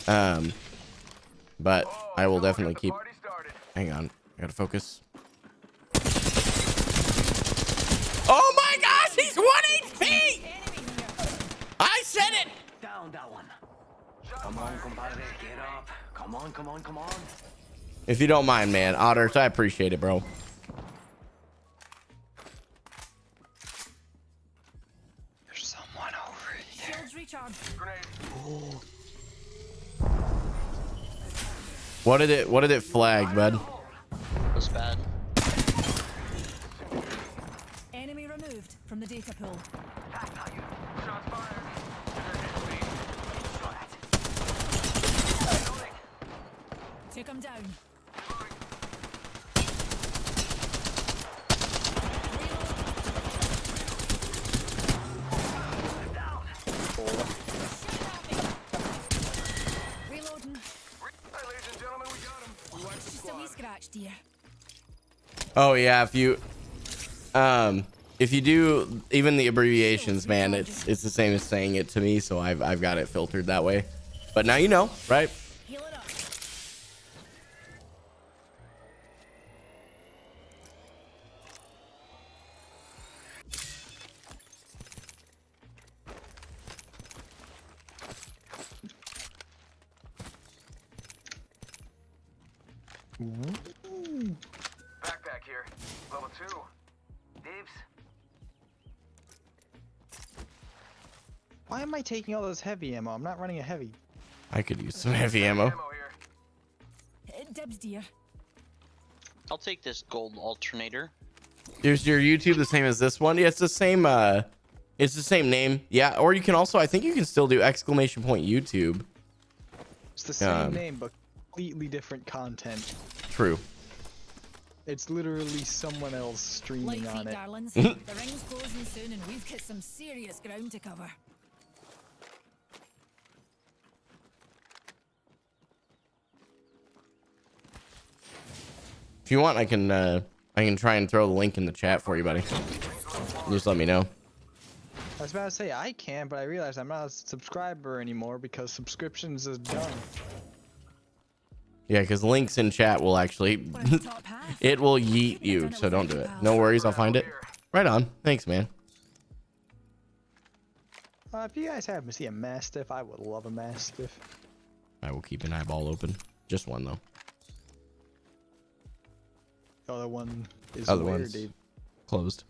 But I will definitely keep... Hang on. I got to focus. Oh my gosh, he's 1 HP! I said it! Down that one. Come on, compadre, get up. Come on, come on, come on. If you don't mind, man, Otters, I appreciate it, bro. There's someone over here. What did it flag, bud? It was bad. Enemy removed from the data pool. Took him down. Reloading. Hey, ladies and gentlemen, we got him. We wiped the Just a wee squad. scratch, dear. Oh yeah, if you do even the abbreviations, man, it's the same as saying it to me, so I've got it filtered that way. But now you know, right? Heal it up. Backpack here. Level 2. Dibs. Why am I taking all those heavy ammo? I'm not running a heavy. I could use some heavy ammo. Here. Dibs, dear. I'll take this gold alternator. Is your YouTube the same as this one? Yeah, it's the same. It's the same name. Yeah, or you can also, I think you can still do !YouTube. It's the same name, but completely different content. True. It's literally someone else streaming Light on feet, it. darlings. The ring's closing soon, and we've got some serious ground to cover. If you want, I can try and throw the link in the chat for you, buddy. Just let me know. I was about to say I can, but I realized I'm not a subscriber anymore because subscriptions is done. Yeah, because links in chat will actually it will yeet you, so don't do it. No worries, I'll find it. Right on. Thanks, man. If you guys happen to see a Mastiff, I would love a Mastiff. I will keep an eyeball open. Just one though. The other one is Other where, one's Dave? closed.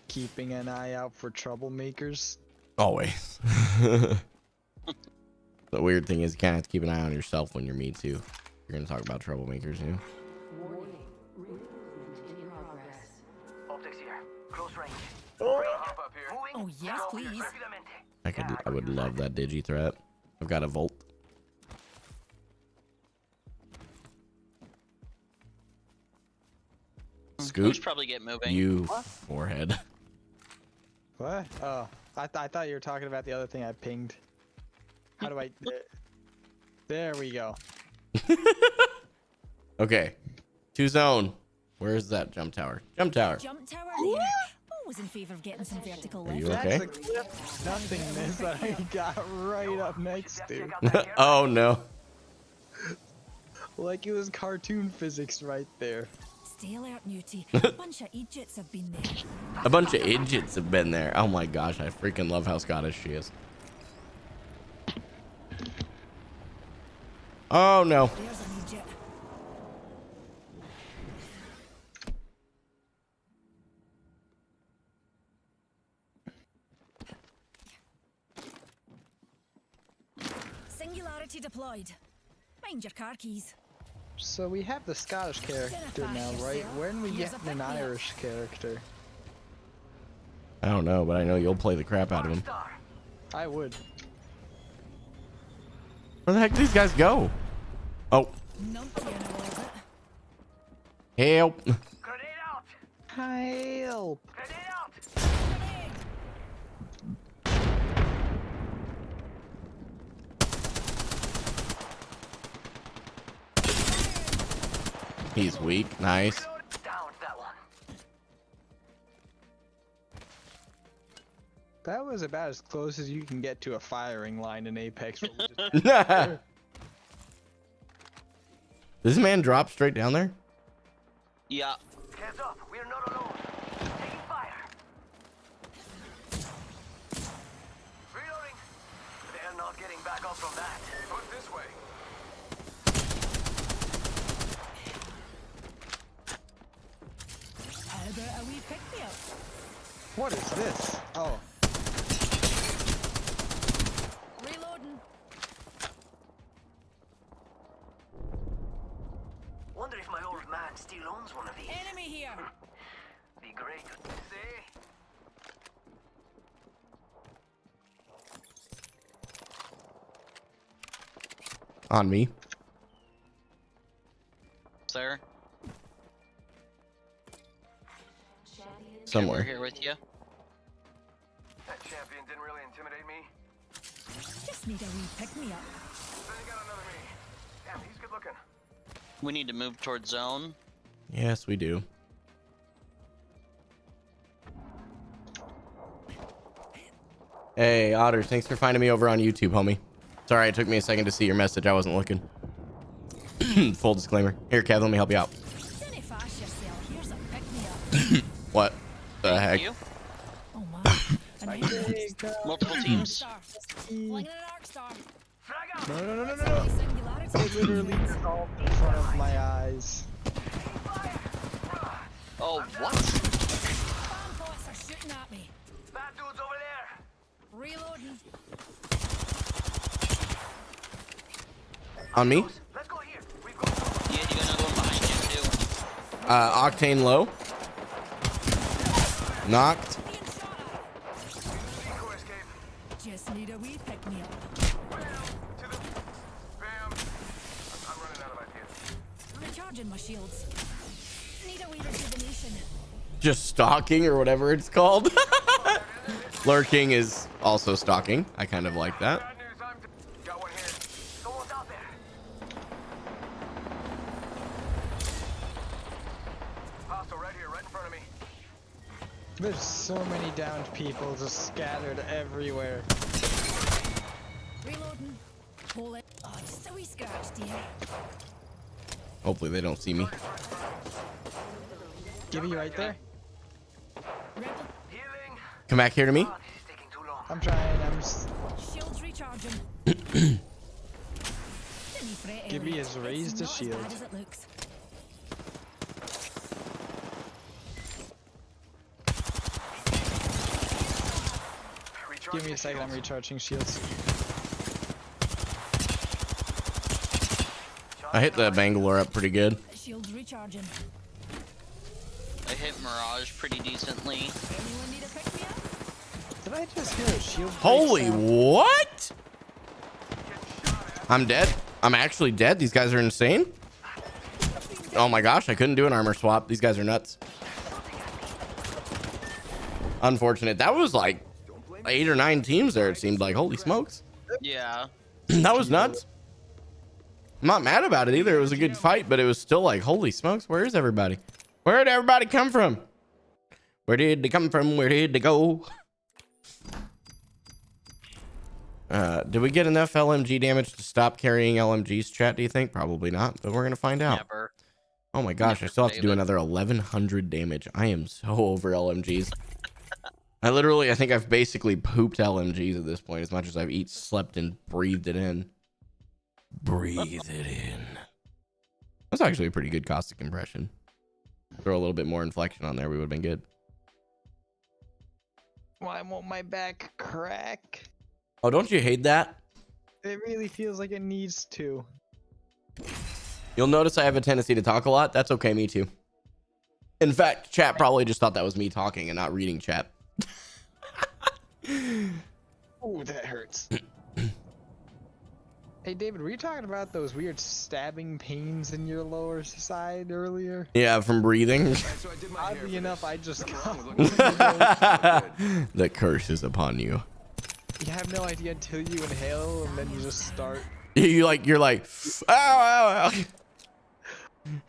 Keeping an eye out for troublemakers. Always. The weird thing is you kind of have to keep an eye on yourself when you're me too. You're gonna talk about troublemakers, you know? Optics here. Close range. Hop up here. Oh yes, please. I would love that digi threat. I've got a Volt. We Scoot. should probably get moving. You forehead. What? Oh, I thought you were talking about the other thing I pinged. How do I? There we go. Okay. 2 zone. Where's that jump tower? Jump tower. Jump tower there. Always in favor of getting some vertical Are lift. you okay? That's the nothingness that I got right up next to. Oh no. Like it was cartoon physics right there. Stay alert, Newty. A bunch of idiots have been there. A bunch of idiots have been there. Oh my gosh, I freaking love how Scottish she is. Oh no. There's an idiot. Singularity deployed. Mind your car keys. So we have the Scottish character now, right? When we get an Irish character? I don't know, but I know you'll play the crap out of him. I would. Where the heck did these guys go? Oh. Help. Help. He's weak. Nice. That was about as close as you can get to a firing line in Apex. Does this man drop straight down there? Yeah. Heads up, we are not alone. Taking fire. Reloading. They're not getting back up from that. Look this way. How about a wee pick me up? What is this? Oh. Reloading. Wonder if my old man still owns one of these. Enemy here. Be great. See? On me. Sir. Somewhere. We're here with you. That champion didn't really intimidate me. Just need a wee pick me up. Then you got another me. Damn, he's good looking. We need to move towards zone. Yes, we do. Hey, Otters, thanks for finding me over on YouTube, homie. Sorry, it took me a second to see your message. I wasn't looking. Full disclaimer. Here, Kev, let me help you out. Don't fash yourself. Here's a pick me up. What the heck? You? Oh my. Multiple teams. Fling an arc star. No. Singularity. It literally dissolved in front of my eyes. Oh, what? Bomb are shooting at me. That dude's over there. Reloading. On me? Let's go here. We've got Yeah, you're gonna go behind you too. Octane low. Knocked. decoy escape. Just need a wee pick me up. Bam. To the... Bam. I'm running out of ideas. Recharging my shields. Need a wee rejuvenation. Just stalking or whatever it's called. Lurking is also stalking. I kind of like that. Bad news, got one here. Someone's out there. Hostile right here, right in front of me. There's so many downed people just scattered everywhere. Reloading. Pull it. Oh, just a wee scratch, dear. Hopefully they don't see me. Gibby right there. Rebel. Healing. Come back here to me. Oh, this is taking too long. I'm trying. I'm just... Shields recharging. Didn't fret, Gibby Ellie. has raised It's a not shield. as bad as it looks. Give me a second. I'm recharging shields. I hit the Bangalore up pretty good. Shields recharging. I hit Mirage pretty decently. Anyone need a pick me up? Did I just hear a shield break Holy sound? what? I'm dead. I'm actually dead. These guys are insane. Oh my gosh, I couldn't do an armor swap. These guys are nuts. Unfortunate. That was like 8 or 9 teams there, it seemed like. Holy smokes. Yeah. That was nuts. I'm not mad about it either. It was a good fight, but it was still like, holy smokes, where is everybody? Where did everybody come from? Where did they come from? Where did they go? Did we get enough LMG damage to stop carrying LMGs, chat, do you think? Probably not, but we're going to find out. Never. Oh my gosh, I Never, still have to do David. another 1100 damage. I am so over LMGs. I think I've basically pooped LMGs at this point, as much as I've slept, and breathed it in. Breathe it in. That's actually a pretty good caustic impression. Throw a little bit more inflection on there, we would have been good. Why won't my back crack? Oh, don't you hate that? It really feels like it needs to. You'll notice I have a tendency to talk a lot. That's okay, me too. In fact, chat probably just thought that was me talking and not reading chat. Ooh, that hurts. Hey, David, were you talking about those weird stabbing pains in your lower side earlier? Yeah, from breathing. So I did my hair Oddly for enough, this. I just Nothing got... wrong with looking The curse is upon you. You have no idea until you inhale, and then you just start. You're like, ow, ow, ow.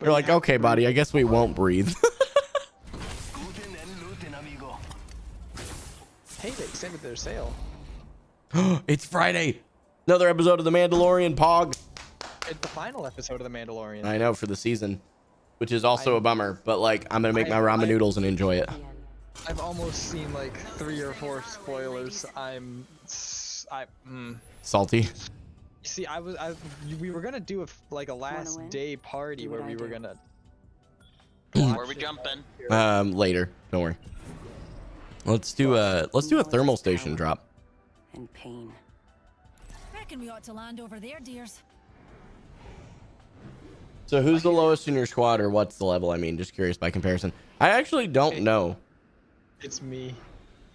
You're like, okay, buddy, I guess we won't breathe. Hey, they extended their sale. It's Friday. Another episode of The Mandalorian, Pog. It's the final episode of The Mandalorian. I know, for the season, which is also a bummer, but like, I'm going to make my ramen noodles and enjoy it. I've almost seen like 3 or 4 spoilers. Salty. See, we were gonna do a last day party where we were gonna. Where are we jumping? Later. Don't worry. Let's do a thermal station drop. And pain. Reckon we ought to land over there, dears. So who's the lowest in your squad, or what's the level? I mean, just curious by comparison. I actually don't know. It's me.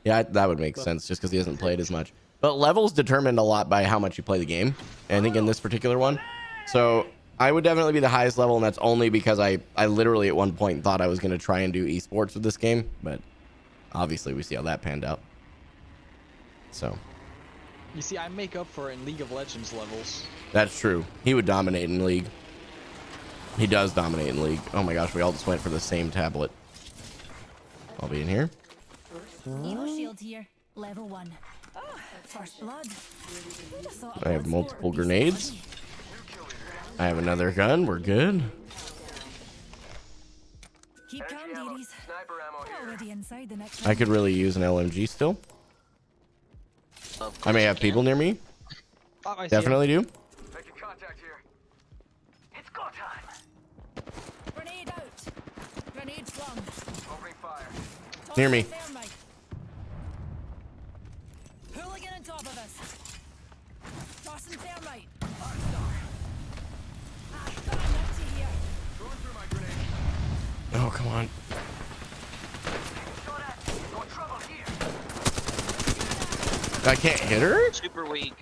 Yeah, that would make sense just because he hasn't played as much. But levels determined a lot by how much you play the game. And I think in this particular one, So I would definitely be the highest level, and that's only because I literally at one point thought I was going to try and do esports with this game, but obviously we see how that panned out. So You see, I make up for it in League of Legends levels. that's true. He would dominate in League. He does dominate in League. Oh my gosh, we all just went for the same tablet. I'll be in here. Evo shield here, level 1. Oh, first blood. I have multiple grenades. I have another gun. We're good. Keep calm, dearies. Already inside the next I could really use an LMG still. I may have people near me. Oh, I see Definitely do. Making contact here. It's go time. grenade out. Grenade flung. Opening fire. Near me. Thermite. Hooligan on top of us. Tossing thermite. Going through my grenade. Oh, come on. Got trouble here. I can't hit her? Super weak.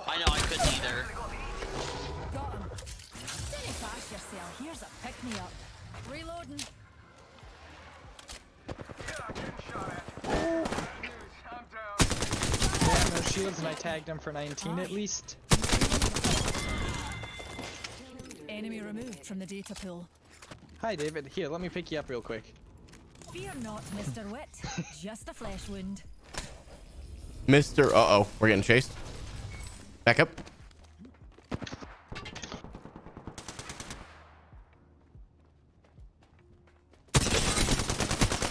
I know I couldn't either. Got him. Steady fast yourself. Here's a pick me up. Reloading. I'm down. Yeah, no shields, and I tagged him for 19 at least. Enemy removed from the data pool. Hi, David. Here, let me pick you up real quick. Fear not, Mr. Wit. Just a flesh wound. Mr. Uh-oh. We're getting chased. Back up.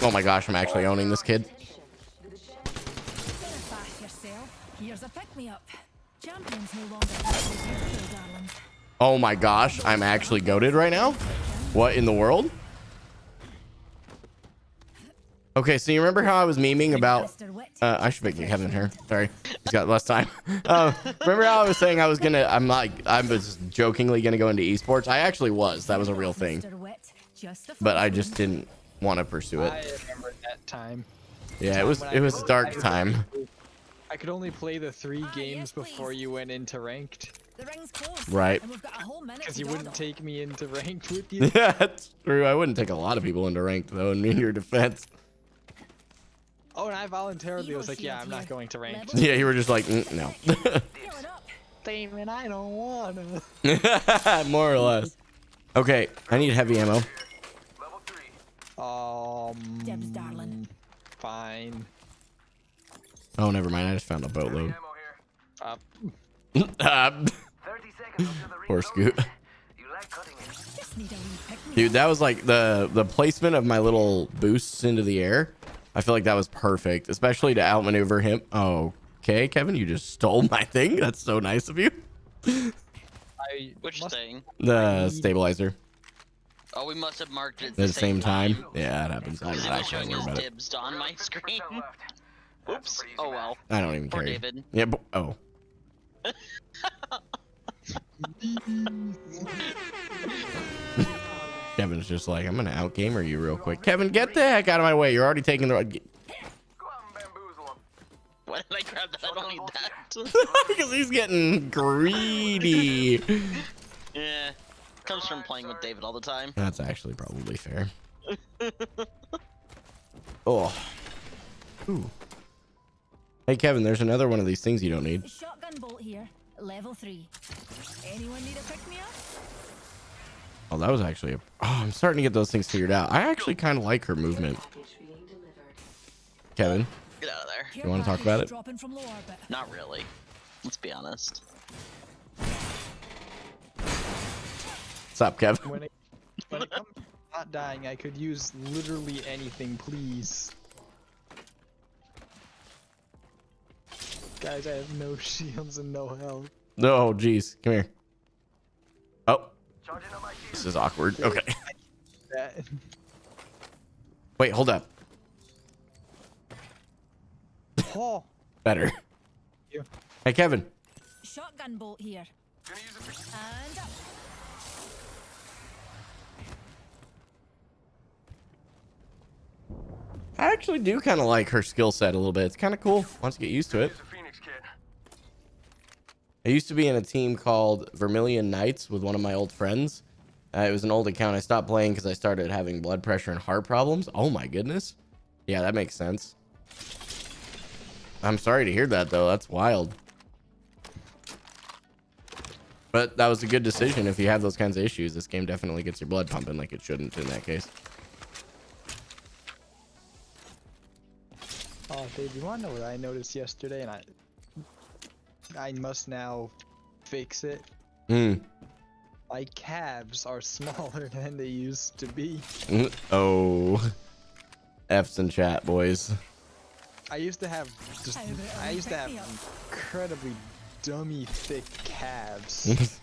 Oh my gosh, I'm actually owning this kid. Fast yourself. Here's a pick me up. Champions no longer have to darling. Oh my gosh, I'm actually goated right now? What in the world? Okay, so you remember how I was memeing about... I should make Kevin here. Sorry, he's got less time. Remember how I was saying I was gonna... I was jokingly gonna go into esports? I actually was. That was a real thing. But I just didn't want to pursue I it. remember that time. Yeah, it was a dark time. I could only play the 3 games before you went into ranked. The ring's close. Right. And we've got a whole minute Because to you wouldn't dawdle. take me into ranked with you. Yeah, that's true. I wouldn't take a lot of people into ranked, though, in your defense. Oh, and I voluntarily was like, yeah, I'm not going to ranked. Yeah, you were just like, no. Damon, I don't wanna. More or less. Okay, I need heavy ammo. Dibs, darling. Fine. Oh, never mind. I just found a boatload. Poor Scoot. Just need a wee pick me Dude, that was like the placement of my little boosts into the air. I feel like that was perfect, especially to outmaneuver him. Oh, okay, Kevin, you just stole my thing. That's so nice of you. Which thing? The stabilizer. Oh, we must have marked it At the same time. Yeah, that happens. I'm Because it not was actually showing worried his about it. dibs on my screen. Oops. Oh well. I don't even Poor care. David. Yeah, oh. Kevin's just like, I'm gonna outgamer you real quick. Kevin, get the heck out of my way. You're already taking the... Why did I grab that? I don't need that. Because he's getting greedy. Yeah. Comes from playing with David all the time. That's actually probably fair. Oh. Ooh. Hey, Kevin, there's another one of these things you don't need. Shotgun bolt here, level 3. Anyone need a pick me up? Oh, that was actually a... Oh, I'm starting to get those things figured out. I actually kind of like her movement. Kevin, Get out of there. you want to talk about it? Dropping from low orbit. Not really. Let's be honest. What's up, Kev? When it comes to not dying, I could use literally anything, please. Guys, I have no shields and no health. No, geez. Come here. Oh. This is awkward. Okay. That- Wait, hold up. Oh, Better. you. Hey, Kevin. Shotgun bolt here. And up. I actually do kind of like her skill set a little bit. It's kind of cool once you get used to it. I used to be in a team called Vermilion Knights with one of my old friends. It was an old account. I stopped playing because I started having blood pressure and heart problems. Oh my goodness. Yeah, that makes sense. I'm sorry to hear that though. That's wild. But that was a good decision. If you have those kinds of issues, this game definitely gets your blood pumping like it shouldn't in that case. Oh, Dave, you want to know what I noticed yesterday? And I must now fix it. My calves are smaller than they used to be. Oh. F's in chat, boys. I used to have incredibly dummy thick calves.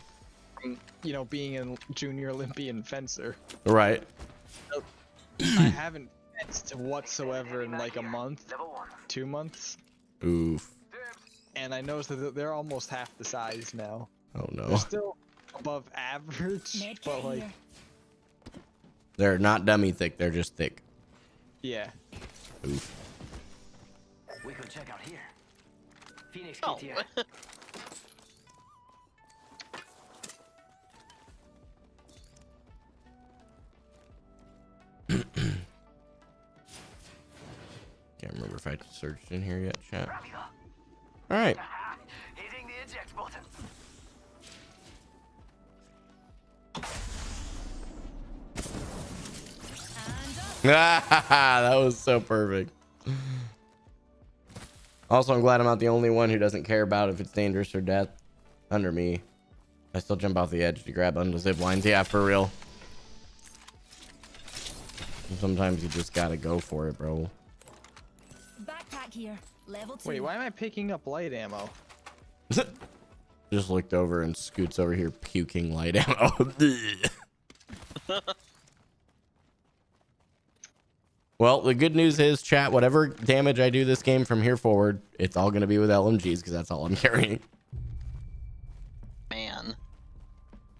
You know, being a junior Olympian fencer. Right. I haven't fenced whatsoever in like a month, 2 months. Oof. And I noticed that they're almost half the size now. Oh no. They're still above average, but like, they're not dummy thick, they're just thick. yeah. Oof. We could check out here. Phoenix Oh. KTR. Can't remember if I searched in here yet, chat. All right. Hitting the eject button. That was so perfect. Also, I'm glad I'm not the only one who doesn't care about if it's dangerous or death. Under me, I still jump off the edge to grab onto zip lines. Yeah, for real. Sometimes you just gotta go for it, bro. Backpack here. Level 2. Wait, why am I picking up light ammo? Just looked over and scoots over here puking light ammo. Well, the good news is, chat, whatever damage I do this game from here forward, it's all going to be with LMGs because that's all I'm carrying. Man.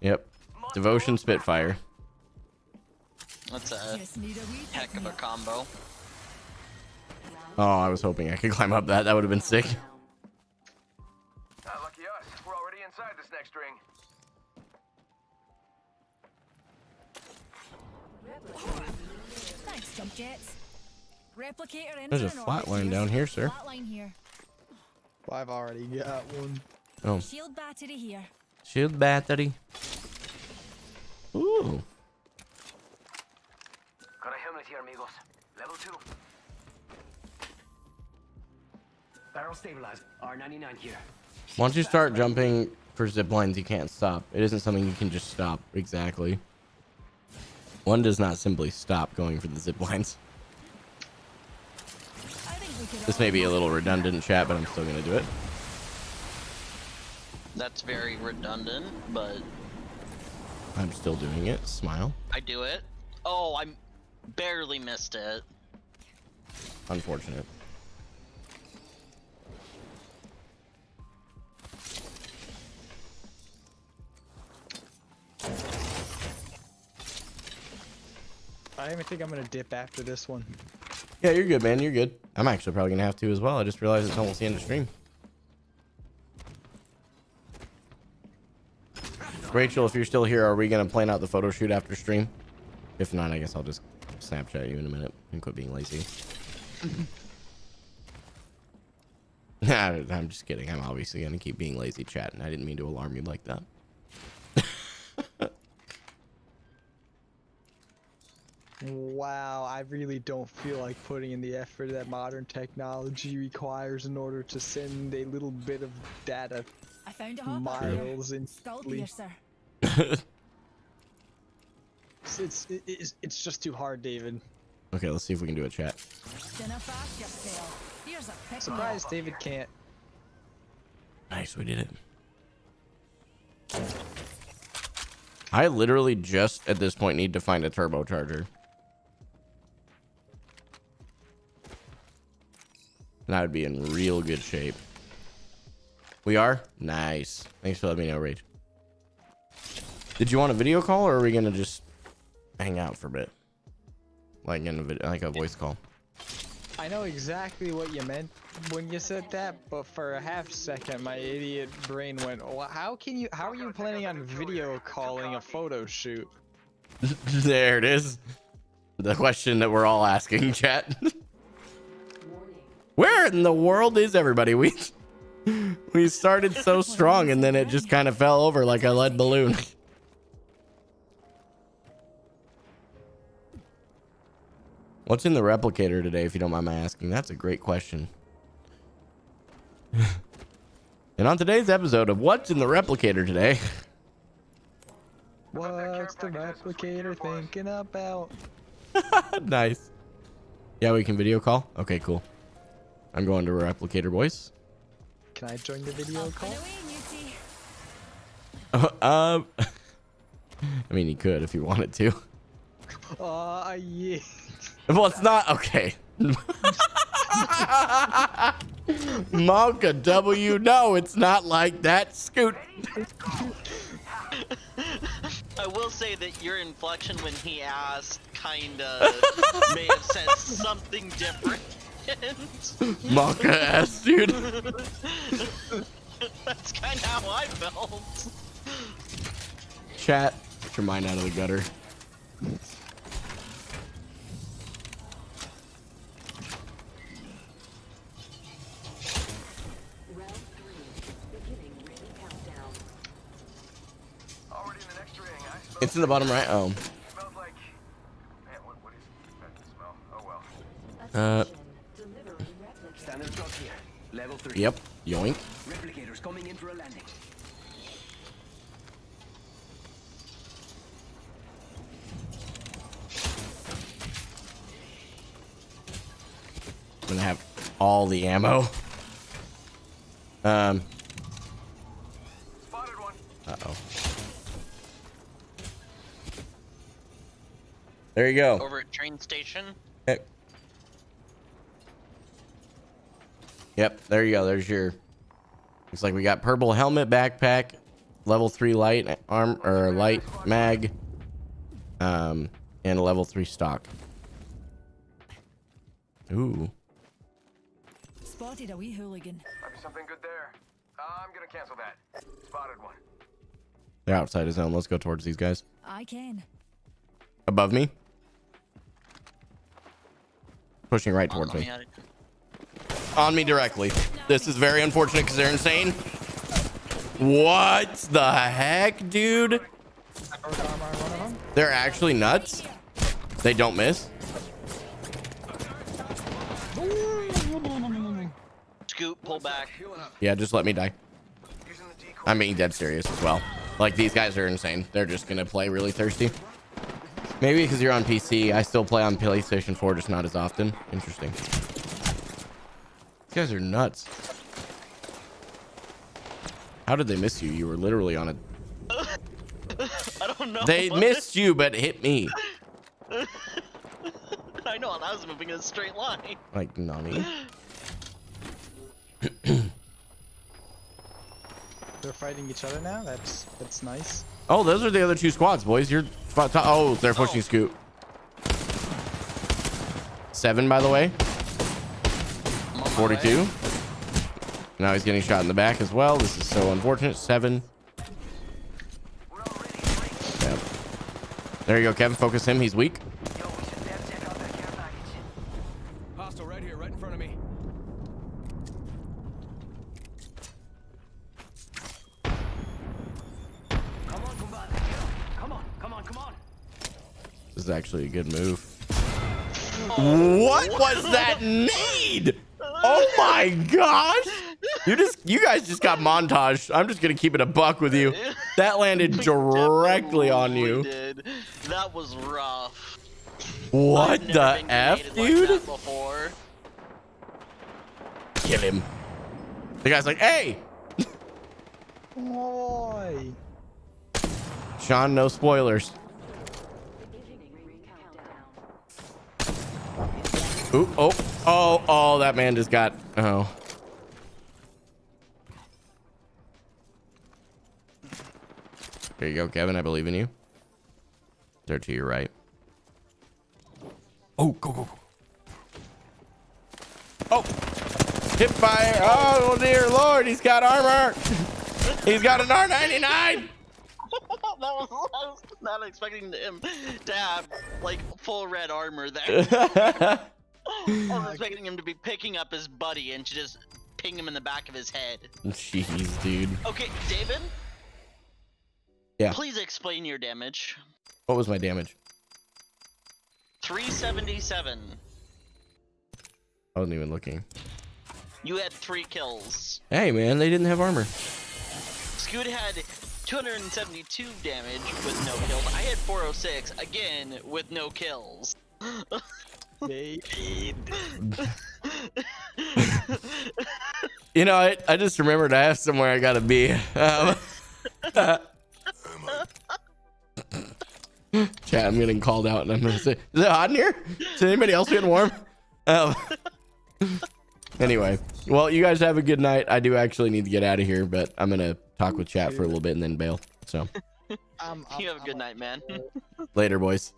Yep. Devotion Spitfire. That's a heck of a combo. Oh, I was hoping I could climb up that. That would have been sick. Lucky us. We're already inside this next ring. Thanks, jump jets. Replicator There's a engine flat line orbit down use. here, sir. Flat line here. Well, I've already got one. Oh. Shield battery here. Shield battery. Ooh. Got a helmet here, amigos. Level 2. Barrel stabilized. R99 here. Once you start jumping for zip lines, you can't stop. It isn't something you can just stop. Exactly. One does not simply stop going for the zip lines. This may be a little redundant in chat, but I'm still going to do it. That's very redundant, but I'm still doing it. Smile. I do it. Oh, I barely missed it. Unfortunate. I don't even think I'm gonna dip after this one. Yeah, you're good, man. You're good. I'm actually probably going to have to as well. I just realized it's almost the end of stream. Rachel, if you're still here, are we going to plan out the photo shoot after stream? If not, I guess I'll just Snapchat you in a minute and quit being lazy. I'm just kidding. I'm obviously going to keep being lazy, chat, and I didn't mean to alarm you like that. Wow, I really don't feel like putting in the effort that modern technology requires in order to send a little bit of data I found a hop miles in Skull instantly. piercer. It's just too hard, David. Okay, let's see if we can do a chat. Dinner fast yourself. Here's a pick. Surprised David can't. Nice, we did it. I literally just at this point need to find a turbocharger. And I would be in real good shape. We are? Nice. Thanks for letting me know, Rach. Did you want a video call or are we gonna just hang out for a bit? Like in a video, like a voice call? I know exactly what you meant when you said that, but for a half second, my idiot brain went, how are you planning on video calling a photo shoot? There it is. The question that we're all asking, chat. Where in the world is everybody? We started so strong and then it just kind of fell over like a lead balloon. What's in the replicator today, if you don't mind my asking? That's a great question. And on today's episode of What's in the Replicator today. What's the replicator thinking about? Nice. Yeah, we can video call. Okay, cool. I'm going to replicator, boys. Can I join the video call? I mean, you could if you wanted to. Yeah. Well, it's not okay. Monka W, no, it's not like that. Scoot. I will say that your inflection when he asked kinda may have said something different. Monka ass, dude. That's kind of how I felt. Chat, get your mind out of the gutter. It's in the bottom right. Oh. Standard drop here. Level 3. Yep. Yoink. Replicators coming in for a landing. I'm gonna have all the ammo. Uh-oh. There you go. Over at train station. Okay. Yep, there you go. There's your. Looks like we got purple helmet, backpack, level 3 light arm or light mag, and a level 3 stock. Ooh. Spotted a wee hooligan. Might be something good there. I'm gonna cancel that. Spotted one. They're outside his zone. Let's go towards these guys. I can. Above me. Pushing right towards me. On me directly. This is very unfortunate because they're insane. What the heck, dude? They're actually nuts. They don't miss. Scoot, pull back. Yeah, just let me die. I'm being dead serious as well. Like, these guys are insane. They're just gonna play really thirsty. Maybe because you're on PC. I still play on PlayStation 4, just not as often. Interesting. These guys are nuts. How did they miss you? You were literally on a... I don't know. They missed you, but hit me. I know, and I was moving in a straight line. Like, Nani? They're fighting each other now. That's nice. Oh, those are the other 2 squads, boys. You're... Oh, they're pushing Scoot. 7, by the way. 42. Now he's getting shot in the back as well. This is so unfortunate. 7. Yep. There you go, Kevin. Focus him. He's weak. Hostile right here, right in front of me. This is actually a good move. What was that nade? Oh my gosh! You guys just got montaged. I'm just gonna keep it a buck with you. That landed directly on you. Did. That was rough. What the F, dude? Like before. Kill him. The guy's like, hey! Why? Sean, no spoilers. Ooh, oh, that man just got, oh. There you go, Kevin. I believe in you. They're to your right. Oh, go. Oh, hip fire. Oh, dear Lord. He's got armor. He's got an R99. I was not expecting him to have like full red armor there. I was expecting him to be picking up his buddy and to just ping him in the back of his head. Jeez, dude. Okay, David. Yeah. Please explain your damage. What was my damage? 377. I wasn't even looking. You had 3 kills. Hey, man, they didn't have armor. Scoot had 272 damage with no kills. I had 406, again, with no kills. You know, I just remembered I have somewhere I gotta be. Chat, I'm getting called out and I'm gonna say, is it hot in here? Is anybody else getting warm? Anyway, well, you guys have a good night. I do actually need to get out of here, but I'm gonna talk with chat for a little bit and then bail. So You have a good night, man. later, boys.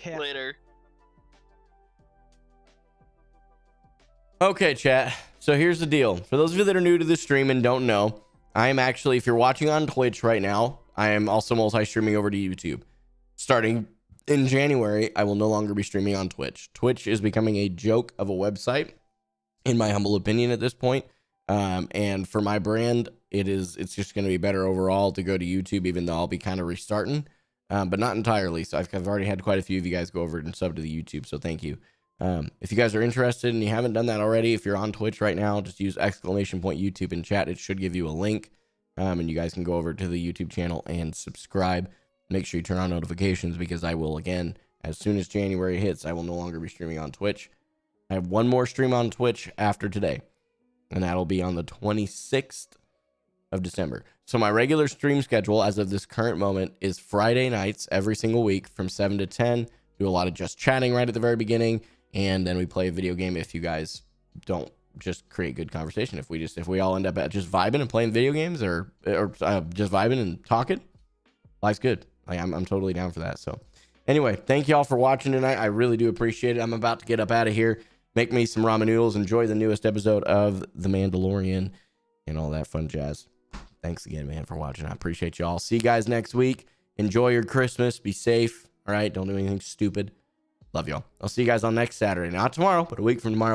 Later. Okay, chat. So here's the deal. For those of you that are new to this stream and don't know, I am actually, if you're watching on Twitch right now, I am also multi-streaming over to YouTube. Starting in January, I will no longer be streaming on Twitch. Twitch is becoming a joke of a website, in my humble opinion at this point. And for my brand, it's just going to be better overall to go to YouTube, even though I'll be kind of restarting, but not entirely. So I've already had quite a few of you guys go over and sub to the YouTube. So thank you. If you guys are interested and you haven't done that already, if you're on Twitch right now, just use ! YouTube in chat. It should give you a link. And you guys can go over to the YouTube channel and subscribe. Make sure you turn on notifications, because I will, again, as soon as January hits, I will no longer be streaming on Twitch. I have one more stream on Twitch after today, and that'll be on the 26th of December. So my regular stream schedule as of this current moment is Friday nights every single week from 7 to 10. Do a lot of just chatting right at the very beginning, and then we play a video game if you guys don't just create good conversation. If we all end up at just vibing and playing video games, or just vibing and talking, life's good. Like, I'm totally down for that. So anyway, thank you all for watching tonight. I really do appreciate it. I'm about to get up out of here, make me some ramen noodles, enjoy the newest episode of The Mandalorian and all that fun jazz. Thanks again, man, for watching. I appreciate you all. See you guys next week. Enjoy your Christmas. Be safe. All right. Don't do anything stupid. Love y'all. I'll see you guys on next Saturday. Not tomorrow, but a week from tomorrow.